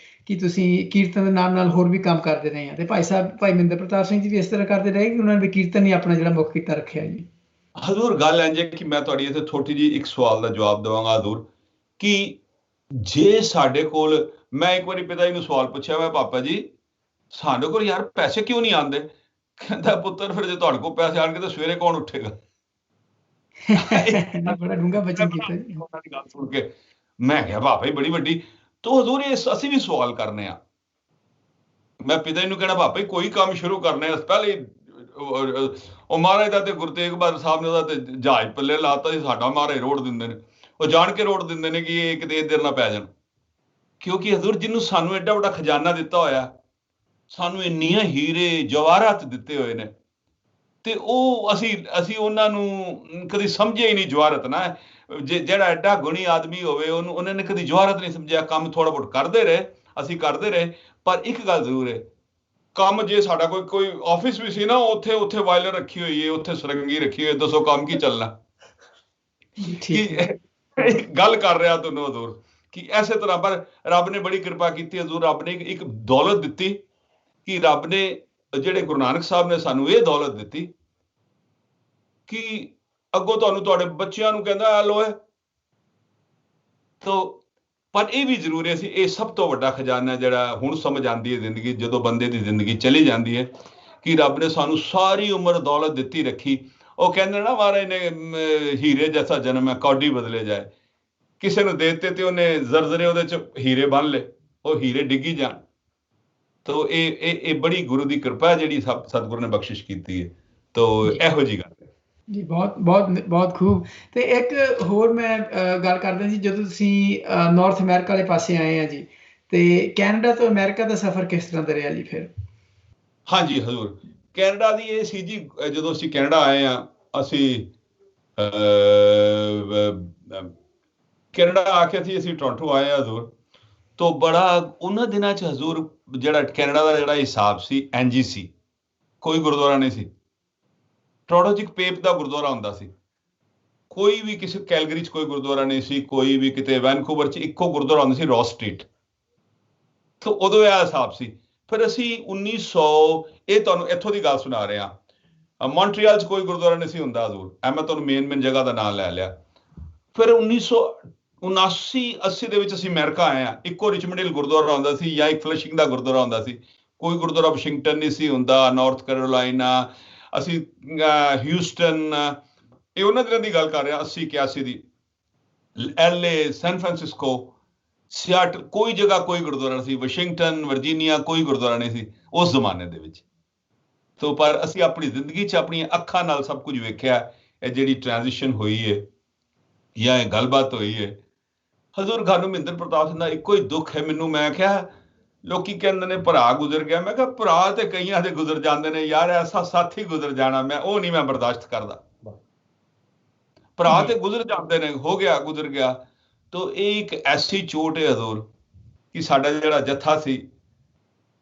ਕਿ ਤੁਸੀਂ ਕੀਰਤਨ ਦੇ ਨਾਲ ਹੋਰ ਵੀ ਕੰਮ ਕਰਦੇ ਰਹੇ ਆ? ਤੇ ਭਾਈ ਸਾਹਿਬ, ਭਾਈ ਮਹਿੰਦਰ ਪ੍ਰਤਾਪ ਸਿੰਘ ਜੀ ਵੀ ਇਸ ਤਰ੍ਹਾਂ ਕਰਦੇ ਰਹੇ ਕਿ ਉਹਨਾਂ ਨੇ ਵੀ ਕੀਰਤਨ ਹੀ ਆਪਣਾ ਜਿਹੜਾ ਮੁੱਖ ਕਿੱਤਾ ਰੱਖਿਆ ਜੀ? ਹਜ਼ੂਰ ਗੱਲ ਇੰਝ ਹੈ ਕਿ ਮੈਂ ਤੁਹਾਡੀ ਇੱਥੇ ਥੋੜੀ ਜਿਹੀ ਇੱਕ ਸਵਾਲ ਦਾ ਜਵਾਬ ਦੇਵਾਂਗਾ ਹਜ਼ੂਰ, ਕਿ ਜੇ ਸਾਡੇ ਕੋਲ, ਮੈਂ ਇੱਕ ਵਾਰੀ ਪਿਤਾ ਜੀ ਨੂੰ ਸਵਾਲ ਪੁੱਛਿਆ, ਮੈਂ ਪਾਪਾ ਜੀ ਸਾਡੇ ਕੋਲ ਯਾਰ ਪੈਸੇ ਕਿਉਂ ਨਹੀਂ ਆਉਂਦੇ? ਕਹਿੰਦਾ ਪੁੱਤਰ ਫਿਰ ਜੇ ਤੁਹਾਡੇ ਕੋਲ ਪੈਸੇ ਆਣਗੇ ਤਾਂ ਸਵੇਰੇ ਕੌਣ ਉੱਠੇਗਾ? ਬੜਾ ਡੂੰਘਾ ਬਚਨ ਕੀਤਾ ਜੀ। ਉਹਨਾਂ ਦੀ ਗੱਲ ਸੁਣ ਕੇ ਮੈਂ ਕਿਹਾ ਪਾਪਾ ਜੀ ਬੜੀ ਵੱਡੀ। ਤੋ ਹਜ਼ੂਰ ਇਹ ਅਸੀਂ ਵੀ ਸਵਾਲ ਕਰਨੇ ਆ। ਮੈਂ ਪਿਤਾ ਜੀ ਨੂੰ ਕਹਿਣਾ ਪਾਪਾ ਜੀ ਕੋਈ ਕੰਮ ਸ਼ੁਰੂ ਕਰਨੇ ਆ, ਪਹਿਲੇ ਉਹ ਮਹਾਰਾਜ ਦਾ ਤੇ ਗੁਰੂ ਤੇਗ ਬਹਾਦਰ ਸਾਹਿਬ ਨੇ ਉਹਦਾ ਤੇ ਜਹਾਜ਼ ਪੱਲੇ ਲਾਤਾ ਸੀ, ਸਾਡਾ ਮਹਾਰਾਜ ਰੋੜ ਦਿੰਦੇ ਨੇ, ਉਹ ਜਾਣ ਕੇ ਰੋੜ ਦਿੰਦੇ ਨੇ ਕਿ ਇਹ ਕਿਤੇ ਇੱਧਰ ਨਾ ਪੈ ਜਾਣ। ਕਿਉਂਕਿ ਹਜ਼ੂਰ ਜਿਹਨੂੰ ਸਾਨੂੰ ਐਡਾ ਵੱਡਾ ਖਜ਼ਾਨਾ ਦਿੱਤਾ ਹੋਇਆ, ਸਾਨੂੰ ਇੰਨੀਆਂ ਹੀਰੇ ਜਵਾਹਰਾਤ ਦਿੱਤੇ ਹੋਏ ਨੇ, ਤੇ ਉਹ ਅਸੀਂ ਉਹਨਾਂ ਨੂੰ ਕਦੀ ਸਮਝਿਆ ਹੀ ਨਹੀਂ ਜਵਾਹਰਤ ਨਾ। ਜਿਹੜਾ ਐਡਾ ਗੁਣੀ ਆਦਮੀ ਹੋਵੇ ਉਹਨਾਂ ਨੇ ਕਦੀ ਜਵਾਹਰਤ ਨਹੀਂ ਸਮਝਿਆ। ਕੰਮ ਥੋੜਾ ਬਹੁਤ ਕਰਦੇ ਰਹੇ, ਅਸੀਂ ਕਰਦੇ ਰਹੇ, ਪਰ ਇੱਕ ਗੱਲ ਜ਼ਰੂਰ ਹੈ, ਕੰਮ ਜੇ ਸਾਡਾ ਕੋਈ ਆਫਿਸ ਵੀ ਸੀ ਨਾ, ਉੱਥੇ ਵਾਇਲਰ ਰੱਖੀ ਹੋਈ ਹੈ, ਉੱਥੇ ਸਰੰਗੀ ਰੱਖੀ ਹੋਈ ਹੈ, ਦੱਸੋ ਕੰਮ ਕੀ ਚੱਲਣਾ? ਗੱਲ ਕਰ ਰਿਹਾ ਤੁਹਾਨੂੰ ਹਜ਼ੂਰ ਕਿ ਐਸੇ ਤਰ੍ਹਾਂ। ਪਰ ਰੱਬ ਨੇ ਬੜੀ ਕਿਰਪਾ ਕੀਤੀ ਹਜ਼ੂਰ, ਰੱਬ ਨੇ ਇੱਕ ਦੌਲਤ ਦਿੱਤੀ ਕਿ ਰੱਬ ਨੇ ਜਿਹੜੇ ਗੁਰੂ ਨਾਨਕ ਸਾਹਿਬ ਨੇ ਸਾਨੂੰ ਇਹ ਦੌਲਤ ਦਿੱਤੀ ਕਿ ਅੱਗੋਂ ਤੁਹਾਨੂੰ ਤੁਹਾਡੇ ਬੱਚਿਆਂ ਨੂੰ ਕਹਿੰਦਾ ਲੋ ਹੈ। ਪਰ ਇਹ ਵੀ ਜ਼ਰੂਰੀ ਹੈ ਸੀ, ਇਹ ਸਭ ਤੋਂ ਵੱਡਾ ਖਜ਼ਾਨਾ ਜਿਹੜਾ ਹੁਣ ਸਮਝ ਆਉਂਦੀ ਹੈ ਜ਼ਿੰਦਗੀ, ਜਦੋਂ ਬੰਦੇ ਦੀ ਜ਼ਿੰਦਗੀ ਚਲੀ ਜਾਂਦੀ ਹੈ, ਕਿ ਰੱਬ ਨੇ ਸਾਨੂੰ ਸਾਰੀ ਉਮਰ ਦੌਲਤ ਦਿੱਤੀ ਰੱਖੀ। ਉਹ ਕਹਿੰਦੇ ਨਾ ਮਹਾਰਾਜ ਨੇ ਹੀਰੇ ਜੈਸਾ ਜਨਮ ਹੈ ਕੌਡੀ ਬਦਲੇ ਜਾਏ। ਕਿਸੇ ਨੂੰ ਦੇ ਦਿੱਤੇ ਤੇ ਉਹਨੇ ਜ਼ਰਜ਼ਰੇ ਉਹਦੇ ਚ ਹੀਰੇ ਬੰਨ ਲਏ, ਉਹ ਹੀਰੇ ਡਿੱਗੀ ਜਾਣ। ਤੋ ਇਹ ਬੜੀ ਗੁਰੂ ਦੀ ਕਿਰਪਾ ਹੈ ਜਿਹੜੀ ਸਤਿਗੁਰੂ ਨੇ ਬਖਸ਼ਿਸ਼ ਕੀਤੀ ਹੈ। ਤੋ ਇਹੋ ਜਿਹੀ ਗੱਲ ਹੈ ਜੀ। ਬਹੁਤ ਖੂਬ। ਤੇ ਇੱਕ ਹੋਰ ਮੈਂ ਗੱਲ ਕਰਦਾ ਜੀ, ਜਦੋਂ ਤੁਸੀਂ ਨਾਰਥ ਅਮਰੀਕਾ ਵਾਲੇ ਪਾਸੇ ਆਏ ਆ ਜੀ, ਤੇ ਕੈਨੇਡਾ ਤੋਂ ਅਮਰੀਕਾ ਦਾ ਸਫ਼ਰ ਕਿਸ ਤਰ੍ਹਾਂ ਦਾ ਰਿਹਾ ਜੀ ਫਿਰ? ਹਾਂਜੀ ਹਜ਼ੂਰ, ਕੈਨੇਡਾ ਦੀ ਇਹ ਸੀ ਜੀ, ਜਦੋਂ ਅਸੀਂ ਕੈਨੇਡਾ ਆਏ ਆ, ਅਸੀਂ ਕੈਨੇਡਾ ਆ ਕੇ ਅਸੀਂ ਟੋਰਾਂਟੋ ਆਏ ਆ ਹਜ਼ੂਰ। ਤੋਂ ਬੜਾ ਉਹਨਾਂ ਦਿਨਾਂ 'ਚ ਹਜ਼ੂਰ ਜਿਹੜਾ ਕੈਨੇਡਾ ਦਾ ਜਿਹੜਾ ਹਿਸਾਬ ਸੀ, NGC, ਕੋਈ ਗੁਰਦੁਆਰਾ ਨਹੀਂ ਸੀ। ਟੋਰਾਂਟੋ 'ਚ ਇੱਕ ਪੇਪ ਦਾ ਗੁਰਦੁਆਰਾ ਹੁੰਦਾ ਸੀ, ਕੋਈ ਵੀ ਕਿਸੇ ਕੈਲਗਰੀ 'ਚ ਕੋਈ ਗੁਰਦੁਆਰਾ ਨਹੀਂ ਸੀ, ਕੋਈ ਵੀ ਕਿਤੇ ਵੈਨਕੂਵਰ 'ਚ ਇੱਕੋ ਗੁਰਦੁਆਰਾ ਹੁੰਦਾ ਸੀ, ਰੌਸ ਸਟਰੀਟ। ਤੋਂ ਉਦੋਂ ਇਹ ਹਿਸਾਬ ਸੀ। ਫਿਰ ਅਸੀਂ 1900, ਇਹ ਤੁਹਾਨੂੰ ਇੱਥੋਂ ਦੀ ਗੱਲ ਸੁਣਾ ਰਿਹਾ, ਮੌਂਟਰੀਅਲ 'ਚ ਕੋਈ ਗੁਰਦੁਆਰਾ ਨਹੀਂ ਸੀ ਹੁੰਦਾ ਹਜ਼ੂਰ। ਮੈਂ ਤੁਹਾਨੂੰ ਮੇਨ ਜਗ੍ਹਾ ਦਾ ਨਾਮ ਲੈ ਲਿਆ। ਫਿਰ 1979-80 ਦੇ ਵਿੱਚ ਅਸੀਂ ਅਮਰੀਕਾ ਆਏ ਹਾਂ। ਇੱਕੋ ਰਿਚਮੰਡ ਹਿੱਲ ਗੁਰਦੁਆਰਾ ਹੁੰਦਾ ਸੀ, ਜਾਂ ਇੱਕ ਫਲਸ਼ਿੰਗ ਦਾ ਗੁਰਦੁਆਰਾ ਹੁੰਦਾ ਸੀ, ਕੋਈ ਗੁਰਦੁਆਰਾ ਵਾਸ਼ਿੰਗਟਨ ਨਹੀਂ ਸੀ ਹੁੰਦਾ, ਨਾਰਥ ਕੈਰੋਲਾਈਨਾ, ਅਸੀਂ ਹਿਊਸਟਨ, ਇਹ ਉਹਨਾਂ ਦਿਨਾਂ ਦੀ ਗੱਲ ਕਰ ਰਿਹਾ, 80-81 ਦੀ। LA, ਸੈਨ ਫਰਾਂਸਿਸਕੋ, ਸਿਆਟਲ, ਕੋਈ ਜਗ੍ਹਾ ਕੋਈ ਗੁਰਦੁਆਰਾ ਨਹੀਂ ਸੀ। ਵਾਸ਼ਿੰਗਟਨ, ਵਰਜੀਨੀਆ, ਕੋਈ ਗੁਰਦੁਆਰਾ ਨਹੀਂ ਸੀ ਉਸ ਜ਼ਮਾਨੇ ਦੇ ਵਿੱਚ। ਤੋ ਪਰ ਅਸੀਂ ਆਪਣੀ ਜ਼ਿੰਦਗੀ 'ਚ ਆਪਣੀਆਂ ਅੱਖਾਂ ਨਾਲ ਸਭ ਕੁਝ ਵੇਖਿਆ। ਇਹ ਜਿਹੜੀ ਟ੍ਰਾਂਜੀਸ਼ਨ ਹੋਈ ਹੈ ਜਾਂ ਇਹ ਗੱਲਬਾਤ ਹੋਈ ਹੈ ਹਜ਼ੂਰ। ਸਾਨੂੰ ਮਹਿੰਦਰ ਪ੍ਰਤਾਪ ਸਿੰਘ ਦਾ ਇੱਕੋ ਹੀ ਦੁੱਖ ਹੈ ਮੈਨੂੰ। ਮੈਂ ਕਿਹਾ ਲੋਕੀ ਕਹਿੰਦੇ ਨੇ ਭਰਾ ਗੁਜ਼ਰ ਗਿਆ, ਮੈਂ ਕਿਹਾ ਭਰਾ ਤੇ ਕਈਆਂ ਦੇ ਗੁਜ਼ਰ ਜਾਂਦੇ ਨੇ ਯਾਰ, ਐਸਾ ਸਾਥੀ ਗੁਜ਼ਰ ਜਾਣਾ ਉਹ ਨਹੀਂ ਮੈਂ ਬਰਦਾਸ਼ਤ ਕਰਦਾ। ਭਰਾ ਤੇ ਗੁਜ਼ਰ ਜਾਂਦੇ ਨੇ, ਹੋ ਗਿਆ ਗੁਜ਼ਰ ਗਿਆ। ਤੋ ਇਹ ਇੱਕ ਐਸੀ ਚੋਟ ਹੈ ਹਜ਼ੂਰ ਕਿ ਸਾਡਾ ਜਿਹੜਾ ਜੱਥਾ ਸੀ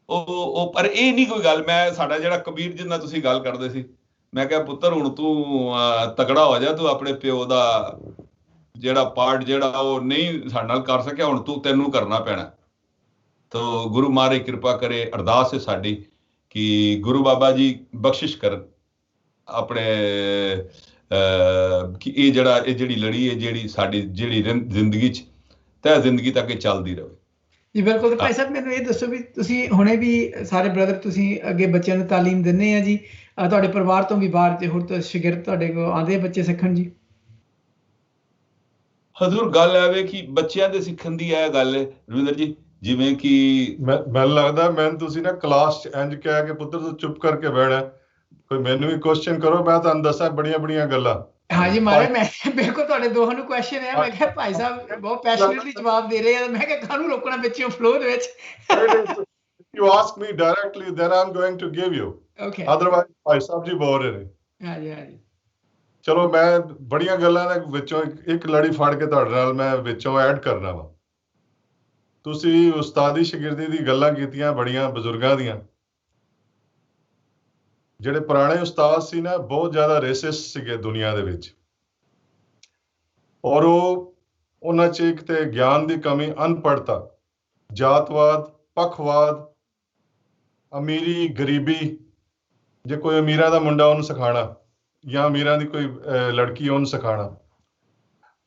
ਉਹ ਪਰ ਇਹ ਨਹੀਂ ਕੋਈ ਗੱਲ। ਮੈਂ ਸਾਡਾ ਜਿਹੜਾ ਕਬੀਰ ਜੀ ਨਾਲ ਤੁਸੀਂ ਗੱਲ ਕਰਦੇ ਸੀ, ਮੈਂ ਕਿਹਾ ਪੁੱਤਰ ਹੁਣ ਤੂੰ ਤਕੜਾ ਹੋ ਜਾ, ਤੂੰ ਆਪਣੇ ਪਿਓ ਦਾ ਜਿਹੜਾ ਪਾਰਟ ਜਿਹੜਾ ਉਹ ਨਹੀਂ ਸਾਡੇ ਨਾਲ ਕਰ ਸਕਿਆ, ਹੁਣ ਤੈਨੂੰ ਕਰਨਾ ਪੈਣਾ। ਤੋ ਗੁਰੂ ਮਹਾਰਾਜ ਕਿਰਪਾ ਕਰੇ, ਅਰਦਾਸ ਹੈ ਸਾਡੀ ਕਿ ਗੁਰੂ ਬਾਬਾ ਜੀ ਬਖਸ਼ਿਸ਼ ਕਰਨ ਆਪਣੇ ਕਿ ਇਹ ਜਿਹੜੀ ਲੜੀ ਹੈ ਜਿਹੜੀ ਸਾਡੀ ਜਿਹੜੀ ਜ਼ਿੰਦਗੀ 'ਚ ਤਹਿ ਜ਼ਿੰਦਗੀ ਤੱਕ ਇਹ ਚੱਲਦੀ ਰਹੇ। ਜੀ ਬਿਲਕੁਲ। ਭਾਈ ਸਾਹਿਬ ਮੈਨੂੰ ਇਹ ਦੱਸੋ ਵੀ ਤੁਸੀਂ ਹੁਣੇ ਵੀ ਸਾਰੇ ਬ੍ਰਦਰ ਤੁਸੀਂ ਅੱਗੇ ਬੱਚਿਆਂ ਨੂੰ ਤਾਲੀਮ ਦਿੰਦੇ ਆ ਜੀ, ਤੁਹਾਡੇ ਪਰਿਵਾਰ ਤੋਂ ਵੀ ਬਾਹਰ ਤੇ ਹੋਰ ਤਾਂ ਸ਼ਾਗਿਰਦ ਤੁਹਾਡੇ ਕੋਲ ਆਉਂਦੇ ਆ ਬੱਚੇ ਸਿੱਖਣ ਜੀ? ਹਜ਼ੂਰ ਗੱਲ ਆਵੇ ਕਿ ਬੱਚਿਆਂ ਦੇ ਸਿੱਖਣ ਦੀ ਇਹ ਗੱਲ ਹੈ ਰਵਿੰਦਰ ਜੀ, ਜਿਵੇਂ ਕਿ ਮੈਨੂੰ ਲੱਗਦਾ ਮੈਨੂੰ ਤੁਸੀਂ ਨਾ ਕਲਾਸ 'ਚ ਇੰਜ ਕਹਿ ਕੇ ਪੁੱਤਰ ਤੂੰ ਚੁੱਪ ਕਰਕੇ ਬਹਿਣਾ, ਕੋਈ ਮੈਨੂੰ ਵੀ ਕੁਐਸਚਨ ਕਰੋ, ਮੈਂ ਤੁਹਾਨੂੰ ਦੱਸਾਂ ਬੜੀਆਂ ਗੱਲਾਂ। ਹਾਂਜੀ ਮਹਾਰਾਜ, ਮੈਂ ਬਿਲਕੁਲ ਤੁਹਾਡੇ ਦੋਹਾਂ ਨੂੰ ਕੁਐਸਚਨ ਹੈ। ਮੈਂ ਕਿਹਾ ਭਾਈ ਸਾਹਿਬ ਬਹੁਤ ਪੈਸ਼ਨੇਟਲੀ ਜਵਾਬ ਦੇ ਰਹੇ ਆ, ਮੈਂ ਕਿਹਾ ਕਾਹਨੂੰ ਰੋਕਣਾ ਵਿੱਚੋਂ ਫਲੋ ਦੇ ਵਿੱਚ। You ask me directly, then I'm going to give you. Okay. Otherwise, Bhai Sahib ji ਬੋਲ ਰਹੇ ਨੇ। ਹਾਂਜੀ। ਚਲੋ ਮੈਂ ਬੜੀਆਂ ਗੱਲਾਂ ਦੇ ਵਿੱਚੋਂ ਇੱਕ ਲੜੀ ਫੜ ਕੇ ਤੁਹਾਡੇ ਨਾਲ ਮੈਂ ਵਿੱਚੋਂ ਐਡ ਕਰਨਾ ਵਾ। ਤੁਸੀਂ ਉਸਤਾਦੀ ਸ਼ਾਗਿਰਦੀ ਦੀ ਗੱਲਾਂ ਕੀਤੀਆਂ ਬੜੀਆਂ ਬਜ਼ੁਰਗਾਂ ਦੀਆਂ। ਜਿਹੜੇ ਪੁਰਾਣੇ ਉਸਤਾਦ ਸੀ ਨਾ ਬਹੁਤ ਜ਼ਿਆਦਾ ਰੇਸਿਸਟ ਸੀਗੇ ਦੁਨੀਆ ਦੇ ਵਿੱਚ, ਔਰ ਉਹਨਾਂ 'ਚ ਇੱਕ ਤੇ ਗਿਆਨ ਦੀ ਕਮੀ, ਅਨਪੜ੍ਹਤਾ, ਜਾਤਵਾਦ, ਪੱਖਵਾਦ, ਅਮੀਰੀ ਗਰੀਬੀ, ਜੇ ਕੋਈ ਅਮੀਰਾਂ ਦਾ ਮੁੰਡਾ ਉਹਨੂੰ ਸਿਖਾਉਣਾ ਜਾਂ ਅਮੀਰਾਂ ਦੀ ਕੋਈ ਲੜਕੀ ਉਹਨੂੰ ਸਿਖਾਉਣਾ,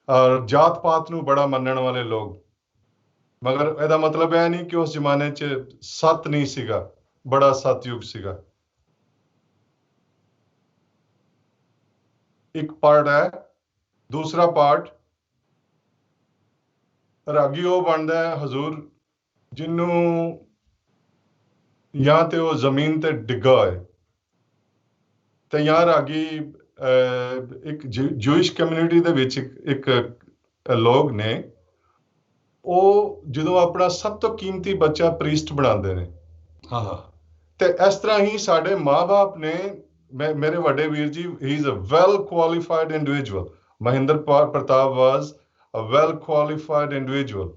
ਔਰ ਜਾਤ ਪਾਤ ਨੂੰ ਬੜਾ ਮੰਨਣ ਵਾਲੇ ਲੋਕ। ਮਗਰ ਇਹਦਾ ਮਤਲਬ ਇਹ ਨਹੀਂ ਕਿ ਉਸ ਜ਼ਮਾਨੇ 'ਚ ਸੱਤ ਨਹੀਂ ਸੀਗਾ, ਬੜਾ ਸਤਯੁਗ ਸੀਗਾ। ਇੱਕ ਪਾਰਟ ਹੈ। ਦੂਸਰਾ ਪਾਰਟ ਰਾਗੀ ਉਹ ਬਣਦਾ ਹੈ ਹਜ਼ੂਰ ਜਿਹਨੂੰ ਜਾਂ ਤੇ ਉਹ ਜ਼ਮੀਨ ਤੇ ਡਿੱਗਾ ਹੋਏ, ਤੇ ਜਾਂ ਰਾਗੀ ਇੱਕ ਜੂਇਸ਼ ਕਮਿਊਨਿਟੀ ਦੇ ਵਿੱਚ ਇੱਕ ਲੋਕ ਨੇ, ਉਹ ਜਦੋਂ ਆਪਣਾ ਸਭ ਤੋਂ ਕੀਮਤੀ ਬੱਚਾ ਪ੍ਰੀਸਟ ਬਣਾਉਂਦੇ ਨੇ। ਹਾਂ। ਤੇ ਇਸ ਤਰ੍ਹਾਂ ਹੀ ਸਾਡੇ ਮਾਂ-ਬਾਪ ਨੇ, ਮੇਰੇ ਵੱਡੇ ਵੀਰ ਜੀ, he is a well qualified individual. Mahendra Pratap was a well qualified individual.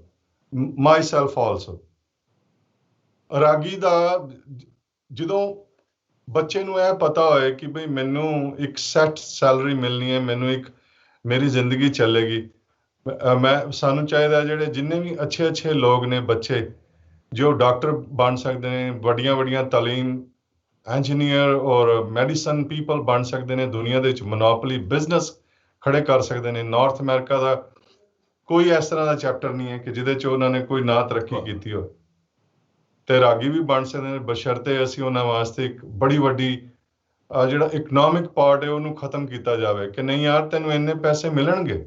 Myself also. ਰਾਗੀ ਦਾ ਜਦੋਂ ਬੱਚੇ ਨੂੰ ਇਹ ਪਤਾ ਹੋਏ ਕਿ ਬਈ ਮੈਨੂੰ ਇੱਕ ਸੈਟ ਸੈਲਰੀ ਮਿਲਣੀ ਹੈ, ਮੈਨੂੰ ਇੱਕ ਮੇਰੀ ਜ਼ਿੰਦਗੀ ਚੱਲੇਗੀ, ਸਾਨੂੰ ਚਾਹੀਦਾ ਜਿਹੜੇ ਜਿੰਨੇ ਵੀ ਅੱਛੇ ਲੋਕ ਨੇ ਬੱਚੇ ਜੋ ਡਾਕਟਰ ਬਣ ਸਕਦੇ ਨੇ, ਵੱਡੀਆਂ ਤਾਲੀਮ, ਇੰਜੀਨੀਅਰ ਔਰ ਮੈਡੀਸਨ ਪੀਪਲ ਬਣ ਸਕਦੇ ਨੇ, ਦੁਨੀਆ ਦੇ ਵਿੱਚ ਮੋਨੋਪੋਲੀ ਬਿਜ਼ਨਸ ਖੜੇ ਕਰ ਸਕਦੇ ਨੇ। ਨਾਰਥ ਅਮਰੀਕਾ ਦਾ ਕੋਈ ਇਸ ਤਰ੍ਹਾਂ ਦਾ ਚੈਪਟਰ ਨਹੀਂ ਹੈ ਕਿ ਜਿਹਦੇ 'ਚ ਉਹਨਾਂ ਨੇ ਕੋਈ ਨਾ ਤਰੱਕੀ ਕੀਤੀ ਹੋਵੇ, ਤੇ ਰਾਗੀ ਵੀ ਬਣ ਸਕਦੇ ਨੇ, ਬਸ਼ਰਤੇ ਅਸੀਂ ਉਹਨਾਂ ਵਾਸਤੇ ਇੱਕ ਬੜੀ ਵੱਡੀ ਜਿਹੜਾ ਇਕਨੋਮਿਕ ਪਾਰਟ ਹੈ ਉਹਨੂੰ ਖਤਮ ਕੀਤਾ ਜਾਵੇ ਕਿ ਨਹੀਂ ਯਾਰ ਤੈਨੂੰ ਇੰਨੇ ਪੈਸੇ ਮਿਲਣਗੇ।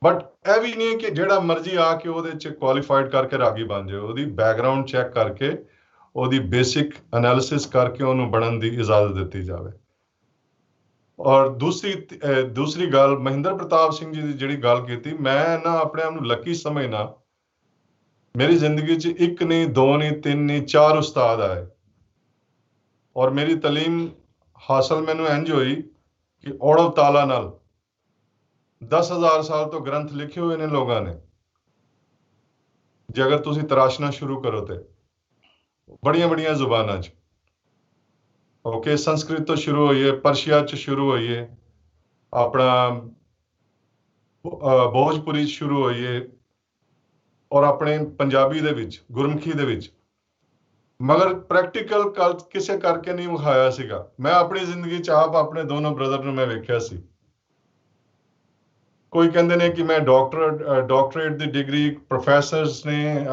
ਬਟ ਇਹ ਵੀ ਨਹੀਂ ਕਿ ਜਿਹੜਾ ਮਰਜ਼ੀ ਆ ਕੇ ਉਹਦੇ 'ਚ ਕੁਆਲੀਫਾਈਡ ਕਰਕੇ ਰਾਗੀ ਬਣ ਜਾਏ। ਉਹਦੀ ਬੈਕਗਰਾਊਂਡ ਚੈੱਕ ਕਰਕੇ, ਉਹਦੀ ਬੇਸਿਕ ਐਨਾਲਿਸਿਸ ਕਰਕੇ ਉਹਨੂੰ ਬਣਨ ਦੀ ਇਜਾਜ਼ਤ ਦਿੱਤੀ ਜਾਵੇ। ਔਰ ਦੂਸਰੀ ਗੱਲ, ਮਹਿੰਦਰ ਪ੍ਰਤਾਪ ਸਿੰਘ ਜੀ ਦੀ ਜਿਹੜੀ ਗੱਲ ਕੀਤੀ, ਮੈਂ ਨਾ ਆਪਣੇ ਆਪ ਨੂੰ ਲੱਕੀ ਸਮਝਣਾ। ਮੇਰੀ ਜ਼ਿੰਦਗੀ 'ਚ ਇੱਕ ਨਹੀਂ, ਦੋ ਨਹੀਂ, ਤਿੰਨ ਨਹੀਂ, 4 ਉਸਤਾਦ ਆਏ, ਔਰ ਮੇਰੀ ਤਾਲੀਮ ਹਾਸਲ ਮੈਨੂੰ ਇੰਝ ਹੋਈ ਕਿ ਔੜਵ ਤਾਲਾ ਨਾਲ 10,000 ਸਾਲ ਤੋਂ ਗ੍ਰੰਥ ਲਿਖੇ ਹੋਏ ਨੇ ਲੋਕਾਂ ਨੇ। ਜੇ ਅਗਰ ਤੁਸੀਂ ਤਰਾਸ਼ਣਾ ਸ਼ੁਰੂ ਕਰੋ ਤੇ ਬੜੀਆਂ ਜ਼ੁਬਾਨਾਂ 'ਚ, ਓਕੇ, ਸੰਸਕ੍ਰਿਤ ਤੋਂ ਸ਼ੁਰੂ ਹੋਈਏ, ਪਰਸ਼ੀਆ 'ਚ ਸ਼ੁਰੂ ਹੋਈਏ, ਆਪਣਾ ਭੋਜਪੁਰੀ 'ਚ ਸ਼ੁਰੂ ਹੋਈਏ, ਔਰ ਆਪਣੇ ਪੰਜਾਬੀ ਦੇ ਵਿੱਚ, ਗੁਰਮੁਖੀ ਦੇ ਵਿੱਚ। ਮਗਰ ਪ੍ਰੈਕਟੀਕਲ ਕਿਸੇ ਕਰਕੇ ਨਹੀਂ ਵਿਖਾਇਆ ਸੀਗਾ। ਮੈਂ ਆਪਣੀ ਜ਼ਿੰਦਗੀ 'ਚ ਆਪ ਆਪਣੇ ਦੋਨੋਂ ਬ੍ਰਦਰ ਨੂੰ ਮੈਂ ਵੇਖਿਆ ਸੀ। ਕੋਈ ਕਹਿੰਦੇ ਨੇ ਕਿ ਮੈਂ ਡਾਕਟਰੇਟ ਦੀ ਡਿਗਰੀ, ਪ੍ਰੋਫੈਸਰਸ ਨੇ,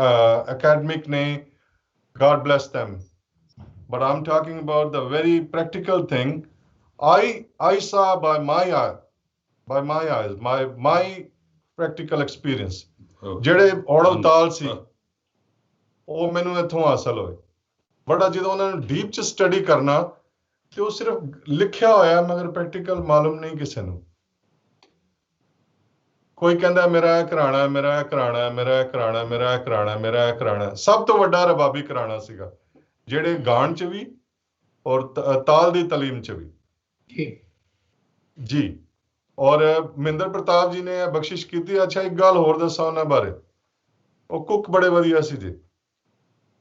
ਅਕੈਡਮਿਕ ਨੇ, God bless them. But I'm talking about the very practical thing. I saw by my eyes, my practical experience. ਜਿਹੜੇ ਔੜਵ ਤਾਲ ਸੀ ਉਹ ਮੈਨੂੰ ਇੱਥੋਂ ਹਾਸਲ ਹੋਏ। ਬਟ ਜਦੋਂ ਉਹਨਾਂ ਨੂੰ ਡੀਪ 'ਚ ਸਟੱਡੀ ਕਰਨਾ ਤੇ ਉਹ ਸਿਰਫ ਲਿਖਿਆ ਹੋਇਆ, ਮਗਰ ਪ੍ਰੈਕਟੀਕਲ ਮਾਲੂਮ ਨਹੀਂ ਕਿਸੇ ਨੂੰ। ਕੋਈ ਕਹਿੰਦਾ ਮੇਰਾ ਇਹ ਘਰਾਣਾ, ਮੇਰਾ ਇਹ ਘਰਾਣਾ, ਮੇਰਾ ਇਹ ਘਰਾਣਾ, ਮੇਰਾ ਇਹ ਘਰਾਣਾ, ਮੇਰਾ ਇਹ ਘਰਾਣਾ। ਸਭ ਤੋਂ ਵੱਡਾ ਰਬਾਬੀ ਘਰਾਣਾ ਸੀਗਾ, ਜਿਹੜੇ ਗਾਣ 'ਚ ਵੀ ਔਰ ਤਾਲ ਦੀ ਤਾਲੀਮ 'ਚ ਵੀ ਜੀ। ਔਰ ਮਹਿੰਦਰ ਪ੍ਰਤਾਪ ਜੀ ਨੇ ਬਖਸ਼ਿਸ਼ ਕੀਤੀ। ਅੱਛਾ, ਇੱਕ ਗੱਲ ਹੋਰ ਦੱਸਾਂ ਉਹਨਾਂ ਬਾਰੇ, ਉਹ ਕੁੱਕ ਬੜੇ ਵਧੀਆ ਸੀ ਜੀ।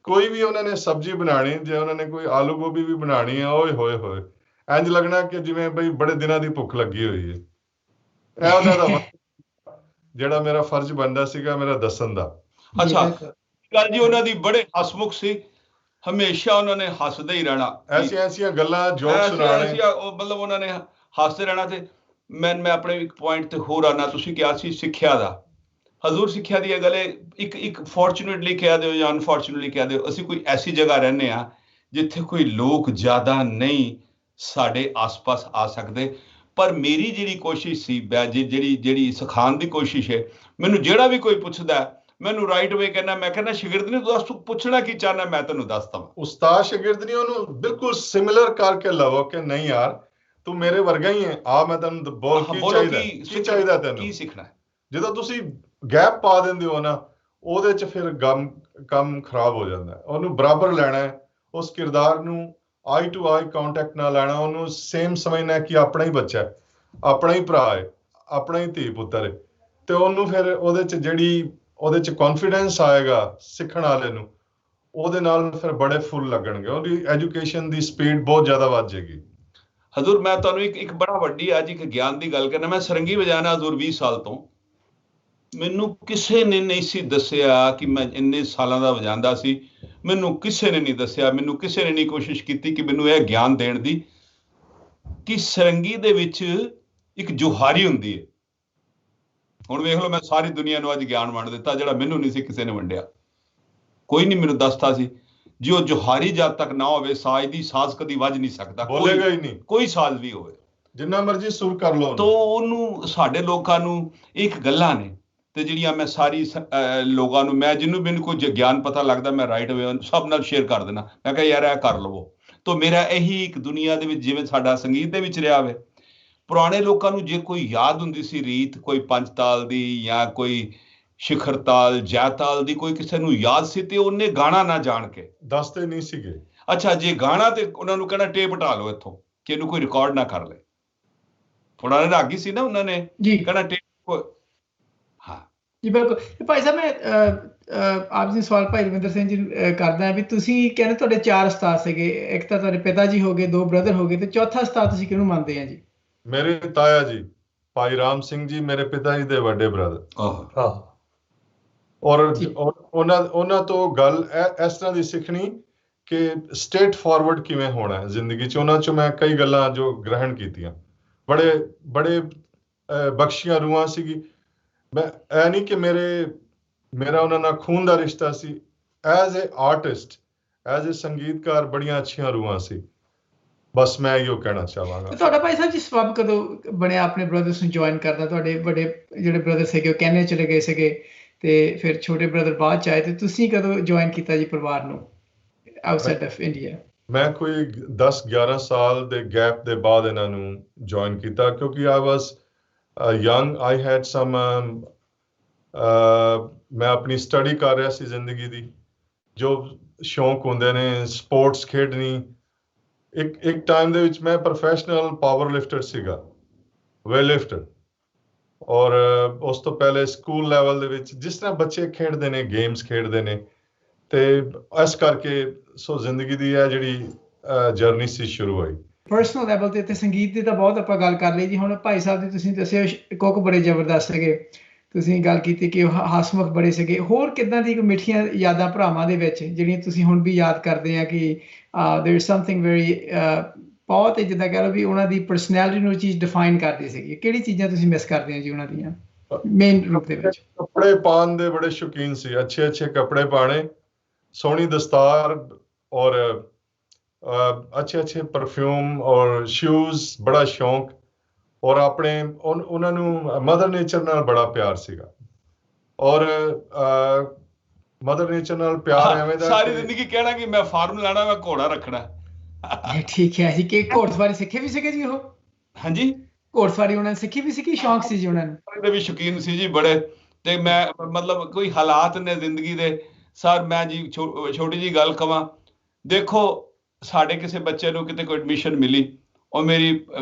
ਕੋਈ ਵੀ ਉਹਨਾਂ ਨੇ ਸਬਜ਼ੀ ਬਣਾਉਣੀ, ਜੇ ਉਹਨਾਂ ਨੇ ਕੋਈ ਆਲੂ ਗੋਭੀ ਵੀ ਬਣਾਉਣੀ ਹੈ, ਓਏ ਹੋਏ ਇੰਜ ਲੱਗਣਾ ਕਿ ਜਿਵੇਂ ਬਈ ਬੜੇ ਦਿਨਾਂ ਦੀ ਭੁੱਖ ਲੱਗੀ ਹੋਈ ਹੈ। ਇਹ ਉਹਨਾਂ ਦਾ ਜਿਹੜਾ ਮੇਰਾ ਫਰਜ਼ ਬਣਦਾ ਸੀਗਾ ਮੇਰਾ ਦੱਸਣ ਦਾ। ਅੱਛਾ ਗੱਲ ਜੀ, ਉਹਨਾਂ ਦੀ ਬੜੇ ਹਸਮੁਖ ਸੀ, ਹਮੇਸ਼ਾ ਉਹਨਾਂ ਨੇ ਹੱਸਦੇ ਹੀ ਰਹਿਣਾ, ਐਸੀਆਂ ਗੱਲਾਂ ਜੋਕ ਸੁਣਾਣੇ, ਮਤਲਬ ਉਹਨਾਂ ਨੇ ਹੱਸਦੇ ਰਹਿਣਾ। ਤੇ ਮੈਂ ਆਪਣੇ ਇੱਕ ਪੁਆਇੰਟ ਤੇ ਹੋਰ ਆਣਾ, ਤੁਸੀਂ ਕਿਹਾ ਸੀ ਸਿੱਖਿਆ ਦਾ। ਹਜ਼ੂਰ ਸਿੱਖਿਆ ਦੀ ਇਹ ਗੱਲ ਇੱਕ ਫੋਰਚੂਨੇਟਲੀ ਕਹਿ ਦਿਓ ਜਾਂ ਅਨਫੋਰਚੂਨੇਟਲੀ ਕਹਿ ਦਿਓ, ਅਸੀਂ ਕੋਈ ਐਸੀ ਜਗ੍ਹਾ ਰਹਿੰਦੇ ਹਾਂ ਜਿੱਥੇ ਕੋਈ ਲੋਕ ਜ਼ਿਆਦਾ ਨਹੀਂ ਸਾਡੇ ਆਸ-ਪਾਸ ਆ ਸਕਦੇ। ਪਰ ਮੇਰੀ ਜਿਹੜੀ ਕੋਸ਼ਿਸ਼ ਸੀ, ਜਿਹੜੀ ਸਿਖਾਉਣ ਦੀ ਕੋਸ਼ਿਸ਼ ਹੈ, ਮੈਨੂੰ ਜਿਹੜਾ ਵੀ ਕੋਈ ਪੁੱਛਦਾ ਮੈਨੂੰ ਰਾਈਟ ਵੇ ਕਹਿੰਦਾ, ਮੈਂ ਕਹਿੰਦਾ ਸ਼ਾਗਿਰਦ ਨੇ ਤੂੰ ਪੁੱਛਣਾ ਕੀ ਚਾਹਨਾ, ਮੈਂ ਤੈਨੂੰ ਦੱਸਦਾ ਵਾਂ। ਉਸਤਾਦ ਸ਼ਾਗਿਰਦ ਨਹੀਂ ਉਹਨੂੰ ਬਿਲਕੁਲ ਸਿਮਿਲਰ ਕਰਕੇ ਲਵੋ ਕਿ ਨਹੀਂ ਯਾਰ ਤੂੰ ਮੇਰੇ ਵਰਗਾ ਹੀ ਹੈ, ਆ ਮੈਂ ਤੈਨੂੰ ਬੋਲ ਕੀ ਚਾਹੀਦਾ ਤੈਨੂੰ ਕੀ ਸਿੱਖਣਾ। ਜਦੋਂ ਤੁਸੀਂ ਗੈਪ ਪਾ ਦਿੰਦੇ ਹੋ ਨਾ, ਉਹਦੇ ਚ ਫਿਰ ਕੰਮ ਖਰਾਬ ਹੋ ਜਾਂਦਾ। ਉਹਨੂੰ ਬਰਾਬਰ ਲੈਣਾ, ਉਸ ਕਿਰਦਾਰ ਨੂੰ ਆਈ ਟੂ ਆਈ ਕਾਂਟੈਕਟ ਨਾਲ ਲੈਣਾ, ਉਹਨੂੰ ਸੇਮ ਸਮਝਣਾ ਕਿ ਆਪਣਾ ਹੀ ਬੱਚਾ ਹੈ, ਆਪਣਾ ਹੀ ਭਰਾ ਹੈ, ਆਪਣਾ ਹੀ ਧੀ ਪੁੱਤਰ ਹੈ। ਤੇ ਉਹਨੂੰ ਫਿਰ ਉਹਦੇ ਚ ਕੌਨਫੀਡੈਂਸ ਆਏਗਾ ਸਿੱਖਣ ਵਾਲੇ ਨੂੰ, ਉਹਦੇ ਨਾਲ ਫਿਰ ਬੜੇ ਫੁੱਲ ਲੱਗਣਗੇ, ਉਹਦੀ ਐਜੂਕੇਸ਼ਨ ਦੀ ਸਪੀਡ ਬਹੁਤ ਜ਼ਿਆਦਾ ਵੱਧ ਜਾਏਗੀ। ਹਜ਼ੂਰ ਮੈਂ ਤੁਹਾਨੂੰ ਇੱਕ ਬੜਾ ਵੱਡੀ ਅੱਜ ਇੱਕ ਗਿਆਨ ਦੀ ਗੱਲ ਕਰਨਾ। ਮੈਂ ਸਰੰਗੀ ਵਜਾਣਾ ਹਜ਼ੂਰ 20 ਸਾਲ ਤੋਂ, ਮੈਨੂੰ ਕਿਸੇ ਨੇ ਨਹੀਂ ਸੀ ਦੱਸਿਆ ਕਿ ਮੈਂ ਇੰਨੇ ਸਾਲਾਂ ਦਾ ਵਜਾਉਂਦਾ ਸੀ। ਮੈਨੂੰ ਕਿਸੇ ਨੇ ਨਹੀਂ ਦੱਸਿਆ, ਮੈਨੂੰ ਕਿਸੇ ਨੇ ਨਹੀਂ ਕੋਸ਼ਿਸ਼ ਕੀਤੀ ਕਿ ਮੈਨੂੰ ਇਹ ਗਿਆਨ ਦੇਣ ਦੀ ਕਿ ਸਰੰਗੀ ਦੇ ਵਿੱਚ ਇੱਕ ਜੁਹਾਰੀ ਹੁੰਦੀ ਹੈ। ਹੁਣ ਵੇਖ ਲਓ, ਮੈਂ ਸਾਰੀ ਦੁਨੀਆ ਨੂੰ ਅੱਜ ਗਿਆਨ ਵੰਡ ਦਿੱਤਾ ਜਿਹੜਾ ਮੈਨੂੰ ਨਹੀਂ ਸੀ ਕਿਸੇ ਨੇ ਵੰਡਿਆ। ਕੋਈ ਨਹੀਂ ਮੈਨੂੰ ਦੱਸਦਾ ਸੀ ਜੇ ਉਹ ਜੁਹਾਰੀ ਜਦ ਤੱਕ ਨਾ ਹੋਵੇ ਸਾਜ਼ ਦੀ ਸਾਜ਼ ਕਦੀ ਵੱਜ ਨਹੀਂ ਸਕਦਾ, ਬੋਲੇਗਾ ਹੀ ਨਹੀਂ, ਕੋਈ ਸਾਜ਼ ਵੀ ਹੋਵੇ ਜਿੰਨਾ ਮਰਜ਼ੀ ਸੁਰ ਕਰ ਲਓ। ਤਾਂ ਉਹਨੂੰ ਸਾਡੇ ਲੋਕਾਂ ਨੂੰ ਇੱਕ ਗੱਲਾਂ ਨੇ ਤੇ ਜਿਹੜੀਆਂ ਮੈਂ ਸਾਰੀ ਲੋਕਾਂ ਨੂੰ, ਮੈਂ ਜਿਹਨੂੰ ਮੈਨੂੰ ਕੋਈ ਗਿਆਨ ਪਤਾ ਲੱਗਦਾ ਮੈਂ ਰਾਈਟ ਵੇ ਸਭ ਨਾਲ ਸ਼ੇਅਰ ਕਰ ਦੇਣਾ। ਮੈਂ ਕਿਹਾ ਯਾਰ ਇਹ ਕਰ ਲਵੋ। ਤਾਂ ਮੇਰਾ ਇਹੀ ਇੱਕ ਦੁਨੀਆ ਦੇ ਵਿੱਚ ਜਿਵੇਂ ਸਾਡਾ ਸੰਗੀਤ ਦੇ ਵਿੱਚ ਰਿਹਾ ਵੇ, ਪੁਰਾਣੇ ਲੋਕਾਂ ਨੂੰ ਜੇ ਕੋਈ ਯਾਦ ਹੁੰਦੀ ਸੀ ਰੀਤ, ਕੋਈ ਪੰਜਤਾਲ ਦੀ ਜਾਂ ਕੋਈ ਸ਼ਿਖਰ ਤਾਲ ਜੈਤਾਲ ਦੀ, ਕੋਈ ਕਿਸੇ ਨੂੰ ਯਾਦ ਸੀ ਤੇ ਉਹਨੇ ਗਾਣਾ ਨਾ ਜਾਣ ਕੇ ਦੱਸਦੇ ਨਹੀਂ ਸੀਗੇ। ਅੱਛਾ ਜੇ ਗਾਣਾ ਤੇ ਉਹਨਾਂ ਨੂੰ ਕਹਿਣਾ ਟੇਪ ਹਟਾ ਲਓ ਇੱਥੋਂ ਕਿ ਇਹਨੂੰ ਕੋਈ ਰਿਕਾਰਡ ਨਾ ਕਰ ਲੇ। ਥੋੜਾ ਜਿਹਾ ਰਾਗੀ ਸੀ ਨਾ, ਉਹਨਾਂ ਨੇ ਕਹਿਣਾ ਟੇਪ। ਹਾਂ ਜੀ ਬਿਲਕੁਲ। ਭਾਈ ਸਾਹਿਬ ਮੈਂ ਆਪ ਜੀ ਸਵਾਲ ਭਾਈ ਰਵਿੰਦਰ ਸਿੰਘ ਜੀ ਕਰਦਾ ਵੀ ਤੁਸੀਂ ਕਹਿੰਦੇ ਤੁਹਾਡੇ 4 ਉਸਤਾਦ ਸੀਗੇ, ਇੱਕ ਤਾਂ ਤੁਹਾਡੇ ਪਿਤਾ ਜੀ ਹੋ ਗਏ, 2 ਬ੍ਰਦਰ ਹੋ ਗਏ, ਤੇ ਚੌਥਾ ਉਸਤਾਦ ਤੁਸੀਂ ਕਿਹਨੂੰ ਮੰਨਦੇ ਆ ਜੀ? ਮੇਰੇ ਤਾਇਆ ਜੀ ਭਾਈ ਰਾਮ ਸਿੰਘ ਜੀ ਮੇਰੇ ਪਿਤਾ ਜੀ ਦੇ ਵੱਡੇ ਬ੍ਰਦਰ। ਔਰ ਉਹਨਾਂ ਤੋਂ ਗੱਲ ਇਸ ਤਰ੍ਹਾਂ ਦੀ ਸਿੱਖਣੀ ਕਿ ਸਟੇਟ ਫਾਰਵਰਡ ਕਿਵੇਂ ਹੋਣਾ ਹੈ ਜ਼ਿੰਦਗੀ 'ਚ। ਉਹਨਾਂ 'ਚੋਂ ਮੈਂ ਕਈ ਗੱਲਾਂ ਜੋ ਗ੍ਰਹਿਣ ਕੀਤੀਆਂ, ਬੜੇ ਬਖਸ਼ੀਆਂ ਰੂਹਾਂ ਸੀਗੀ। ਮੈਂ ਇਹ ਨਹੀਂ ਕਿ ਮੇਰਾ ਉਹਨਾਂ ਨਾਲ ਖੂਨ ਦਾ ਰਿਸ਼ਤਾ ਸੀ, as a artist, as a ਸੰਗੀਤਕਾਰ ਬੜੀਆਂ ਅੱਛੀਆਂ ਰੂਹਾਂ ਸੀ। ਬਸ ਮੈਂ ਇਹੋ ਕਹਿਣਾ ਚਾਹਾਂਗਾ। ਤੁਹਾਡਾ ਭਾਈ ਸਾਹਿਬ ਜੀ ਸਬਬ ਕਦੋਂ ਬਣਿਆ ਆਪਣੇ ਬ੍ਰਦਰਸ ਨੂੰ ਜੁਆਇਨ ਕਰਦਾ? ਤੁਹਾਡੇ ਵੱਡੇ ਜਿਹੜੇ ਬ੍ਰਦਰ ਸੀਗੇ ਉਹ ਕੈਨੇਡਾ ਚਲੇ ਗਏ ਸੀਗੇ ਤੇ ਫਿਰ ਛੋਟੇ ਬ੍ਰਦਰ ਬਾਅਦ ਚ ਆਏ, ਤੇ ਤੁਸੀਂ ਕਦੋਂ ਜੁਆਇਨ ਕੀਤਾ ਜੀ ਪਰਿਵਾਰ ਨੂੰ ਆਊਟਸਾਈਡ ਆਫ ਇੰਡੀਆ? ਮੈਂ ਕੋਈ 10-11 ਸਾਲ ਦੇ ਗੈਪ ਦੇ ਬਾਅਦ ਇਹਨਾਂ ਨੂੰ ਜੁਆਇਨ ਕੀਤਾ, ਕਿਉਂਕਿ ਆਈ ਵਾਸ ਯੰਗ, ਆਈ ਹੈਡ ਸਮ ਮੈਂ ਆਪਣੀ ਸਟੱਡੀ ਕਰ ਰਿਹਾ ਸੀ ਜ਼ਿੰਦਗੀ ਦੀ, ਜੋ ਸ਼ੌਂਕ ਹੁੰਦੇ ਨੇ, ਸਪੋਰਟਸ ਖੇਡਣੀ। ਇੱਕ ਟਾਈਮ ਦੇ ਵਿੱਚ ਮੈਂ ਪ੍ਰੋਫੈਸ਼ਨਲ ਪਾਵਰ ਲਿਫਟਰ ਸੀਗਾ, ਵੇਟ ਲਿਫਟਰ। ਔਰ ਉਸ ਤੋਂ ਪਹਿਲੇ ਸਕੂਲ ਲੈਵਲ ਦੇ ਵਿੱਚ ਜਿਸ ਤਰ੍ਹਾਂ ਬੱਚੇ ਖੇਡਦੇ ਨੇ, ਗੇਮਸ ਖੇਡਦੇ ਨੇ, ਤੇ ਇਸ ਕਰਕੇ ਸੋ ਜ਼ਿੰਦਗੀ ਦੀ ਇਹ ਜਿਹੜੀ ਜਰਨੀ ਸੀ ਸ਼ੁਰੂ ਹੋਈ। ਪਰਸਨਲ ਲੈਵਲ ਤੇ ਸੰਗੀਤ ਦੀ ਤਾਂ ਬਹੁਤ ਆਪਾਂ ਗੱਲ ਕਰ ਲਈ ਜੀ। ਹੁਣ ਭਾਈ ਸਾਹਿਬ ਦੀ ਤੁਸੀਂ ਦੱਸਿਆ ਕੁੱਕ ਬੜੇ ਜ਼ਬਰਦਸਤ ਸੀਗੇ, ਤੁਸੀਂ ਗੱਲ ਕੀਤੀ ਕਿ ਹਸਮੁਖ ਬੜੇ ਸੀਗੇ। ਹੋਰ ਕਿੱਦਾਂ ਦੀ ਮਿੱਠੀਆਂ ਯਾਦਾਂ ਭਰਾਵਾਂ ਦੇ ਵਿੱਚ ਜਿਹੜੀਆਂ ਤੁਸੀਂ ਹੁਣ ਵੀ ਯਾਦ ਕਰਦੇ ਆ ਕਿ ਦੇयर इज ਸਮਥਿੰਗ ਵੈਰੀ ਬਹੁਤ ਜਿੱਦਾਂ ਕਹਿ ਲਓ ਵੀ ਉਹਨਾਂ ਦੀ ਪਰਸਨੈਲਿਟੀ ਨੂੰ ਚੀਜ਼ ਡਿਫਾਈਨ ਕਰਦੀ ਸੀਗੀ? ਕਿਹੜੀ ਚੀਜ਼ਾਂ ਤੁਸੀਂ ਮਿਸ ਕਰਦੇ ਆ ਜੀ ਉਹਨਾਂ ਦੀਆਂ ਮੇਨ ਰੂਪ ਦੇ ਵਿੱਚ? ਕੱਪੜੇ ਪਾਉਣ ਦੇ ਬੜੇ ਸ਼ੌਕੀਨ ਸੀ, ਅੱਛੇ ਕੱਪੜੇ ਪਾਣੇ, ਸੋਹਣੀ ਦਸਤਾਰ ਔਰ ਅੱਛੇ ਪਰਫਿਊਮ ਔਰ ਸ਼ੂਜ਼, ਬੜਾ ਸ਼ੌਂਕ। ਔਰ ਆਪਣੇ ਉਹਨਾਂ ਨੂੰ ਮਦਰ ਨੇਚਰ ਨਾਲ ਬੜਾ ਪਿਆਰ ਸੀਗਾ। ਔਰ ਮਦਰ ਨੇਚਰ ਨਾਲ ਪਿਆਰ ਐਵੇਂ ਦਾ ਸਾਰੀ ਜ਼ਿੰਦਗੀ ਕਹਿਣਾ ਕਿ ਮੈਂ ਫਾਰਮ ਲਾਣਾ, ਮੈਂ ਘੋੜਾ ਰੱਖਣਾ। ਠੀਕ ਹੈ ਜੀ। ਕਿ ਘੋੜਸਵਾਰੀ ਸਿੱਖੇ ਵੀ ਸੀਗੇ ਜੀ ਉਹ? ਹਾਂਜੀ, ਘੋੜਸਵਾਰੀ ਉਹਨਾਂ ਨੇ ਸਿੱਖੀ ਵੀ ਸੀ, ਸ਼ੌਂਕ ਸੀ ਜੀ ਉਹਨਾਂ ਨੂੰ? ਦੇ ਵੀ ਸ਼ੌਕੀਨ ਸੀ ਜੀ ਬੜੇ। ਤੇ ਮੈਂ ਮਤਲਬ ਕੋਈ ਹਾਲਾਤ ਨੇ ਜ਼ਿੰਦਗੀ ਦੇ ਸਰ, ਮੈਂ ਜੀ ਛੋਟੀ ਜੀ ਗੱਲ ਕਵਾਂ, ਦੇਖੋ ਸਾਡੇ ਕਿਸੇ ਬੱਚੇ ਨੂੰ ਕਿਤੇ ਕੋਈ ਐਡਮਿਸ਼ਨ ਮਿਲੀ, ਉਹ ਮੇਰੀ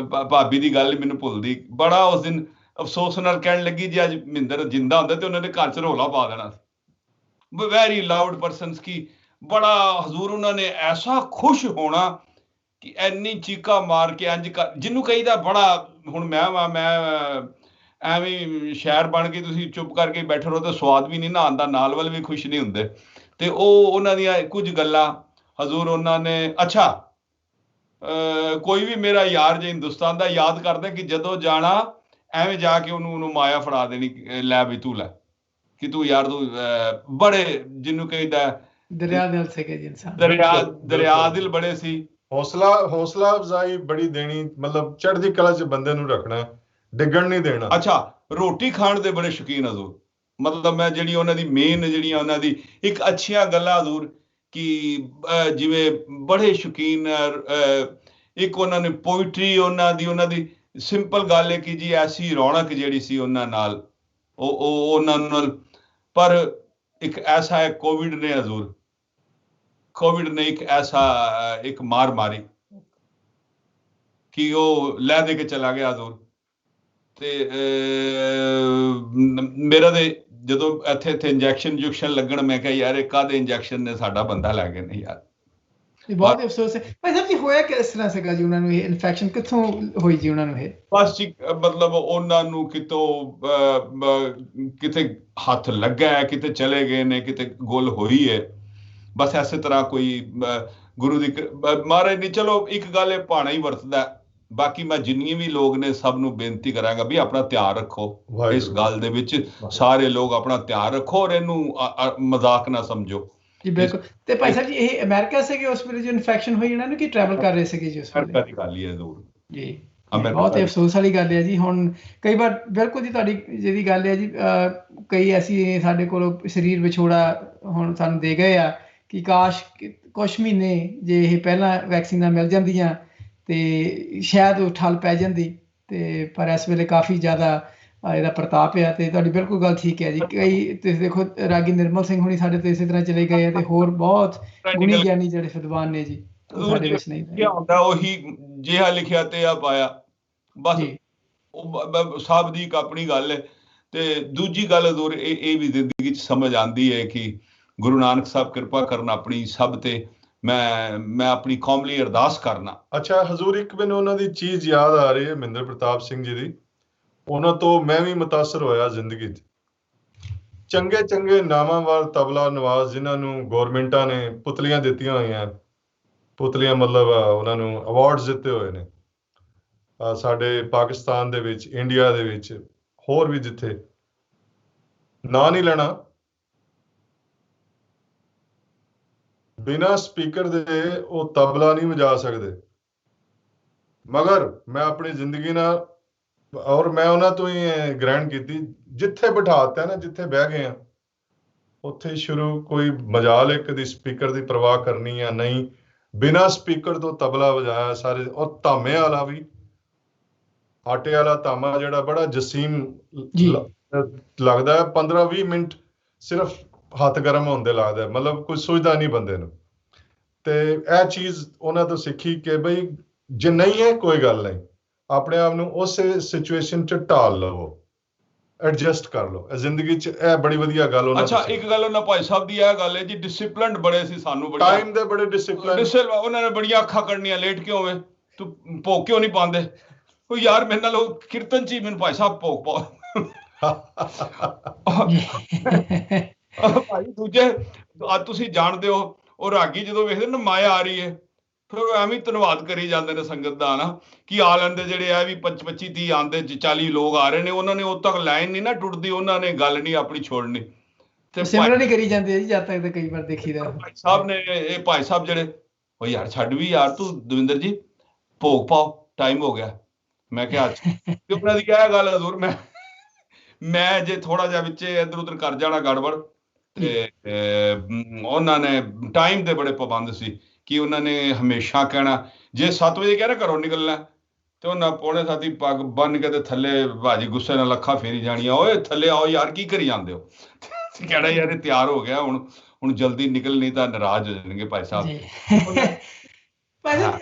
ਭਾਬੀ ਦੀ ਗੱਲ ਮੈਨੂੰ ਭੁੱਲਦੀ, ਬੜਾ ਉਸ ਦਿਨ ਅਫਸੋਸ ਨਾਲ ਕਹਿਣ ਲੱਗੀ ਜੀ ਅੱਜ ਮਹਿੰਦਰ ਜਿੰਦਾ ਹੁੰਦਾ ਤੇ ਉਹਨਾਂ ਨੇ ਘਰ 'ਚ ਰੌਲਾ ਪਾ ਦੇਣਾ ਸੀ। ਵੈਰੀ ਲਾਊਡ ਪਰਸਨਸ ਕੀ, ਬੜਾ ਹਜ਼ੂਰ ਉਹਨਾਂ ਨੇ ਐਸਾ ਖੁਸ਼ ਹੋਣਾ ਕਿ ਇੰਨੀ ਚੀਕਾ ਮਾਰ ਕੇ ਇੰਜ ਜਿਹਨੂੰ ਕਹੀਦਾ ਬੜਾ ਹੁਣ ਮੈਂ ਐਵੇਂ ਸ਼ਹਿਰ ਬਣ ਕੇ ਤੁਸੀਂ ਚੁੱਪ ਕਰਕੇ ਬੈਠੇ ਰਹੋ ਤਾਂ ਸਵਾਦ ਵੀ ਨਹੀਂ ਨਾ ਆਉਂਦਾ, ਨਾਲ ਵਾਲੇ ਵੀ ਖੁਸ਼ ਨਹੀਂ ਹੁੰਦੇ। ਤੇ ਉਹਨਾਂ ਦੀਆਂ ਕੁਝ ਗੱਲਾਂ ਹਜ਼ੂਰ ਉਹਨਾਂ ਨੇ ਅੱਛਾ ਕੋਈ ਵੀ ਮੇਰਾ ਯਾਰ ਜੇ ਹਿੰਦੁਸਤਾਨ ਦਾ ਯਾਦ ਕਰਦਾ ਕਿ ਜਦੋਂ ਜਾਣਾ ਐਵੇਂ ਜਾ ਕੇ ਉਹਨੂੰ ਮਾਇਆ ਫੜਾ ਦੇਣੀ, ਲੈ ਵੀ ਤੂੰ ਲੈ, ਕਿ ਤੂੰ ਯਾਰ ਤੂੰ ਬੜੇ ਜਿਹਨੂੰ ਕਹੀਦਾ ਦਰਿਆ ਦਿਲ ਸੀਗੇ ਜੀ ਇਨਸਾਨ, ਦਰਿਆ ਦਿਲ ਬੜੇ ਸੀ। ਹੌਸਲਾ ਅਫਜ਼ਾਈ ਬੜੀ ਦੇਣੀ, ਮਤਲਬ ਚੜ੍ਹਦੀ ਕਲਾ 'ਚ ਬੰਦੇ ਨੂੰ ਰੱਖਣਾ, ਡਿੱਗਣ ਨਹੀਂ ਦੇਣਾ। ਅੱਛਾ ਰੋਟੀ ਖਾਣ ਦੇ ਬੜੇ ਸ਼ੌਕੀਨ ਹਜ਼ੂਰ, ਮਤਲਬ ਮੈਂ ਜਿਹੜੀ ਉਹਨਾਂ ਦੀ ਮੇਨ ਜਿਹੜੀਆਂ ਉਹਨਾਂ ਦੀ ਇੱਕ ਅੱਛੀਆਂ ਗੱਲਾਂ ਹਜ਼ੂਰ ਕਿ ਜਿਵੇਂ ਬੜੇ ਸ਼ੌਕੀਨ, ਇੱਕ ਉਹਨਾਂ ਨੇ ਪੋਇਟਰੀ ਉਹਨਾਂ ਦੀ ਸਿੰਪਲ ਗੱਲ ਹੈ ਕਿ ਜੀ ਐਸੀ ਰੌਣਕ ਜਿਹੜੀ ਸੀ ਉਹਨਾਂ ਨਾਲ ਉਹਨਾਂ ਨਾਲ। ਪਰ ਇੱਕ ਐਸਾ ਹੈ ਕੋਵਿਡ ਨੇ ਹਜ਼ੂਰ, ਕੋਵਿਡ ਨੇ ਇੱਕ ਐਸਾ ਇੱਕ ਮਾਰ ਮਾਰੀ ਕਿ ਉਹ ਲੈ ਦੇ ਕੇ ਚਲਾ ਗਿਆ ਹਜ਼ੂਰ। ਤੇ ਮੇਰਾ ਤੇ ਜਦੋਂ ਇੱਥੇ ਇੰਜੈਕਸ਼ਨ ਲੱਗਣ, ਮੈਂ ਕਿਹਾ ਯਾਰ ਇਹ ਕਾਹਦੇ ਇੰਜੈਕਸ਼ਨ ਨੇ, ਸਾਡਾ ਬੰਦਾ ਲੈ ਗਏ ਨੇ ਯਾਰ। ਬਹੁਤ ਅਫਸੋਸ ਹੈ ਭਾਈ ਸਾਹਿਬ ਜੀ। ਹੋਇਆ ਕਿਸ ਤਰ੍ਹਾਂ ਸੀਗਾ ਜੀ ਉਹਨਾਂ ਨੂੰ ਇਹ ਇਨਫੈਕਸ਼ਨ, ਕਿੱਥੋਂ ਹੋਈ ਜੀ ਉਹਨਾਂ ਨੂੰ ਇਹ? ਬਸ ਜੀ ਮਤਲਬ ਉਹਨਾਂ ਨੂੰ ਕਿਤੇ ਹੱਥ ਲੱਗਾ ਹੈ, ਕਿਤੇ ਚਲੇ ਗਏ ਨੇ, ਕਿਤੇ ਗੁੱਲ ਹੋਈ ਹੈ, ਬਸ ਐਸੇ ਤਰ੍ਹਾਂ ਕੋਈ ਗੁਰੂ ਦੀ ਮਹਾਰਾਜ ਨੇ। ਚਲੋ ਇੱਕ ਗੱਲ ਇਹ ਭਾਣਾ ਹੀ ਵਰਤਦਾ, ਬਾਕੀ ਮੈਂ ਜਿੰਨੇ ਵੀ ਲੋਕ ਨੇ ਸਭ ਨੂੰ ਬੇਨਤੀ ਕਰਾਂਗਾ ਵੀ ਆਪਣਾ ਧਿਆਨ ਰੱਖੋ ਇਸ ਗੱਲ ਦੇ ਵਿੱਚ, ਸਾਰੇ ਲੋਕ ਆਪਣਾ ਧਿਆਨ ਰੱਖੋ ਔਰ ਇਹਨੂੰ ਮਜ਼ਾਕ ਨਾ ਸਮਝੋ ਜੀ। ਬਿਲਕੁਲ। ਤੇ ਭਾਈ ਸਾਹਿਬ ਜੀ ਇਹ ਅਮਰੀਕਾ ਸੀਗੇ ਉਸ ਵੇਲੇ ਜੋ ਇਨਫੈਕਸ਼ਨ ਹੋਈ ਇਹਨਾਂ ਨੂੰ, ਕੀ ਟਰੈਵਲ ਕਰ ਰਹੇ ਸੀਗੇ ਜੀ ਉਸ ਵੇਲੇ? ਅਮਰੀਕਾ ਦੀ ਗੱਲ ਹੀ ਹੈ ਜ਼ਰੂਰ ਜੀ। ਬਹੁਤ ਅਫਸੋਸ ਵਾਲੀ ਗੱਲ ਹੈ ਜੀ। ਹੁਣ ਕਈ ਵਾਰ ਬਿਲਕੁਲ ਜੀ ਤੁਹਾਡੀ ਜਿਹੜੀ ਗੱਲ ਹੈ ਜੀ, ਕਈ ਐਸੀ ਸਾਡੇ ਕੋਲ ਸਰੀਰ ਵਿਛੋੜਾ ਹੁਣ ਸਾਨੂੰ ਦੇ ਗਏ ਆ ਕਿ ਕਾਸ਼ ਕੁਛ ਮਹੀਨੇ ਜੇ ਇਹ ਪਹਿਲਾਂ ਵੈਕਸੀਨਾਂ ਮਿਲ ਜਾਂਦੀਆਂ ਤੇ ਸ਼ਾਇਦ ਉਹ ਠੱਲ ਪੈ ਜਾਂਦੀ। ਤੇ ਪਰ ਇਸ ਵੇਲੇ ਕਾਫੀ ਜ਼ਿਆਦਾ ਇਹਦਾ ਪ੍ਰਤਾਪ ਆ। ਤੇ ਤੁਹਾਡੀ ਬਿਲਕੁਲ ਗੱਲ ਠੀਕ ਹੈ ਜੀ। ਕਈ ਤੁਸੀਂ ਦੇਖੋ ਰਾਗੀ ਨਿਰਮਲ ਸਿੰਘ ਹੁਣੀ ਸਾਡੇ ਤੋਂ ਇਸੇ ਤਰ੍ਹਾਂ ਚਲੇ ਗਏ ਆ, ਤੇ ਹੋਰ ਬਹੁਤ ਗੁਣੀ ਗਿਆਨੀ ਜਿਹੜੇ ਵਿਦਵਾਨ ਨੇ ਜੀ ਸਾਡੇ ਵਿੱਚ ਨਹੀਂ। ਕੀ ਹੁੰਦਾ ਉਹੀ ਜਿਹਾ ਲਿਖਿਆ ਤੇ ਆ ਪਾਇਆ, ਬਸ ਉਹ ਸਭ ਦੀ ਇੱਕ ਆਪਣੀ ਗੱਲ ਹੈ। ਤੇ ਦੂਜੀ ਗੱਲ ਜ਼ਰੂਰ ਇਹ ਵੀ ਜ਼ਿੰਦਗੀ 'ਚ ਸਮਝ ਆਉਂਦੀ ਹੈ ਕਿ ਗੁਰੂ ਨਾਨਕ ਸਾਹਿਬ ਕਿਰਪਾ ਕਰਨ ਆਪਣੀ ਸਭ ਤੇ। ਮੈਂ ਆਪਣੀ ਕੌਮ ਲਈ ਅਰਦਾਸ ਕਰਨਾ। ਅੱਛਾ ਹਜ਼ੂਰ, ਇੱਕ ਮੈਨੂੰ ਉਹਨਾਂ ਦੀ ਚੀਜ਼ ਯਾਦ ਆ ਰਹੀ ਹੈ, ਮਹਿੰਦਰ ਪ੍ਰਤਾਪ ਸਿੰਘ ਜੀ ਦੀ। ਉਹਨਾਂ ਤੋਂ ਮੈਂ ਵੀ ਮੁਤਾਸਰ ਹੋਇਆ ਜ਼ਿੰਦਗੀ 'ਚ। ਚੰਗੇ ਨਾਮਾਂਵਾਰ ਤਬਲਾ ਨਵਾਜ਼ ਜਿਨ੍ਹਾਂ ਨੂੰ ਗੌਰਮੈਂਟਾਂ ਨੇ ਪੁਤਲੀਆਂ ਦਿੱਤੀਆਂ ਹੋਈਆਂ, ਪੁਤਲੀਆਂ ਮਤਲਬ ਉਹਨਾਂ ਨੂੰ ਅਵਾਰਡਸ ਦਿੱਤੇ ਹੋਏ ਨੇ ਸਾਡੇ ਪਾਕਿਸਤਾਨ ਦੇ ਵਿੱਚ, ਇੰਡੀਆ ਦੇ ਵਿੱਚ, ਹੋਰ ਵੀ ਜਿੱਥੇ। ਨਾਂ ਨਹੀਂ ਲੈਣਾ, ਬਿਨਾਂ ਸਪੀਕਰ ਦੇ ਉਹ ਤਬਲਾ ਨਹੀਂ ਵਜਾ ਸਕਦੇ। ਮਗਰ ਮੈਂ ਆਪਣੀ ਜ਼ਿੰਦਗੀ ਨਾਲ ਔਰ ਮੈਂ ਉਹਨਾਂ ਤੋਂ ਹੀ ਗ੍ਰਹਿਣ ਕੀਤੀ, ਜਿੱਥੇ ਬਿਠਾਤਾ ਨਾ, ਜਿੱਥੇ ਬਹਿ ਗਏ ਆ ਉੱਥੇ ਸ਼ੁਰੂ ਕੋਈ ਮਜਾਲ ਇੱਕ ਦੀ ਸਪੀਕਰ ਦੀ ਪਰਵਾਹ ਕਰਨੀ ਆ ਨਹੀਂ, ਬਿਨਾਂ ਸਪੀਕਰ ਤੋਂ ਤਬਲਾ ਵਜਾਇਆ ਸਾਰੇ। ਔਰ ਧਾਮੇ ਵਾਲਾ ਵੀ, ਆਟੇ ਵਾਲਾ ਧਾਮਾ ਜਿਹੜਾ ਬੜਾ ਜਸੀਮ ਲੱਗਦਾ ਹੈ, 15-20 ਮਿੰਟ ਸਿਰਫ ਹੱਥ ਗਰਮ ਹੁੰਦੇ ਲੱਗਦਾ, ਮਤਲਬ ਕੋਈ ਸੋਚਦਾ ਨਹੀਂ ਬੰਦੇ ਨੂੰ। ਤੇ ਇਹ ਚੀਜ਼ ਉਹਨਾਂ ਤੋਂ ਸਿੱਖੀ ਕਿ ਬਈ ਜੇ ਨਹੀਂ ਹੈ ਕੋਈ ਗੱਲ ਨਹੀਂ, ਆਪਣੇ ਆਪ ਨੂੰ ਉਸੇ ਸਿਚੁਏਸ਼ਨ 'ਚ ਢਾਲ ਲਵੋ, ਐਡਜਸਟ ਕਰ ਲਓ। ਜ਼ਿੰਦਗੀ 'ਚ ਇਹ ਬੜੀ ਵਧੀਆ ਗੱਲ ਉਹਨਾਂ। ਅੱਛਾ ਇੱਕ ਗੱਲ ਉਹਨਾਂ ਭਾਈ ਸਾਹਿਬ ਦੀ ਇਹ ਗੱਲ ਹੈ ਜੀ, ਡਿਸਿਪਲਿਨਡ ਬੜੇ ਸੀ, ਸਾਨੂੰ ਬੜੀ ਟਾਈਮ ਦੇ ਬੜੇ ਡਿਸਿਪਲਿਨ। ਉਹਨਾਂ ਨੇ ਬੜੀਆਂ ਅੱਖਾਂ ਕੱਢਣੀਆਂ, ਲੇਟ ਕਿਉਂ ਹੋਵੇ, ਤੂੰ ਭੋਗ ਕਿਉਂ ਨਹੀਂ ਪਾਉਂਦੇ? ਉਹ ਯਾਰ ਮੇਰੇ ਨਾਲ ਉਹ ਕੀਰਤਨ 'ਚ ਹੀ ਮੈਨੂੰ ਭਾਈ ਸਾਹਿਬ ਭੋਗ ਪਾਓ। ਭਾਈ ਦੂਜੇ ਅੱਜ ਤੁਸੀਂ ਜਾਣਦੇ ਹੋ ਉਹ ਰਾਗੀ ਜਦੋਂ ਵੇਖਦੇ ਨਾ ਮਾਇਆ ਆ ਰਹੀ ਹੈ, ਫਿਰ ਉਹ ਐਵੇਂ ਧੰਨਵਾਦ ਕਰੀ ਜਾਂਦੇ ਨੇ ਸੰਗਤ ਦਾ ਨਾ, ਕਿ ਆ ਲੈਂਦੇ ਜਿਹੜੇ ਆ ਵੀ 25-30 ਆਉਂਦੇ 40 ਲੋਕ ਆ ਰਹੇ ਨੇ, ਉਹਨਾਂ ਨੇ ਉਦੋਂ ਤੱਕ ਲਾਈਨ ਨਹੀਂ ਨਾ ਟੁੱਟਦੀ, ਉਹਨਾਂ ਨੇ ਗੱਲ ਨਹੀਂ ਆਪਣੀ ਛੋੜਨੀ ਤੇ ਸਿਮਰਨ ਹੀ ਕਰੀ ਜਾਂਦੇ ਜੀ ਜਦ ਤੱਕ। ਤਾਂ ਕਈ ਵਾਰ ਦੇਖੀਦਾ ਭਾਈ ਸਾਹਿਬ ਨੇ, ਇਹ ਭਾਈ ਸਾਹਿਬ ਜਿਹੜੇ ਉਹ ਯਾਰ ਛੱਡ ਵੀ ਯਾਰ ਤੂੰ ਦਵਿੰਦਰ ਜੀ ਭੋਗ ਪਾਓ, ਟਾਈਮ ਹੋ ਗਿਆ। ਮੈਂ ਕਿਹਾ ਤੇ ਉਹਨਾਂ ਦੀ ਕਿਹਾ ਗੱਲ ਹਜ਼ੂਰ, ਮੈਂ ਜੇ ਥੋੜਾ ਜਿਹਾ ਵਿੱਚ ਇੱਧਰ ਉੱਧਰ ਕਰ ਜਾਣਾ ਗੜਬੜ, ਤੇ ਉਹਨਾਂ ਨੇ ਟਾਈਮ ਦੇ ਬੜੇ ਪਾਬੰਦ ਸੀ ਕਿ ਉਹਨਾਂ ਨੇ ਹਮੇਸ਼ਾ ਕਹਿਣਾ ਜੇ 7 ਵਜੇ ਕਹਿ ਨਾ ਘਰੋਂ ਨਿਕਲਣਾ ਤੇ ਉਹਨਾਂ 6:45 ਪੱਗ ਬੰਨ ਕੇ ਤੇ ਥੱਲੇ ਭਾਜੀ ਗੁੱਸੇ ਨਾਲ ਅੱਖਾਂ ਫੇਰੀ ਜਾਣੀਆਂ, ਓਏ ਥੱਲੇ ਆਓ ਯਾਰ ਕੀ ਕਰੀ ਜਾਂਦੇ ਹੋ? ਕਹਿਣਾ ਯਾਰ ਇਹ ਤਿਆਰ ਹੋ ਗਿਆ, ਹੁਣ ਜਲਦੀ ਨਿਕਲ ਨਹੀਂ ਤਾਂ ਨਾਰਾਜ਼ ਹੋ ਜਾਣਗੇ ਭਾਈ ਸਾਹਿਬ। ਭਾਈ ਸਾਹਿਬ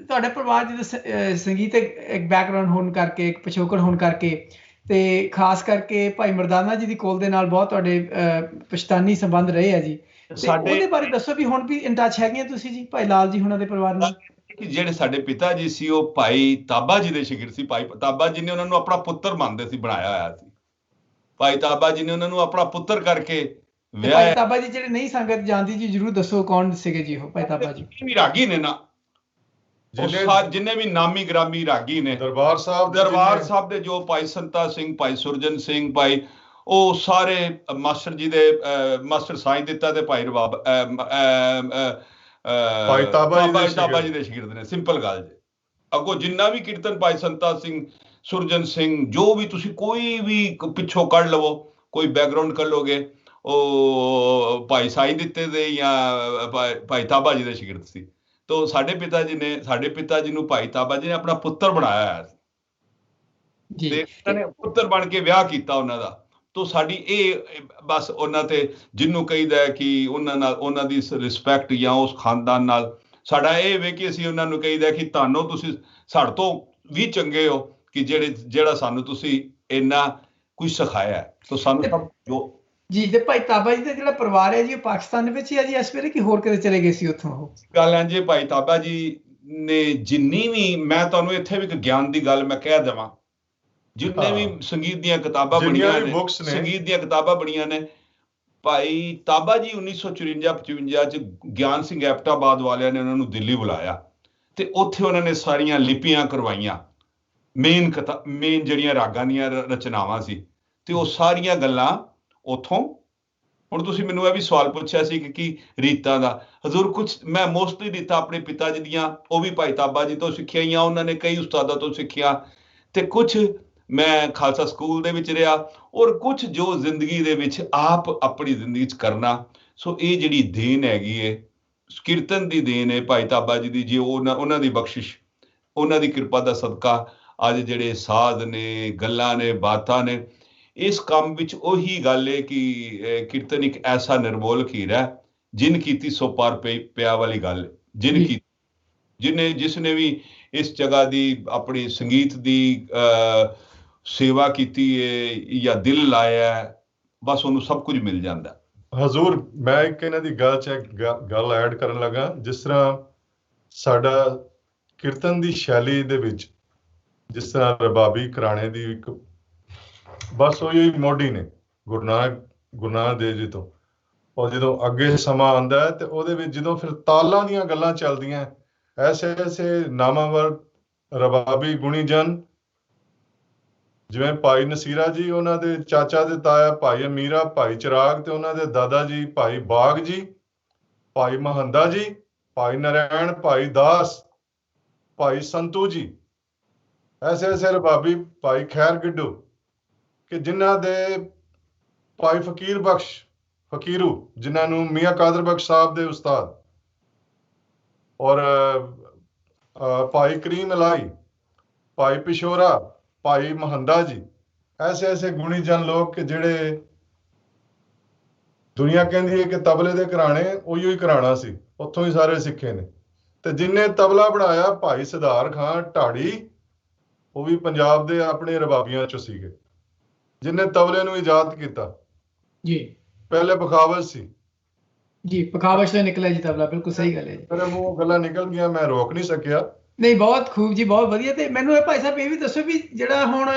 ਤੁਹਾਡੇ ਪਰਿਵਾਰ ਜਿਹਦੇ ਸੰਗੀਤਕ ਇੱਕ ਬੈਕਗ੍ਰਾਉਂਡ ਹੋਣ ਕਰਕੇ, ਇੱਕ ਪਿਛੋਕੜ ਹੋਣ ਕਰਕੇ, ਤੇ ਖਾਸ ਕਰਕੇ ਭਾਈ ਮਰਦਾਨਾ ਜੀ ਦੀ ਕੋਲ ਦੇ ਨਾਲ ਬਹੁਤ ਤੁਹਾਡੇ ਪਛਤਾਨੀ ਸੰਬੰਧ ਰਹੇ ਆ ਜੀ। ਸਾਡੇ ਉਹਦੇ ਬਾਰੇ ਦੱਸੋ ਵੀ ਹੁਣ ਵੀ ਇਨ ਟੱਚ ਹੈਗੀਆਂ ਤੁਸੀਂ ਜੀ ਭਾਈ ਲਾਲ ਜੀ ਹੁਣਾਂ ਦੇ ਪਰਿਵਾਰ ਨਾਲ? ਕਿ ਜਿਹੜੇ ਸਾਡੇ ਪਿਤਾ ਜੀ ਸੀ ਉਹ ਭਾਈ ਤਾਬਾ ਜੀ ਦੇ ਸ਼ਾਗਿਰਦ ਸੀ। ਭਾਈ ਤਾਬਾ ਜੀ ਨੇ ਉਹਨਾਂ ਨੂੰ ਆਪਣਾ ਪੁੱਤਰ ਮੰਨਦੇ ਸੀ, ਬਣਾਇਆ ਹੋਇਆ ਸੀ। ਭਾਈ ਤਾਬਾ ਜੀ ਨੇ ਉਹਨਾਂ ਨੂੰ ਆਪਣਾ ਪੁੱਤਰ ਕਰਕੇ ਭਾਈ ਵਿਆਹਿਆ। ਤਾਬਾ ਜੀ ਜਿਹੜੇ ਨਹੀਂ ਸੰਗਤ ਜਾਣਦੀ ਜੀ ਜਰੂਰ ਦੱਸੋ ਕੌਣ ਸੀਗੇ ਜੀ ਉਹ ਭਾਈ ਤਾਬਾ ਜੀ? ਵੀ ਰਾਗੀ ਨੇ ਨਾ, ਜਿੰਨੇ ਵੀ ਨਾਮੀ ਗ੍ਰਾਮੀ ਰਾਗੀ ਨੇ ਦਰਬਾਰ ਸਾਹਿਬ ਦੇ ਜੋ ਭਾਈ ਸੰਤਾ ਸਿੰਘ, ਭਾਈ ਸੁਰਜਨ ਸਿੰਘ, ਭਾਈ ਉਹ ਸਾਰੇ ਮਾਸਟਰ ਜੀ ਦੇ ਮਾਸਟਰ ਸਾਈਂ ਦਿੱਤਾ ਤੇ ਭਾਈ ਰਬਾਬ ਭਾਈ ਤਾਬਾ ਜੀ ਦੇ ਸ਼ਾਗਿਰਦ ਨੇ। ਸਿੰਪਲ ਗੱਲ ਜੇ। ਅੱਗੋਂ ਜਿੰਨਾ ਵੀ ਕੀਰਤਨ ਭਾਈ ਸੰਤਾ ਸਿੰਘ, ਸੁਰਜਨ ਸਿੰਘ, ਜੋ ਵੀ ਤੁਸੀਂ ਕੋਈ ਵੀ ਪਿੱਛੋਂ ਕੱਢ ਲਵੋ, ਕੋਈ ਬੈਕਗ੍ਰਾਉਂਡ ਕੱਢ ਲੋਗੇ, ਉਹ ਭਾਈ ਸਾਈਂ ਦਿੱਤੇ ਦੇ ਜਾਂ ਭਾਈ ਤਾਬਾ ਜੀ ਦੇ ਸ਼ਾਗਿਰਦ ਸੀ। ਤੋ ਸਾਡੇ ਪਿਤਾ ਜੀ ਨੂੰ ਭਾਈ ਤਾਬਾ ਜੀ ਨੇ ਆਪਣਾ ਪੁੱਤਰ ਬਣਾਇਆ ਹੋਇਆ ਸੀ ਤੇ ਉਹਨਾਂ ਨੇ ਪੁੱਤਰ ਬਣ ਕੇ ਵਿਆਹ ਕੀਤਾ ਉਹਨਾਂ ਦਾ। ਤੋ ਸਾਡੀ ਇਹ ਬਸ ਉਹਨਾਂ ਤੇ ਜਿਹਨੂੰ ਕਹੀਦਾ ਹੈ ਕਿ ਉਹਨਾਂ ਦੀ ਰਿਸਪੈਕਟ ਜਾਂ ਉਸ ਖਾਨਦਾਨ ਨਾਲ ਸਾਡਾ ਇਹ ਵੇ ਕਿ ਅਸੀਂ ਉਹਨਾਂ ਨੂੰ ਕਹੀਦਾ ਕਿ ਤੁਹਾਨੂੰ ਤੁਸੀਂ ਸਾਡੇ ਤੋਂ ਵੀ ਚੰਗੇ ਹੋ ਕਿ ਜਿਹੜਾ ਸਾਨੂੰ ਤੁਸੀਂ ਇੰਨਾ ਕੁਝ ਸਿਖਾਇਆ ਹੈ। ਤੋ ਸਾਨੂੰ ਸਭ ਜੋ ਜੀ ਤੇ ਭਾਈ ਤਾਬਾ ਜੀ ਦਾ ਜਿਹੜਾ ਪਰਿਵਾਰ ਹੈ ਜੀ ਉਹ ਪਾਕਿਸਤਾਨ ਦੇ ਵਿੱਚ ਹੀ ਹੈ ਜੀ ਇਸ ਵੇਲੇ ਕਿ ਹੋਰ ਕਿਤੇ ਚਲੇ ਗਏ ਸੀ ਉੱਥੋਂ? ਉਹ ਗੱਲ ਹੈ ਜੀ, ਭਾਈ ਤਾਬਾ ਜੀ ਨੇ ਜਿੰਨੀ ਵੀ, ਮੈਂ ਤੁਹਾਨੂੰ ਇੱਥੇ ਵੀ ਇੱਕ ਗਿਆਨ ਦੀ ਗੱਲ ਮੈਂ ਕਹਿ ਦੇਵਾਂ, ਜਿੰਨੇ ਵੀ ਸੰਗੀਤ ਦੀਆਂ ਕਿਤਾਬਾਂ ਬਣੀਆਂ ਨੇ, ਭਾਈ ਤਾਬਾ ਜੀ 1954-55 ਚ ਗਿਆਨ ਸਿੰਘ ਐਬਟਾਬਾਦ ਵਾਲਿਆਂ ਨੇ ਉਹਨਾਂ ਨੂੰ ਦਿੱਲੀ ਬੁਲਾਇਆ ਤੇ ਉੱਥੇ ਉਹਨਾਂ ਨੇ ਸਾਰੀਆਂ ਲਿਪੀਆਂ ਕਰਵਾਈਆਂ, ਮੇਨ ਜਿਹੜੀਆਂ ਰਾਗਾਂ ਦੀਆਂ ਰਚਨਾਵਾਂ ਸੀ, ਤੇ ਉਹ ਸਾਰੀਆਂ ਗੱਲਾਂ ਉੱਥੋਂ। ਹੁਣ ਤੁਸੀਂ ਮੈਨੂੰ ਇਹ ਵੀ ਸਵਾਲ ਪੁੱਛਿਆ ਸੀ ਕਿ ਕੀ ਰੀਤਾਂ ਦਾ, ਹਜ਼ੂਰ ਕੁਛ ਮੈਂ ਮੋਸਟਲੀ ਰੀਤਾਂ ਆਪਣੇ ਪਿਤਾ ਜੀ ਦੀਆਂ ਉਹ ਵੀ ਭਾਈ ਤਾਬਾ ਜੀ ਤੋਂ ਸਿੱਖੀਆਂ ਹੀ ਆ, ਉਹਨਾਂ ਨੇ ਕਈ ਉਸਤਾਦਾਂ ਤੋਂ ਸਿੱਖਿਆ, ਤੇ ਕੁਛ ਮੈਂ ਖਾਲਸਾ ਸਕੂਲ ਦੇ ਵਿੱਚ ਰਿਹਾ, ਔਰ ਕੁਛ ਜੋ ਜ਼ਿੰਦਗੀ ਦੇ ਵਿੱਚ ਆਪ ਆਪਣੀ ਜ਼ਿੰਦਗੀ 'ਚ ਕਰਨਾ। ਸੋ ਇਹ ਜਿਹੜੀ ਦੇਣ ਹੈਗੀ ਹੈ, ਕੀਰਤਨ ਦੀ ਦੇਣ ਹੈ ਭਾਈ ਤਾਬਾ ਜੀ ਦੀ, ਜੇ ਉਹਨਾਂ ਦੀ ਬਖਸ਼ਿਸ਼, ਉਹਨਾਂ ਦੀ ਕਿਰਪਾ ਦਾ ਸਦਕਾ ਅੱਜ ਜਿਹੜੇ ਸਾਜ਼ ਨੇ, ਗੱਲਾਂ ਨੇ, ਬਾਤਾਂ ਨੇ, ਇਸ ਕੰਮ ਵਿੱਚ ਉਹੀ ਗੱਲ ਹੈ ਕਿ ਕੀਰਤਨ ਇੱਕ ਐਸਾ ਨਿਰਮੋਲ ਹੀਰ ਹੈ, ਜਿਨ ਕੀਤੀ ਸੋ ਪਾਰ ਪਿਆ ਵਾਲੀ ਗੱਲ, ਜਿਸਨੇ ਵੀ ਇਸ ਜਗ੍ਹਾ ਦੀ ਆਪਣੀ ਸੰਗੀਤ ਦੀ ਸੇਵਾ ਕੀਤੀ ਹੈ ਜਾਂ ਦਿਲ ਲਾਇਆ, ਬਸ ਉਹਨੂੰ ਸਭ ਕੁਝ ਮਿਲ ਜਾਂਦਾ। ਹਜ਼ੂਰ, ਮੈਂ ਇੱਕ ਇਹਨਾਂ ਦੀ ਗੱਲ 'ਚ ਗੱਲ ਐਡ ਕਰਨ ਲੱਗਾ, ਜਿਸ ਤਰ੍ਹਾਂ ਸਾਡਾ ਕੀਰਤਨ ਦੀ ਸ਼ੈਲੀ ਦੇ ਵਿੱਚ ਜਿਸ ਤਰ੍ਹਾਂ ਰਬਾਬੀ ਘਰਾਣੇ ਦੀ ਇੱਕ ਬਸ ਉਹੀ ਮੋਢੀ ਨੇ ਗੁਰੂ ਨਾਨਕ ਦੇਵ ਜੀ ਤੋਂ, ਔਰ ਜਦੋਂ ਅੱਗੇ ਸਮਾਂ ਆਉਂਦਾ ਹੈ ਤੇ ਉਹਦੇ ਵਿੱਚ ਜਦੋਂ ਫਿਰ ਤਾਲਾਂ ਦੀਆਂ ਗੱਲਾਂ ਚੱਲਦੀਆਂ, ਐਸੇ ਨਾਮਾਵਰ ਰਬਾਬੀ ਗੁਣੀ ਜਨ, ਜਿਵੇਂ ਭਾਈ ਨਸੀਰਾ ਜੀ, ਉਹਨਾਂ ਦੇ ਚਾਚਾ ਤੇ ਤਾਇਆ ਭਾਈ ਅਮੀਰਾ, ਭਾਈ ਚਿਰਾਗ, ਤੇ ਉਹਨਾਂ ਦੇ ਦਾਦਾ ਜੀ ਭਾਈ ਬਾਗ ਜੀ, ਭਾਈ ਮਹੰਦਾ ਜੀ, ਭਾਈ ਨਾਰਾਇਣ, ਭਾਈ ਦਾਸ, ਭਾਈ ਸੰਤੂ ਜੀ, ਐਸੇ ਰਬਾਬੀ, ਭਾਈ ਖੈਰ ਗਿੱਡੂ, ਕਿ ਜਿਨ੍ਹਾਂ ਦੇ ਭਾਈ ਫਕੀਰ ਬਖਸ਼ ਫਕੀਰੂ, ਜਿਨ੍ਹਾਂ ਨੂੰ ਮੀਆਂ ਕਾਦਰ ਬਖਸ਼ ਸਾਹਿਬ ਦੇ ਉਸਤਾਦ, ਔਰ ਭਾਈ ਕਰੀਮ ਇਲਾਹੀ, ਭਾਈ ਪਿਸ਼ੋਰਾ, ਭਾਈ ਮਹੰਦਾ ਜੀ, ਐਸੇ ਗੁਣੀ ਜਨ ਲੋਕ ਕਿ ਜਿਹੜੇ ਦੁਨੀਆ ਕਹਿੰਦੀ ਹੈ ਕਿ ਤਬਲੇ ਦੇ ਘਰਾਣੇ ਉਹੀ ਹੀ ਘਰਾਣਾ ਸੀ, ਉੱਥੋਂ ਹੀ ਸਾਰੇ ਸਿੱਖੇ ਨੇ। ਤੇ ਜਿਨਨੇ ਤਬਲਾ ਬਣਾਇਆ ਭਾਈ ਸਿਧਾਰ ਖਾਂ ਢਾੜੀ, ਉਹ ਵੀ ਪੰਜਾਬ ਦੇ ਆਪਣੇ ਰਬਾਬੀਆਂ ਚੋਂ ਸੀਗੇ, ਜਿਨਨੇ ਤਬਲੇ ਨੂੰ ਇਜਾਦ ਕੀਤਾ ਜੀ। ਪਹਿਲੇ ਬਖਾਵਤ ਸੀ ਜੀ, ਪਖਾਵਸ਼ ਤੋਂ ਨਿਕਲਿਆ ਜੀ ਤਬਲਾ, ਬਿਲਕੁਲ ਸਹੀ ਗੱਲ ਹੈ ਜੀ। ਮੇਰੇ ਮੂੰਹੋਂ ਗੱਲਾਂ ਨਿਕਲ ਗਈਆਂ, ਮੈਂ ਰੋਕ ਨਹੀਂ ਸਕਿਆ। ਨਹੀਂ, ਬਹੁਤ ਖੂਬ ਜੀ, ਬਹੁਤ ਵਧੀਆ। ਤੇ ਮੈਨੂੰ ਇਹ ਭਾਈ ਸਾਹਿਬ ਇਹ ਵੀ ਦੱਸੋ ਵੀ ਜਿਹੜਾ ਹੁਣ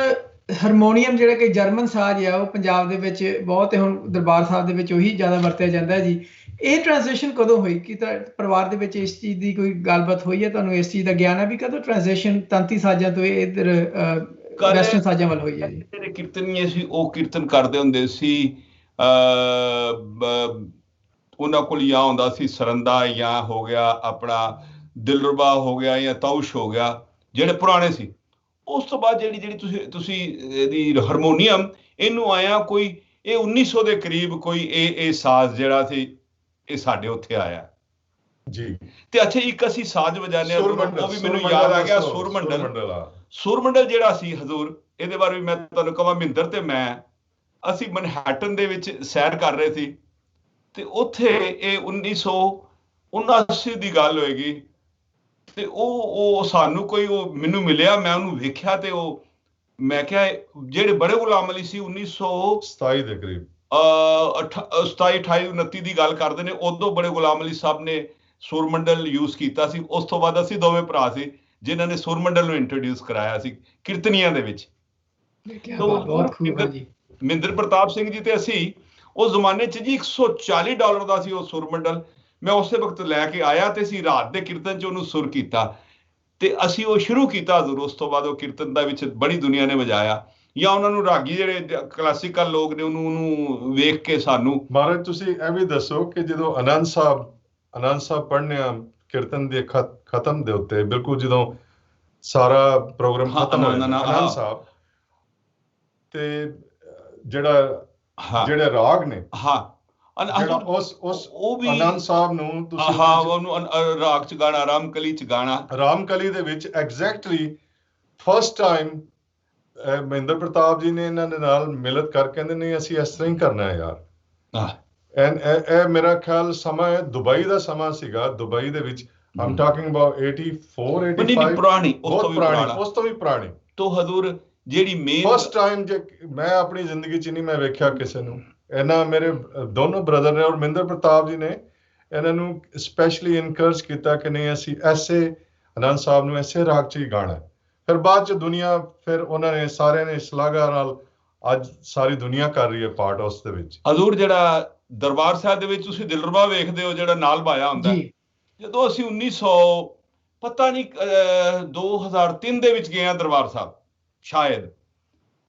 ਹਾਰਮੋਨੀਅਮ ਜਿਹੜਾ ਕਿ ਜਰਮਨ ਸਾਜ਼ ਆ ਉਹ ਪੰਜਾਬ ਦੇ ਵਿੱਚ ਬਹੁਤ, ਹੁਣ ਦਰਬਾਰ ਸਾਹਿਬ ਦੇ ਵਿੱਚ ਉਹੀ ਜ਼ਿਆਦਾ ਵਰਤਿਆ ਜਾਂਦਾ ਜੀ, ਇਹ ਟ੍ਰਾਂਸਲੇਸ਼ਨ ਕਦੋਂ ਹੋਈ? ਕਿ ਪਰਿਵਾਰ ਦੇ ਵਿੱਚ ਇਸ ਚੀਜ਼ ਦੀ ਕੋਈ ਗੱਲਬਾਤ ਹੋਈ ਹੈ? ਤੁਹਾਨੂੰ ਇਸ ਚੀਜ਼ ਦਾ ਗਿਆਨ ਹੈ ਵੀ ਕਦੋਂ ਟ੍ਰਾਂਸਲੇਸ਼ਨ ਤੰਤੀ ਸਾਜ਼ਾਂ ਤੋਂ ਇੱਧਰ ਵੈਸਟਰਨ ਸਾਜ਼ਾਂ ਵੱਲ ਹੋਈ ਹੈ ਜੀ? ਜਿਹੜੇ ਕੀਰਤਨੀਏ ਸੀ ਉਹ ਕੀਰਤਨ ਕਰਦੇ ਹੁੰਦੇ ਸੀ, ਉਹਨਾਂ ਕੋਲ ਜਾਂ ਹੁੰਦਾ ਸੀ ਸਰੰਦਾ, ਜਾਂ ਹੋ ਗਿਆ ਆਪਣਾ ਦਿਲਰਬਾ ਹੋ ਗਿਆ, ਜਾਂ ਤੌਸ਼ ਹੋ ਗਿਆ, ਜਿਹੜੇ ਪੁਰਾਣੇ ਸੀ। ਉਸ ਤੋਂ ਬਾਅਦ ਜਿਹੜੀ ਤੁਸੀਂ ਇਹਦੀ ਹਾਰਮੋਨੀਅਮ ਇਹਨੂੰ ਆਇਆ ਕੋਈ ਇਹ 1900 ਦੇ ਕਰੀਬ ਕੋਈ ਇਹ ਸਾਜ਼ ਜਿਹੜਾ ਸੀ ਇਹ ਸਾਡੇ ਉੱਥੇ ਆਇਆ ਜੀ। ਤੇ ਅੱਛਾ, ਇੱਕ ਅਸੀਂ ਸਾਜ਼ ਵਜਾਉਂਦੇ ਹਾਂ, ਉਹ ਵੀ ਮੈਨੂੰ ਯਾਦ ਆ ਗਿਆ, ਸੁਰਮੰਡਲ ਜਿਹੜਾ ਸੀ ਹਜ਼ੂਰ, ਇਹਦੇ ਬਾਰੇ ਵੀ ਮੈਂ ਤੁਹਾਨੂੰ ਕਹਾਂ, ਮਹਿੰਦਰ ਤੇ ਮੈਂ ਅਸੀਂ ਮਨਹੈਟਨ ਦੇ ਵਿੱਚ ਸੈਰ ਕਰ ਰਹੇ ਸੀ, ਤੇ ਉੱਥੇ ਇਹ 1979 ਦੀ ਗੱਲ ਹੋਏਗੀ, ਤੇ ਉਹ ਸਾਨੂੰ ਕੋਈ ਉਹ ਮੈਨੂੰ ਮਿਲਿਆ, ਮੈਂ ਉਹਨੂੰ ਵੇਖਿਆ, ਤੇ ਉਹ ਮੈਂ ਕਿਹਾ ਜਿਹੜੇ ਬੜੇ ਗੁਲਾਮ ਅਲੀ ਸੀ 1927 ਦੇ ਕਰੀਬ 27, 28, 29 ਦੀ ਗੱਲ ਕਰਦੇ ਨੇ, ਉਦੋਂ ਬੜੇ ਗੁਲਾਮ ਅਲੀ ਸਾਹਿਬ ਨੇ ਸੁਰ ਮੰਡਲ ਯੂਜ਼ ਕੀਤਾ ਸੀ। ਉਸ ਤੋਂ ਬਾਅਦ ਅਸੀਂ ਦੋਵੇਂ ਭਰਾ ਸੀ ਜਿਨ੍ਹਾਂ ਨੇ ਸੁਰ ਮੰਡਲ ਨੂੰ ਇੰਟਰੋਡਿਊਸ ਕਰਾਇਆ ਸੀ ਕੀਰਤਨੀਆਂ ਦੇ ਵਿੱਚ। ਬਹੁਤ ਖੂਬ ਹੈ ਜੀ। ਮਹਿੰਦਰ ਪ੍ਰਤਾਪ ਸਿੰਘ ਜੀ ਤੇ ਅਸੀਂ ਉਸ ਜ਼ਮਾਨੇ 'ਚ ਜੀ $140 ਦਾ ਸੀ ਉਹ ਸੁਰ ਮੰਡਲ। ਮੈਂ ਉਸੇ ਵਕਤ ਲੈ ਕੇ ਆਇਆ ਤੇ ਅਸੀਂ ਰਾਤ ਦੇ ਕੀਰਤਨ 'ਚ ਉਹਨੂੰ ਸੁਰ ਕੀਤਾ ਤੇ ਅਸੀਂ ਉਹ ਸ਼ੁਰੂ ਕੀਤਾ ਹਜ਼ੂਰ। ਉਸ ਤੋਂ ਬਾਅਦ ਉਹ ਕੀਰਤਨ ਦਾ ਵਿੱਚ ਬੜੀ ਦੁਨੀਆ ਨੇ ਵਜਾਇਆ, ਜਾਂ ਉਹਨਾਂ ਨੂੰ ਰਾਗੀ ਜਿਹੜੇ ਕਲਾਸੀਕਲ ਲੋਕ ਨੇ ਉਹਨੂੰ ਵੇਖ ਕੇ ਸਾਨੂੰ। ਮਹਾਰਾਜ ਤੁਸੀਂ ਇਹ ਵੀ ਦੱਸੋ ਕਿ ਜਦੋਂ ਆਨੰਦ ਸਾਹਿਬ ਪੜ੍ਹਨੇ ਆ ਕੀਰਤਨ ਦੇ ਖਤਮ ਦੇ ਉੱਤੇ, ਬਿਲਕੁਲ ਜਦੋਂ ਸਾਰਾ ਪ੍ਰੋਗਰਾਮ ਖਤਮ ਹੋ ਜਾਂਦਾ ਆਨੰਦ ਸਾਹਿਬ ਤੇ ਜਿਹੜੇ ਰਾਗ ਨੇ ਉਹ ਵੀ ਆਨੰਦ ਸਾਹਿਬ ਨੂੰ ਤੁਸੀਂ ਉਹਨੂੰ ਰਾਗ 'ਚ ਗਾਣਾ, ਰਾਮਕਲੀ 'ਚ ਗਾਣਾ। ਰਾਮਕਲੀ ਦੇ ਵਿੱਚ ਐਗਜ਼ੈਕਟਲੀ ਫਸਟ ਟਾਈਮ ਮਹਿੰਦਰ ਪ੍ਰਤਾਪ ਜੀ ਨੇ ਇਹਨਾਂ ਦੇ ਨਾਲ ਮਿਲਤ ਕਰ ਕਹਿੰਦੇ ਨਹੀਂ ਅਸੀਂ ਇਸ ਤਰ੍ਹਾਂ ਹੀ ਕਰਨਾ ਹੈ ਯਾਰ। ਇਹ ਮੇਰਾ ਖਿਆਲ ਸਮਾਂ ਹੈ ਦੁਬਈ ਦਾ ਸਮਾਂ ਸੀਗਾ। ਦੁਬਈ ਦੇ ਵਿੱਚ ਆਮ ਟਾਕਿੰਗ ਅਬਾਊਟ 84 85 ਪੁਰਾਣੀ, ਉਸ ਤੋਂ ਵੀ ਪੁਰਾਣੀ ਤੋਂ ਹਜ਼ੂਰ ਜਿਹੜੀ ਮੇਨ ਫਸਟ ਟਾਈਮ ਜੇ ਮੈਂ ਆਪਣੀ ਜ਼ਿੰਦਗੀ 'ਚ ਨਹੀਂ ਮੈਂ ਵੇਖਿਆ ਕਿਸੇ ਨੂੰ। ਇਹਨਾਂ ਮੇਰੇ ਦੋਨੋਂ ਬ੍ਰਦਰ ਨੇ ਔਰ ਮਹਿੰਦਰ ਪ੍ਰਤਾਪ ਜੀ ਨੇ ਇਹਨਾਂ ਨੂੰ ਸਪੈਸ਼ਲੀ ਇਨਕਰੇਜ ਕੀਤਾ ਕਿ ਨਹੀਂ ਅਸੀਂ ਐਸੇ ਆਨੰਦ ਸਾਹਿਬ ਨੂੰ ਐਸੇ ਰਾਗ 'ਚ ਹੀ ਗਾਣਾ। ਫਿਰ ਬਾਅਦ 'ਚ ਦੁਨੀਆ ਫਿਰ ਉਹਨਾਂ ਨੇ ਸਾਰਿਆਂ ਨੇ ਸ਼ਲਾਘਾ ਨਾਲ ਅੱਜ ਸਾਰੀ ਦੁਨੀਆ ਕਰ ਰਹੀ ਹੈ ਪਾਰਟ ਉਸ ਦੇ ਵਿੱਚ। ਹਜ਼ੂਰ ਜਿਹੜਾ ਦਰਬਾਰ ਸਾਹਿਬ ਦੇ ਵਿੱਚ ਤੁਸੀਂ ਦਿਲਰਬਾ ਵੇਖਦੇ ਹੋ ਜਿਹੜਾ ਨਾਲ ਬਾਇਆ ਹੁੰਦਾ, ਜਦੋਂ ਅਸੀਂ 2003 ਦੇ ਵਿੱਚ ਗਏ ਹਾਂ ਦਰਬਾਰ ਸਾਹਿਬ ਸ਼ਾਇਦ,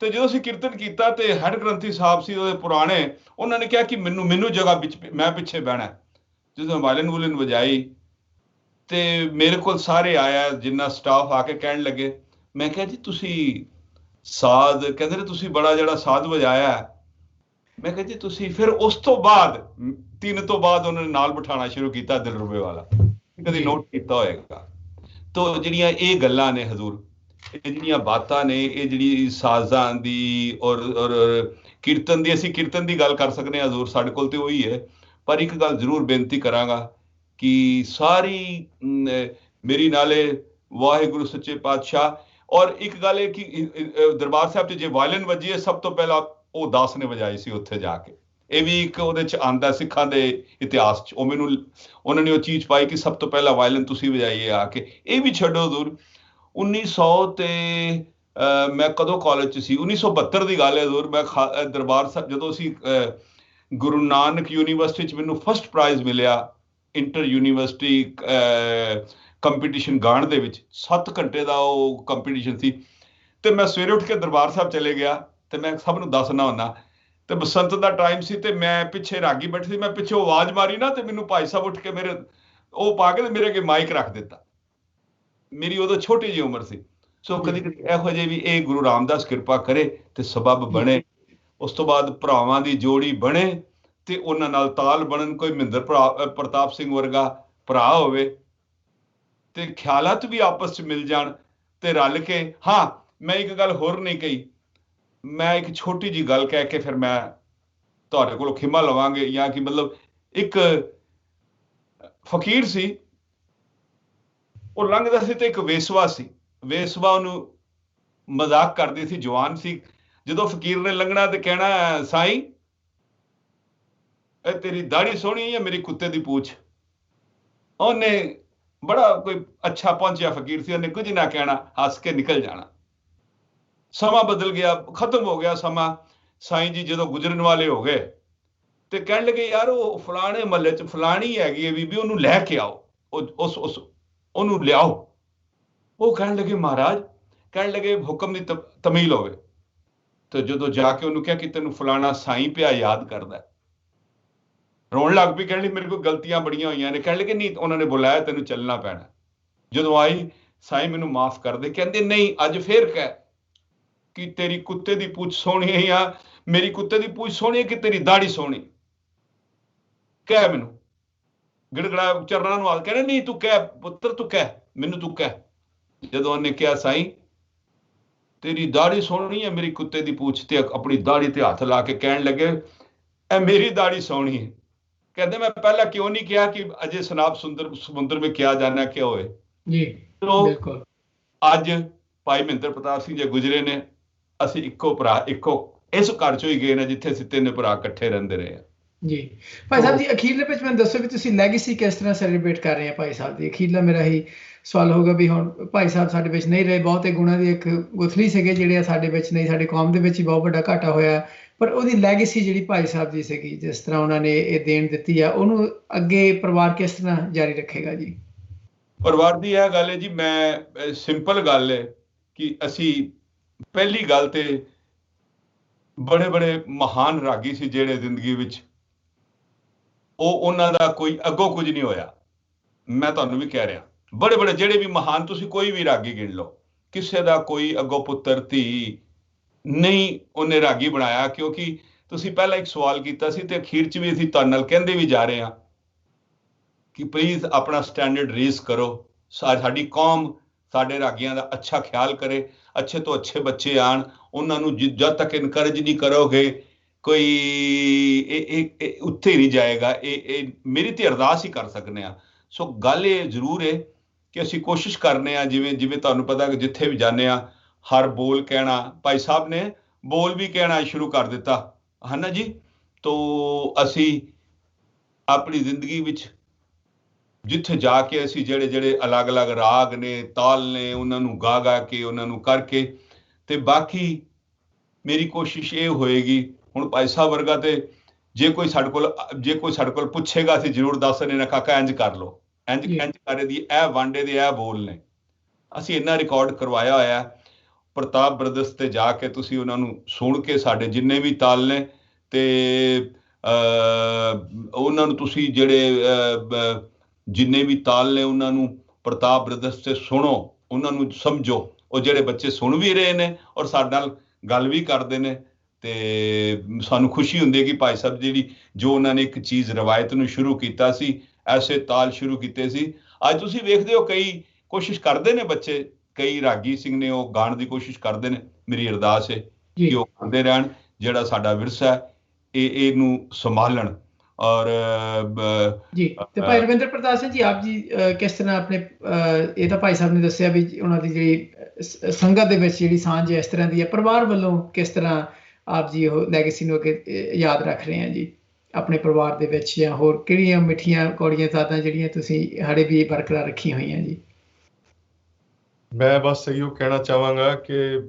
ਤੇ ਜਦੋਂ ਅਸੀਂ ਕੀਰਤਨ ਕੀਤਾ ਤੇ ਹੈਡ ਗ੍ਰੰਥੀ ਸਾਹਿਬ ਸੀ ਉਹਦੇ ਪੁਰਾਣੇ, ਉਹਨਾਂ ਨੇ ਕਿਹਾ ਕਿ ਮੈਨੂੰ ਜਗ੍ਹਾ ਵਿੱਚ ਮੈਂ ਪਿੱਛੇ ਬਹਿਣਾ। ਜਦੋਂ ਵਾਇਲਨ ਵੂਲਨ ਵਜਾਈ ਤੇ ਮੇਰੇ ਕੋਲ ਸਾਰੇ ਆਇਆ ਜਿੰਨਾ ਸਟਾਫ ਆ ਕੇ ਕਹਿਣ ਲੱਗੇ, ਮੈਂ ਕਿਹਾ ਜੀ ਤੁਸੀਂ ਸਾਜ਼, ਕਹਿੰਦੇ ਨੇ ਤੁਸੀਂ ਬੜਾ ਜਿਹੜਾ ਸਾਜ਼ ਵਜਾਇਆ। ਮੈਂ ਕਿਹਾ ਜੀ ਤੁਸੀਂ, ਫਿਰ ਉਸ ਤੋਂ ਬਾਅਦ 3 ਤੋਂ ਬਾਅਦ ਉਹਨਾਂ ਨੇ ਨਾਲ ਬਿਠਾਉਣਾ ਸ਼ੁਰੂ ਕੀਤਾ ਦਿਲਰੂਬੇ ਵਾਲਾ, ਕਦੀ ਨੋਟ ਕੀਤਾ ਹੋਏਗਾ। ਤੋ ਜਿਹੜੀਆਂ ਇਹ ਗੱਲਾਂ ਨੇ ਹਜ਼ੂਰ, ਇਹ ਜਿਹੜੀਆਂ ਬਾਤਾਂ ਨੇ, ਇਹ ਜਿਹੜੀ ਸਾਜ਼ਾਂ ਦੀ ਔਰ ਕੀਰਤਨ ਦੀ, ਅਸੀਂ ਕੀਰਤਨ ਦੀ ਗੱਲ ਕਰ ਸਕਦੇ ਹਾਂ ਹਜ਼ੂਰ, ਸਾਡੇ ਕੋਲ ਤੇ ਉਹੀ ਹੈ। ਪਰ ਇੱਕ ਗੱਲ ਜ਼ਰੂਰ ਬੇਨਤੀ ਕਰਾਂਗਾ ਕਿ ਸਾਰੀ ਮੇਰੀ ਨਾਲੇ ਵਾਹਿਗੁਰੂ ਸੱਚੇ ਪਾਤਸ਼ਾਹ। ਔਰ ਇੱਕ ਗੱਲ ਹੈ ਕਿ ਦਰਬਾਰ ਸਾਹਿਬ 'ਚ ਜੇ ਵਾਇਲਨ ਵੱਜੀ ਹੈ ਸਭ ਤੋਂ ਪਹਿਲਾਂ ਉਹ ਦਾਸ ਨੇ ਵਜਾਈ ਸੀ ਉੱਥੇ ਜਾ ਕੇ। ਇਹ ਵੀ ਇੱਕ ਉਹਦੇ 'ਚ ਆਉਂਦਾ ਸਿੱਖਾਂ ਦੇ ਇਤਿਹਾਸ 'ਚ। ਉਹ ਮੈਨੂੰ ਉਹਨਾਂ ਨੇ ਉਹ ਚੀਜ਼ ਪਾਈ ਕਿ ਸਭ ਤੋਂ ਪਹਿਲਾਂ ਵਾਇਲਨ ਤੁਸੀਂ ਵਜਾਈਏ ਆ ਕੇ। ਇਹ ਵੀ ਛੱਡੋ ਦੂਰ 1900 ਤੇ ਮੈਂ ਕਦੋਂ ਕਾਲਜ 'ਚ ਸੀ, 1972 ਦੀ ਗੱਲ ਹੈ ਦੂਰ। ਮੈਂ ਦਰਬਾਰ ਸਾਹਿਬ ਜਦੋਂ ਅਸੀਂ ਗੁਰੂ ਨਾਨਕ ਯੂਨੀਵਰਸਿਟੀ 'ਚ ਮੈਨੂੰ ਫਸਟ ਪ੍ਰਾਈਜ਼ ਮਿਲਿਆ ਇੰਟਰ ਯੂਨੀਵਰਸਿਟੀ ਕੰਪੀਟੀਸ਼ਨ ਗਾਣ ਦੇ ਵਿੱਚ। 7 ਘੰਟੇ ਦਾ ਉਹ ਕੰਪੀਟੀਸ਼ਨ ਸੀ ਤੇ ਮੈਂ ਸਵੇਰੇ ਉੱਠ ਕੇ ਦਰਬਾਰ ਸਾਹਿਬ ਚਲੇ ਗਿਆ ਤੇ ਮੈਂ ਸਭ ਨੂੰ ਦੱਸਣਾ ਹੁੰਦਾ। ਤੇ ਬਸੰਤ ਦਾ ਟਾਈਮ ਸੀ ਤੇ ਮੈਂ ਪਿੱਛੇ ਰਾਗੀ ਬੈਠੀ ਸੀ, ਮੈਂ ਪਿੱਛੋਂ ਆਵਾਜ਼ ਮਾਰੀ ਨਾ ਤੇ ਮੈਨੂੰ ਭਾਈ ਸਾਹਿਬ ਉੱਠ ਕੇ ਮੇਰੇ ਉਹ ਪਾ ਕੇ ਮੇਰੇ ਅੱਗੇ ਮਾਈਕ ਰੱਖ ਦਿੱਤਾ। ਮੇਰੀ ਉਦੋਂ ਛੋਟੀ ਜਿਹੀ ਉਮਰ ਸੀ। ਸੋ ਕਦੀ ਕਦੀ ਇਹੋ ਜਿਹੇ ਵੀ ਇਹ ਗੁਰੂ ਰਾਮਦਾਸ ਕਿਰਪਾ ਕਰੇ ਤੇ ਸਬਬ ਬਣੇ। ਉਸ ਤੋਂ ਬਾਅਦ ਭਰਾਵਾਂ ਦੀ ਜੋੜੀ ਬਣੇ ਤੇ ਉਹਨਾਂ ਨਾਲ ਤਾਲ ਬਣਨ। ਕੋਈ ਮਹਿੰਦਰ ਪ੍ਰਤਾਪ ਸਿੰਘ ਵਰਗਾ ਭਰਾ ਹੋਵੇ ਤੇ ਖਿਆਲਾਤ ਵੀ ਆਪਸ 'ਚ ਮਿਲ ਜਾਣ ਤੇ ਰਲ ਕੇ। ਹਾਂ, ਮੈਂ ਇੱਕ ਗੱਲ ਹੋਰ ਨਹੀਂ ਕਹੀ, ਮੈਂ ਇੱਕ ਛੋਟੀ ਜਿਹੀ ਗੱਲ ਕਹਿ ਕੇ ਫਿਰ ਮੈਂ ਤੁਹਾਡੇ ਕੋਲੋਂ ਖਿਮਾ ਲਵਾਂਗੇ। ਜਾਂ ਕਿ ਮਤਲਬ ਇੱਕ ਫਕੀਰ ਸੀ, ਉਹ ਲੰਘਦਾ ਸੀ ਤੇ ਇੱਕ ਵੇਸਵਾ ਸੀ। ਵੇਸਵਾ ਉਹਨੂੰ ਮਜ਼ਾਕ ਕਰਦੀ ਸੀ, ਜਵਾਨ ਸੀ। ਜਦੋਂ ਫਕੀਰ ਨੇ ਲੰਘਣਾ ਤੇ ਕਹਿਣਾ, ਸਾਈਂ ਇਹ ਤੇਰੀ ਦਾੜੀ ਸੋਹਣੀ ਹੈ ਜਾਂ ਮੇਰੀ ਕੁੱਤੇ ਦੀ ਪੂਛ। ਉਹਨੇ ਬੜਾ ਕੋਈ ਅੱਛਾ ਪਹੁੰਚਿਆ ਫਕੀਰ ਸੀ, ਉਹਨੇ ਕੁਝ ਨਾ ਕਹਿਣਾ, ਹੱਸ ਕੇ ਨਿਕਲ ਜਾਣਾ। ਸਮਾਂ ਬਦਲ ਗਿਆ, ਖਤਮ ਹੋ ਗਿਆ ਸਮਾਂ। ਸਾਈਂ ਜੀ ਜਦੋਂ ਗੁਜ਼ਰਨ ਵਾਲੇ ਹੋ ਗਏ ਤੇ ਕਹਿਣ ਲੱਗੇ, ਯਾਰ ਉਹ ਫਲਾਣੇ ਮਹੱਲੇ 'ਚ ਫਲਾਣੀ ਹੈਗੀ ਹੈ ਬੀਬੀ, ਉਹਨੂੰ ਲੈ ਕੇ ਆਓ, ਉਹਨੂੰ ਲਿਆਓ। ਉਹ ਕਹਿਣ ਲੱਗੇ, ਮਹਾਰਾਜ, ਕਹਿਣ ਲੱਗੇ ਹੁਕਮ ਦੀ ਤਮੀਲ ਹੋਵੇ। ਤੇ ਜਦੋਂ ਜਾ ਕੇ ਉਹਨੂੰ ਕਿਹਾ ਕਿ ਤੈਨੂੰ ਫਲਾਣਾ ਸਾਈਂ ਪਿਆ ਯਾਦ ਕਰਦਾ, ਰੋਣ ਲੱਗ ਪਈ। ਕਹਿਣ ਲਈ ਮੇਰੇ ਕੋਲ ਗਲਤੀਆਂ ਬੜੀਆਂ ਹੋਈਆਂ ਨੇ। ਕਹਿਣ ਲੱਗੇ ਨਹੀਂ, ਉਹਨਾਂ ਨੇ ਬੁਲਾਇਆ, ਤੈਨੂੰ ਚੱਲਣਾ ਪੈਣਾ। ਜਦੋਂ ਆਈ, ਸਾਈਂ ਮੈਨੂੰ ਮਾਫ ਕਰ ਦੇ। ਕਹਿੰਦੇ ਨਹੀਂ, ਅੱਜ ਫੇਰ ਕਹਿ ਕਿ ਤੇਰੀ ਕੁੱਤੇ ਦੀ ਪੂਛ ਸੋਹਣੀ ਹੈ ਜਾਂ ਮੇਰੀ ਕੁੱਤੇ ਦੀ ਪੂਛ ਸੋਹਣੀ ਹੈ ਕਿ ਤੇਰੀ ਦਾੜੀ ਸੋਹਣੀ। ਕਹਿ ਮੈਨੂੰ। ਗਿੜਗੜਾ ਚਰਨਾਂ ਨੂੰ ਆ ਕਹਿੰਦੇ ਨਹੀਂ, ਤੂੰ ਕਹਿ ਪੁੱਤਰ, ਤੂੰ ਕਹਿ ਮੈਨੂੰ, ਤੂੰ ਕਹਿ। ਜਦੋਂ ਉਹਨੇ ਕਿਹਾ, ਸਾਈਂ ਤੇਰੀ ਦਾੜੀ ਸੋਹਣੀ ਹੈ ਮੇਰੀ ਕੁੱਤੇ ਦੀ ਪੂਛ, ਤੇ ਆਪਣੀ ਦਾੜੀ ਤੇ ਹੱਥ ਲਾ ਕੇ ਕਹਿਣ ਲੱਗੇ, ਇਹ ਮੇਰੀ ਦਾੜੀ ਸੋਹਣੀ ਹੈ। ਕਹਿੰਦੇ ਮੈਂ ਪਹਿਲਾਂ ਕਿਉਂ ਨਹੀਂ ਕਿਹਾ ਕਿ ਅਜੇ ਸਨਾਬ ਸਮੁੰਦਰ ਵਿੱਚ ਕਿਹਾ ਜਾਣਾ ਕਿ ਹੋਏ ਜੀ। ਬਿਲਕੁਲ। ਅੱਜ ਭਾਈ ਮਹਿੰਦਰ ਪ੍ਰਤਾਪ ਸਿੰਘ ਜੀ ਗੁਜਰੇ ਨੇ, ਅਸੀਂ ਇੱਕੋ ਭਰਾ, ਇੱਕੋ ਇਸ ਘਰ ਚੋਂ ਹੀ ਗਏ ਨੇ ਜਿੱਥੇ ਅਸੀਂ 3 ਭਰਾ ਇਕੱਠੇ ਰਹਿੰਦੇ ਰਹੇ। ਜੀ ਭਾਈ ਸਾਹਿਬ ਜੀ, ਅਖੀਰਲੇ ਵਿੱਚ ਮੈਨੂੰ ਦੱਸੋ ਵੀ ਤੁਸੀਂ ਲੈਗੇਸੀ ਕਿਸ ਤਰ੍ਹਾਂ ਸੈਲੀਬ੍ਰੇਟ ਕਰ ਰਹੇ ਆ ਭਾਈ ਸਾਹਿਬ ਦੀ? ਅਖੀਰਲਾ ਮੇਰਾ ਹੀ ਸਵਾਲ ਹੋਊਗਾ ਵੀ ਹੁਣ ਭਾਈ ਸਾਹਿਬ ਸਾਡੇ ਵਿੱਚ ਨਹੀਂ ਰਹੇ, ਬਹੁਤੇ ਗੁਣਾਂ ਦੀ ਇੱਕ ਗੁਥਲੀ ਸੀਗੇ ਜਿਹੜੇ ਆ ਸਾਡੇ ਵਿੱਚ ਨਹੀਂ, ਸਾਡੀ ਕੌਮ ਦੇ ਵਿੱਚ ਹੀ ਬਹੁਤ ਵੱਡਾ ਘਾਟਾ ਹੋਇਆ, ਪਰ ਉਹਦੀ ਲੈਗੇਸੀ ਜਿਹੜੀ ਭਾਈ ਸਾਹਿਬ ਦੀ ਸੀਗੀ, ਜਿਸ ਤਰ੍ਹਾਂ ਉਹਨਾਂ ਨੇ ਇਹ ਦੇਣ ਦਿੱਤੀ ਆ, ਉਹਨੂੰ ਅੱਗੇ ਪਰਿਵਾਰ ਕਿਸ ਤਰ੍ਹਾਂ ਜਾਰੀ ਰੱਖੇਗਾ ਜੀ? ਪਰਿਵਾਰ ਦੀ ਇਹ ਗੱਲ ਹੈ ਜੀ, ਮੈਂ ਸਿੰਪਲ ਗੱਲ ਹੈ ਕਿ ਅਸੀਂ ਪਹਿਲੀ ਗੱਲ ਤੇ ਬੜੇ ਮਹਾਨ ਰਾਗੀ ਸੀ ਜਿਹੜੇ ਜ਼ਿੰਦਗੀ ਵਿੱਚ, ਉਹਨਾਂ ਦਾ ਕੋਈ ਅੱਗੋਂ ਕੁਝ ਨਹੀਂ ਹੋਇਆ। ਮੈਂ ਤੁਹਾਨੂੰ ਵੀ ਕਹਿ ਰਿਹਾ, ਬੜੇ ਜਿਹੜੇ ਵੀ ਮਹਾਨ, ਤੁਸੀਂ ਕੋਈ ਵੀ ਰਾਗੀ ਗਿਣ ਲਓ, ਕਿਸੇ ਦਾ ਕੋਈ ਅੱਗੋਂ ਪੁੱਤਰ ਧੀ ਨਹੀਂ ਉਹਨੇ ਰਾਗੀ ਬਣਾਇਆ। ਕਿਉਂਕਿ ਤੁਸੀਂ ਪਹਿਲਾਂ ਇੱਕ ਸਵਾਲ ਕੀਤਾ ਸੀ ਤੇ ਅਖੀਰ 'ਚ ਵੀ ਅਸੀਂ ਤੁਹਾਡੇ ਨਾਲ ਕਹਿੰਦੇ ਵੀ ਜਾ ਰਹੇ ਹਾਂ ਕਿ ਪਲੀਜ਼ ਆਪਣਾ ਸਟੈਂਡਰਡ ਰੇਜ਼ ਕਰੋ, ਸਾਡੀ ਕੌਮ ਸਾਡੇ ਰਾਗੀਆਂ ਦਾ ਅੱਛਾ ਖਿਆਲ ਕਰੇ, ਅੱਛੇ ਤੋਂ ਅੱਛੇ ਬੱਚੇ ਆਣ, ਉਹਨਾਂ ਨੂੰ ਜਦ ਤੱਕ ਇਨਕਰੇਜ ਨਹੀਂ ਕਰੋਗੇ ਕੋਈ ਇਹ ਉੱਥੇ ਨਹੀਂ ਜਾਏਗਾ। ਇਹ ਮੇਰੀ ਤੇ ਅਰਦਾਸ ਹੀ ਕਰ ਸਕਦੇ ਹਾਂ। ਸੋ ਗੱਲ ਇਹ ਜ਼ਰੂਰ ਹੈ ਕਿ ਅਸੀਂ ਕੋਸ਼ਿਸ਼ ਕਰਨੇ ਆ, ਜਿਵੇਂ ਤੁਹਾਨੂੰ ਪਤਾ ਕਿ ਜਿੱਥੇ ਵੀ ਜਾਂਦੇ ਆ ਹਰ ਬੋਲ ਕਹਿਣਾ, ਭਾਈ ਸਾਹਿਬ ਨੇ ਬੋਲ ਵੀ ਕਹਿਣਾ ਸ਼ੁਰੂ ਕਰ ਦਿੱਤਾ ਹੈ ਨਾ ਜੀ। ਤੋ ਅਸੀਂ ਆਪਣੀ ਜ਼ਿੰਦਗੀ ਵਿੱਚ ਜਿੱਥੇ ਜਾ ਕੇ ਅਸੀਂ ਜਿਹੜੇ ਅਲੱਗ-ਅਲੱਗ ਰਾਗ ਨੇ, ਤਾਲ ਨੇ, ਉਹਨਾਂ ਨੂੰ ਗਾ ਕੇ, ਉਹਨਾਂ ਨੂੰ ਕਰਕੇ, ਤੇ ਬਾਕੀ ਮੇਰੀ ਕੋਸ਼ਿਸ਼ ਇਹ ਹੋਏਗੀ, ਹੁਣ ਭਾਈ ਸਾਹਿਬ ਵਰਗਾ ਤੇ ਜੇ ਕੋਈ ਸਾਡੇ ਕੋਲ ਪੁੱਛੇਗਾ ਅਸੀਂ ਜ਼ਰੂਰ ਦੱਸ ਦੇਣਾ, ਕਾਕਾ ਇੰਝ ਕਰ ਲਓ, ਇੰਝ ਕਰੇ ਦੀ ਇਹ ਵਾਂਡੇ ਦੇ ਇਹ ਬੋਲ ਨੇ। ਅਸੀਂ ਇੰਨਾ ਰਿਕਾਰਡ ਕਰਵਾਇਆ ਹੋਇਆ ਪ੍ਰਤਾਪ ਬ੍ਰਦਰਸ ਤੇ ਜਾ ਕੇ, ਤੁਸੀਂ ਉਹਨਾਂ ਨੂੰ ਸੁਣ ਕੇ ਸਾਡੇ ਜਿੰਨੇ ਵੀ ਤਾਲ ਨੇ ਤੇ ਉਹਨਾਂ ਨੂੰ ਤੁਸੀਂ ਜਿੰਨੇ ਵੀ ਤਾਲ ਨੇ ਉਹਨਾਂ ਨੂੰ ਪ੍ਰਤਾਪ ਬ੍ਰਦਰਸ ਤੇ ਸੁਣੋ, ਉਹਨਾਂ ਨੂੰ ਸਮਝੋ। ਉਹ ਜਿਹੜੇ ਬੱਚੇ ਸੁਣ ਵੀ ਰਹੇ ਨੇ ਔਰ ਸਾਡੇ ਨਾਲ ਗੱਲ ਵੀ ਕਰਦੇ ਨੇ, ਤੇ ਸਾਨੂੰ ਖੁਸ਼ੀ ਹੁੰਦੀ ਹੈ ਕਿ ਭਾਈ ਸਾਹਿਬ ਜੋ ਉਹਨਾਂ ਨੇ ਇੱਕ ਚੀਜ਼ ਰਵਾਇਤ ਨੂੰ ਸ਼ੁਰੂ ਕੀਤਾ ਸੀ, ਐਸੇ ਤਾਲ ਸ਼ੁਰੂ ਕੀਤੇ ਸੀ, ਅੱਜ ਤੁਸੀਂ ਵੇਖਦੇ ਹੋ ਕਈ ਕੋਸ਼ਿਸ਼ ਕਰਦੇ ਨੇ ਬੱਚੇ, ਕਈ ਰਾਗੀ ਸਿੰਘ ਨੇ ਉਹ ਗਾਣ ਦੀ ਕੋਸ਼ਿਸ਼ ਕਰਦੇ ਨੇ। ਮੇਰੀ ਅਰਦਾਸ ਹੈ ਕਿ ਉਹ ਕਰਦੇ ਰਹਿਣ, ਜਿਹੜਾ ਸਾਡਾ ਵਿਰਸਾ ਹੈ ਇਹਨੂੰ ਸੰਭਾਲਣ। ਔਰ ਜੀ ਤੇ ਭਾਈ ਰਵਿੰਦਰ ਪ੍ਰਤਾਪ ਸਿੰਘ ਜੀ, ਆਪ ਜੀ ਕਿਸ ਤਰ੍ਹਾਂ ਆਪਣੇ, ਇਹ ਤਾਂ ਭਾਈ ਸਾਹਿਬ ਨੇ ਦੱਸਿਆ ਵੀ ਉਹਨਾਂ ਦੀ ਜਿਹੜੀ ਸੰਗਤ ਦੇ ਵਿੱਚ ਜਿਹੜੀ ਸਾਂਝ ਇਸ ਤਰ੍ਹਾਂ ਦੀ ਹੈ, ਪਰਿਵਾਰ ਵੱਲੋਂ ਕਿਸ ਤਰ੍ਹਾਂ ਆਪ ਜੀ ਉਹ ਲੈਗੇਸੀ ਨੂੰ ਅੱਗੇ ਯਾਦ ਰੱਖ ਰਹੇ ਆ ਜੀ ਆਪਣੇ ਪਰਿਵਾਰ ਦੇ ਵਿੱਚ, ਜਾਂ ਹੋਰ ਕਿਹੜੀਆਂ ਮਿੱਠੀਆਂ ਕੌੜੀਆਂ ਯਾਦਾਂ ਜਿਹੜੀਆਂ ਤੁਸੀਂ ਹਾਲੇ ਵੀ ਬਰਕਰਾਰ ਰੱਖੀਆਂ ਹੋਈਆਂ ਜੀ? ਮੈਂ ਬਸ ਇਹੋ ਕਹਿਣਾ ਚਾਹਾਂਗਾ ਕਿ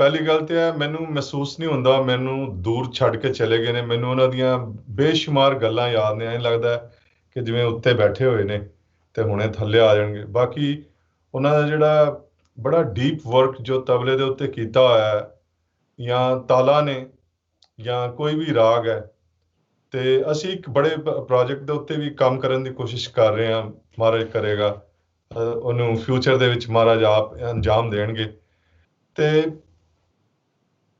ਪਹਿਲੀ ਗੱਲ ਤੇ ਹੈ, ਮੈਨੂੰ ਮਹਿਸੂਸ ਨਹੀਂ ਹੁੰਦਾ ਮੈਨੂੰ ਦੂਰ ਛੱਡ ਕੇ ਚਲੇ ਗਏ ਨੇ। ਮੈਨੂੰ ਉਹਨਾਂ ਦੀਆਂ ਬੇਸ਼ੁਮਾਰ ਗੱਲਾਂ ਯਾਦ ਨੇ, ਐਂ ਲੱਗਦਾ ਕਿ ਜਿਵੇਂ ਉੱਤੇ ਬੈਠੇ ਹੋਏ ਨੇ ਤੇ ਹੁਣੇ ਥੱਲੇ ਆ ਜਾਣਗੇ। ਬਾਕੀ ਉਹਨਾਂ ਦਾ ਜਿਹੜਾ ਬੜਾ ਡੀਪ ਵਰਕ ਜੋ ਤਬਲੇ ਦੇ ਉੱਤੇ ਕੀਤਾ ਹੋਇਆ ਹੈ, ਜਾਂ ਤਾਲਾਂ ਨੇ, ਜਾਂ ਕੋਈ ਵੀ ਰਾਗ ਹੈ, ਤੇ ਅਸੀਂ ਇੱਕ ਬੜੇ ਪ੍ਰੋਜੈਕਟ ਦੇ ਉੱਤੇ ਵੀ ਕੰਮ ਕਰਨ ਦੀ ਕੋਸ਼ਿਸ਼ ਕਰ ਰਹੇ ਹਾਂ। ਮਹਾਰਾਜ ਕਰੇਗਾ ਉਹਨੂੰ ਫਿਊਚਰ ਦੇ ਵਿੱਚ ਮਹਾਰਾਜ ਆਪ ਅੰਜਾਮ ਦੇਣਗੇ। ਤੇ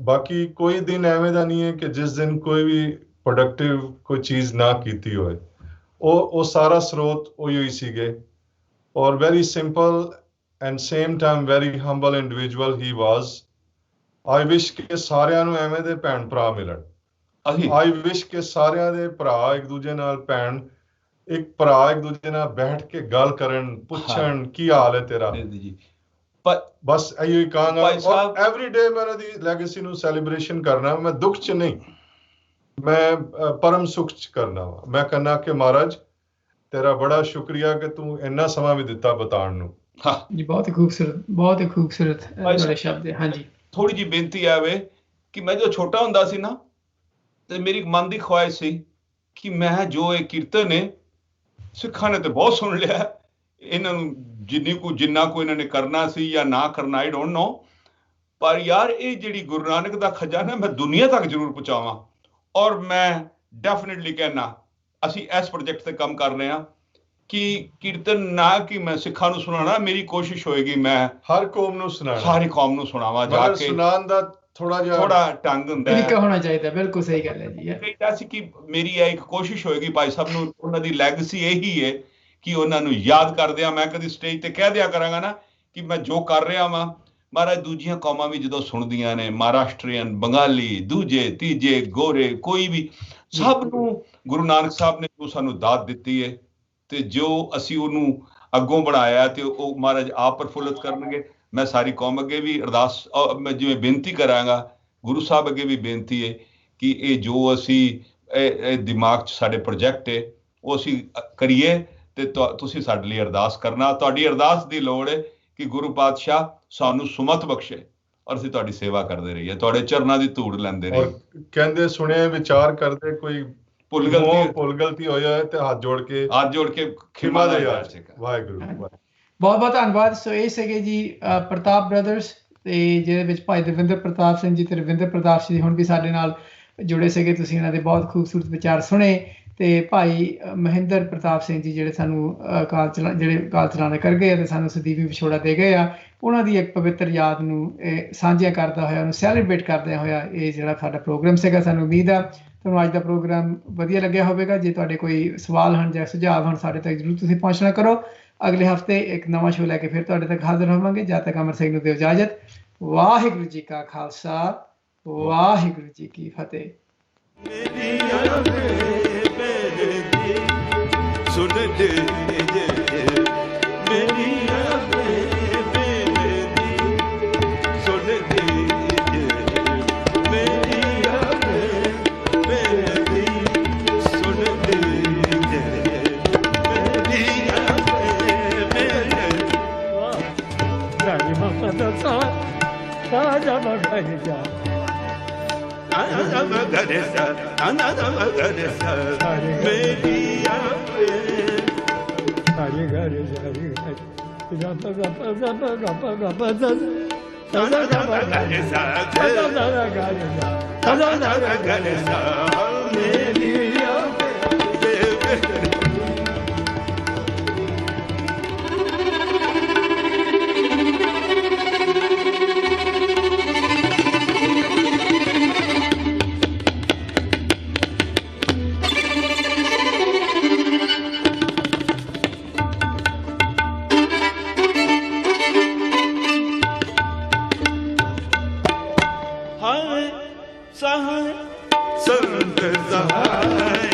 ਬਾਕੀ ਕੋਈ ਦਿਨ ਐਵੇਂ ਦਾ ਨਹੀਂ ਹੈ ਕਿ ਜਿਸ ਦਿਨ ਕੋਈ ਵੀ ਪ੍ਰੋਡਕਟਿਵ ਕੋਈ ਚੀਜ਼ ਨਾ ਕੀਤੀ ਹੋਏ। ਉਹ ਸਾਰਾ ਸਰੋਤ ਉਹੀ ਹੀ ਸੀਗੇ, ਔਰ very simple and same time very humble individual ਹੀ ਵਾਜ਼। ਆਈ ਵਿਸ਼ ਕਿ ਸਾਰਿਆਂ ਨੂੰ ਐਵੇਂ ਦੇ ਭੈਣ ਭਰਾ ਮਿਲਣ। ਆਈ ਵਿਸ਼ ਕਿ ਸਾਰਿਆਂ ਦੇ ਭਰਾ ਇੱਕ ਦੂਜੇ ਨਾਲ, ਇੱਕ ਭਰਾ ਇੱਕ ਦੂਜੇ ਨਾਲ ਬੈਠ ਕੇ ਗੱਲ ਕਰਨ, ਪੁੱਛਣ ਕੀ ਹਾਲ ਹੈ ਤੇਰਾ। ਬਸ ਇਹੋ ਹੀ ਕਹਾਂਗਾ। ਔਰ ਐਵਰੀ ਡੇ ਮੈਂ ਉਹਨਾਂ ਦੀ ਲੈਗੇਸੀ ਨੂੰ ਸੈਲੀਬ੍ਰੇਸ਼ਨ ਕਰਨਾ। ਮੈਂ ਦੁੱਖ 'ਚ ਨਹੀਂ, ਮੈਂ ਪਰਮ ਸੁਖ 'ਚ ਕਰਨਾ ਵਾ। ਮੈਂ ਕਹਿੰਦਾ ਕਿ ਮਹਾਰਾਜ ਤੇਰਾ ਬੜਾ ਸ਼ੁਕਰੀਆ ਕਿ ਤੂੰ ਇੰਨਾ ਸਮਾਂ ਵੀ ਦਿੱਤਾ ਬਤਾਉਣ ਨੂੰ। ਜੀ ਬਹੁਤ ਹੀ ਖੂਬਸੂਰਤ ਬੜੇ ਸ਼ਬਦ ਹੈ। ਹਾਂਜੀ, ਥੋੜੀ ਜਿਹੀ ਬੇਨਤੀ ਆਵੇ ਕਿ ਮੈਂ ਜਦੋਂ ਛੋਟਾ ਹੁੰਦਾ ਸੀ ਨਾ, ਤੇ ਮੇਰੀ ਮਨ ਦੀ ਖੁਆਇਸ਼ ਸੀ ਕਿ ਮੈਂ ਜੋ ਇਹ ਕੀਰਤਨ ਨੇ, ਸਿੱਖਾਂ ਨੇ ਤੇ ਬਹੁਤ ਸੁਣ ਲਿਆ, ਇਹਨਾਂ ਨੂੰ ਜਿੰਨਾ ਕੁ ਇਹਨਾਂ ਨੇ ਕਰਨਾ ਸੀ ਜਾਂ ਨਾ ਕਰਨਾ, ਆਈ ਡੋਂਟ ਨੋ, ਪਰ ਯਾਰ ਇਹ ਜਿਹੜੀ ਗੁਰੂ ਨਾਨਕ ਦਾ ਖਜ਼ਾਨਾ ਮੈਂ ਦੁਨੀਆ ਤੱਕ ਜ਼ਰੂਰ ਪਹੁੰਚਾਵਾਂ। ਔਰ ਮੈਂ ਡੈਫੀਨੇਟਲੀ ਕਹਿਣਾ, ਅਸੀਂ ਇਸ ਪ੍ਰੋਜੈਕਟ ਤੇ ਕੰਮ ਕਰ ਰਹੇ ਹਾਂ ਕਿ ਕੀਰਤਨ ਨਾ ਕਿ ਮੈਂ ਸਿੱਖਾਂ ਨੂੰ ਸੁਣਾਉਣਾ, ਮੇਰੀ ਕੋਸ਼ਿਸ਼ ਹੋਏਗੀ ਮੈਂ ਹਰ ਕੌਮ ਨੂੰ ਸੁਣਾਉਣਾ, ਸਾਰੀ ਕੌਮ ਨੂੰ ਸੁਣਾਵਾਂ। ਜਾ ਕੇ ਸੁਣਾਉਣ ਦਾ ਥੋੜਾ ਢੰਗ ਹੁੰਦਾ ਹੈ, ਤਰੀਕਾ ਹੋਣਾ ਚਾਹੀਦਾ। ਬਿਲਕੁਲ ਸਹੀ ਗੱਲ ਹੈ ਜੀ। ਕਹਿੰਦਾ ਸੀ ਕਿ ਮੇਰੀ ਇਹ ਇੱਕ ਕੋਸ਼ਿਸ਼ ਹੋਏਗੀ ਭਾਈ ਸਾਹਿਬ ਨੂੰ, ਉਹਨਾਂ ਦੀ ਲੈਗੇਸੀ ਇਹੀ ਹੈ ਕਿ ਉਹਨਾਂ ਨੂੰ ਯਾਦ ਕਰਦੇ ਆ। ਮੈਂ ਕਦੀ ਸਟੇਜ ਤੇ ਕਹਿ ਦਿਆ ਕਰਾਂਗਾ ਨਾ ਕਿ ਮੈਂ ਜੋ ਕਰ ਰਿਹਾ ਵਾਂ, ਮਹਾਰਾਜ ਦੂਜੀਆਂ ਕੌਮਾਂ ਵੀ ਜਦੋਂ ਸੁਣਦੀਆਂ ਨੇ, ਮਹਾਰਾਸ਼ਟਰੀਅਨ, ਬੰਗਾਲੀ, ਦੂਜੇ ਤੀਜੇ, ਗੋਰੇ, ਕੋਈ ਵੀ, ਸਭ ਨੂੰ ਗੁਰੂ ਨਾਨਕ ਸਾਹਿਬ ਨੇ ਜੋ ਸਾਨੂੰ ਦਾਤ ਦਿੱਤੀ ਹੈ ਤੇ ਜੋ ਅਸੀਂ ਉਹਨੂੰ ਅੱਗੋਂ ਬਣਾਇਆ, ਤੇ ਉਹ ਮਹਾਰਾਜ ਆਪ ਪ੍ਰਫੁੱਲਤ ਕਰਨਗੇ। ਮੈਂ ਸਾਰੀ ਕੌਮ ਅੱਗੇ ਵੀ ਅਰਦਾਸ, ਮੈਂ ਜਿਵੇਂ ਬੇਨਤੀ ਕਰਾਂਗਾ, ਗੁਰੂ ਸਾਹਿਬ ਅੱਗੇ ਵੀ ਬੇਨਤੀ ਹੈ ਕਿ ਇਹ ਜੋ ਅਸੀਂ ਇਹ ਦਿਮਾਗ 'ਚ ਸਾਡੇ ਪ੍ਰੋਜੈਕਟ ਹੈ ਉਹ ਅਸੀਂ ਕਰੀਏ ਤੇ ਤੁਸੀਂ ਸਾਡੇ ਲਈ ਅਰਦਾਸ ਕਰਨਾ। ਤੁਹਾਡੀ ਅਰਦਾਸ ਦੀ ਲੋੜ ਹੈ ਕਿ ਗੁਰੂ ਪਾਤਸ਼ਾਹ ਸਾਨੂੰ ਸੁਮਤ ਬਖਸ਼ੇ ਔਰ ਅਸੀਂ ਤੁਹਾਡੀ ਸੇਵਾ ਕਰਦੇ ਰਹੀਏ, ਤੁਹਾਡੇ ਚਰਨਾਂ ਦੀ ਧੂੜ ਲੈਂਦੇ ਰਹੀਏ। ਕਹਿੰਦੇ ਸੁਣੇ ਵਿਚਾਰ ਕਰਦੇ ਕੋਈ ਭੁੱਲ ਗਲਤੀ ਹੋਈ ਹੈ ਤੇ ਹੱਥ ਜੋੜ ਕੇ ਖਿਮਾ ਦੇ ਯਾਰ। ਵਾਹਿਗੁਰੂ। ਬਹੁਤ ਬਹੁਤ ਧੰਨਵਾਦ। ਸੋ ਇਹ ਸੀਗੇ ਜੀ ਪ੍ਰਤਾਪ ਬ੍ਰਦਰਸ, ਤੇ ਜਿਹਦੇ ਵਿੱਚ ਭਾਈ ਦਵਿੰਦਰ ਪ੍ਰਤਾਪ ਸਿੰਘ ਜੀ ਤੇ ਰਵਿੰਦਰ ਪ੍ਰਤਾਪ ਜੀ ਹੁਣ ਵੀ ਸਾਡੇ ਨਾਲ ਜੁੜੇ ਸੀਗੇ। ਤੁਸੀਂ ਇਹਨਾਂ ਦੇ ਬਹੁਤ ਖੂਬਸੂਰਤ ਵਿਚਾਰ ਸੁਣੇ। ਤੇ ਭਾਈ ਮਹਿੰਦਰ ਪ੍ਰਤਾਪ ਸਿੰਘ ਜੀ ਜਿਹੜੇ ਸਾਨੂੰ ਕਾਲ ਚਲਾਣਾ ਕਰ ਗਏ ਅਤੇ ਸਾਨੂੰ ਸਦੀਵੀ ਵਿਛੋੜਾ ਦੇ ਗਏ ਆ, ਉਹਨਾਂ ਦੀ ਇੱਕ ਪਵਿੱਤਰ ਯਾਦ ਨੂੰ ਸਾਂਝਿਆ ਕਰਦਾ ਹੋਇਆ, ਉਹਨੂੰ ਸੈਲੀਬ੍ਰੇਟ ਕਰਦਿਆਂ ਹੋਇਆ ਇਹ ਜਿਹੜਾ ਸਾਡਾ ਪ੍ਰੋਗਰਾਮ ਸੀਗਾ। ਸਾਨੂੰ ਉਮੀਦ ਆ ਤੁਹਾਨੂੰ ਅੱਜ ਦਾ ਪ੍ਰੋਗਰਾਮ ਵਧੀਆ ਲੱਗਿਆ ਹੋਵੇਗਾ। ਜੇ ਤੁਹਾਡੇ ਕੋਈ ਸਵਾਲ ਹਨ ਜਾਂ ਸੁਝਾਅ ਹਨ ਸਾਡੇ ਤੱਕ ਜ਼ਰੂਰ ਤੁਸੀਂ ਪਹੁੰਚਣਾ ਕਰੋ। ਅਗਲੇ ਹਫਤੇ ਇੱਕ ਨਵਾਂ ਸ਼ੋਅ ਲੈ ਕੇ ਫਿਰ ਤੁਹਾਡੇ ਤੱਕ ਹਾਜ਼ਰ ਹੋਵਾਂਗੇ। ਜਦ ਤੱਕ ਅਮਰ ਸਿੰਘ ਨੂੰ ਦਿਓ ਇਜਾਜ਼ਤ। ਵਾਹਿਗੁਰੂ ਜੀ ਕਾ ਖਾਲਸਾ, ਵਾਹਿਗੁਰੂ ਜੀ ਕੀ ਫਤਿਹ। ਸੁਣ ਦੇ ਮੇਰੀ ਸੁਣ ਦੇ ਮੇਰੀ ਸੁਣ ਦੇ ਮੇਰੀ ਮਾਤਾ ਸਾ ਜਾ ਬਗਾਈ ਜਾ ਮੇਰੀ ਹਰੇ ਘਰੇ ਜਾਰੀ ਗਪਾ ਗਪਾ ਗਪਾ ਗਪਾ ਗਪਾ ਸਦਾ ਗਰੇ ਸਾ ਮੇਰੀ सहाय संत सहाय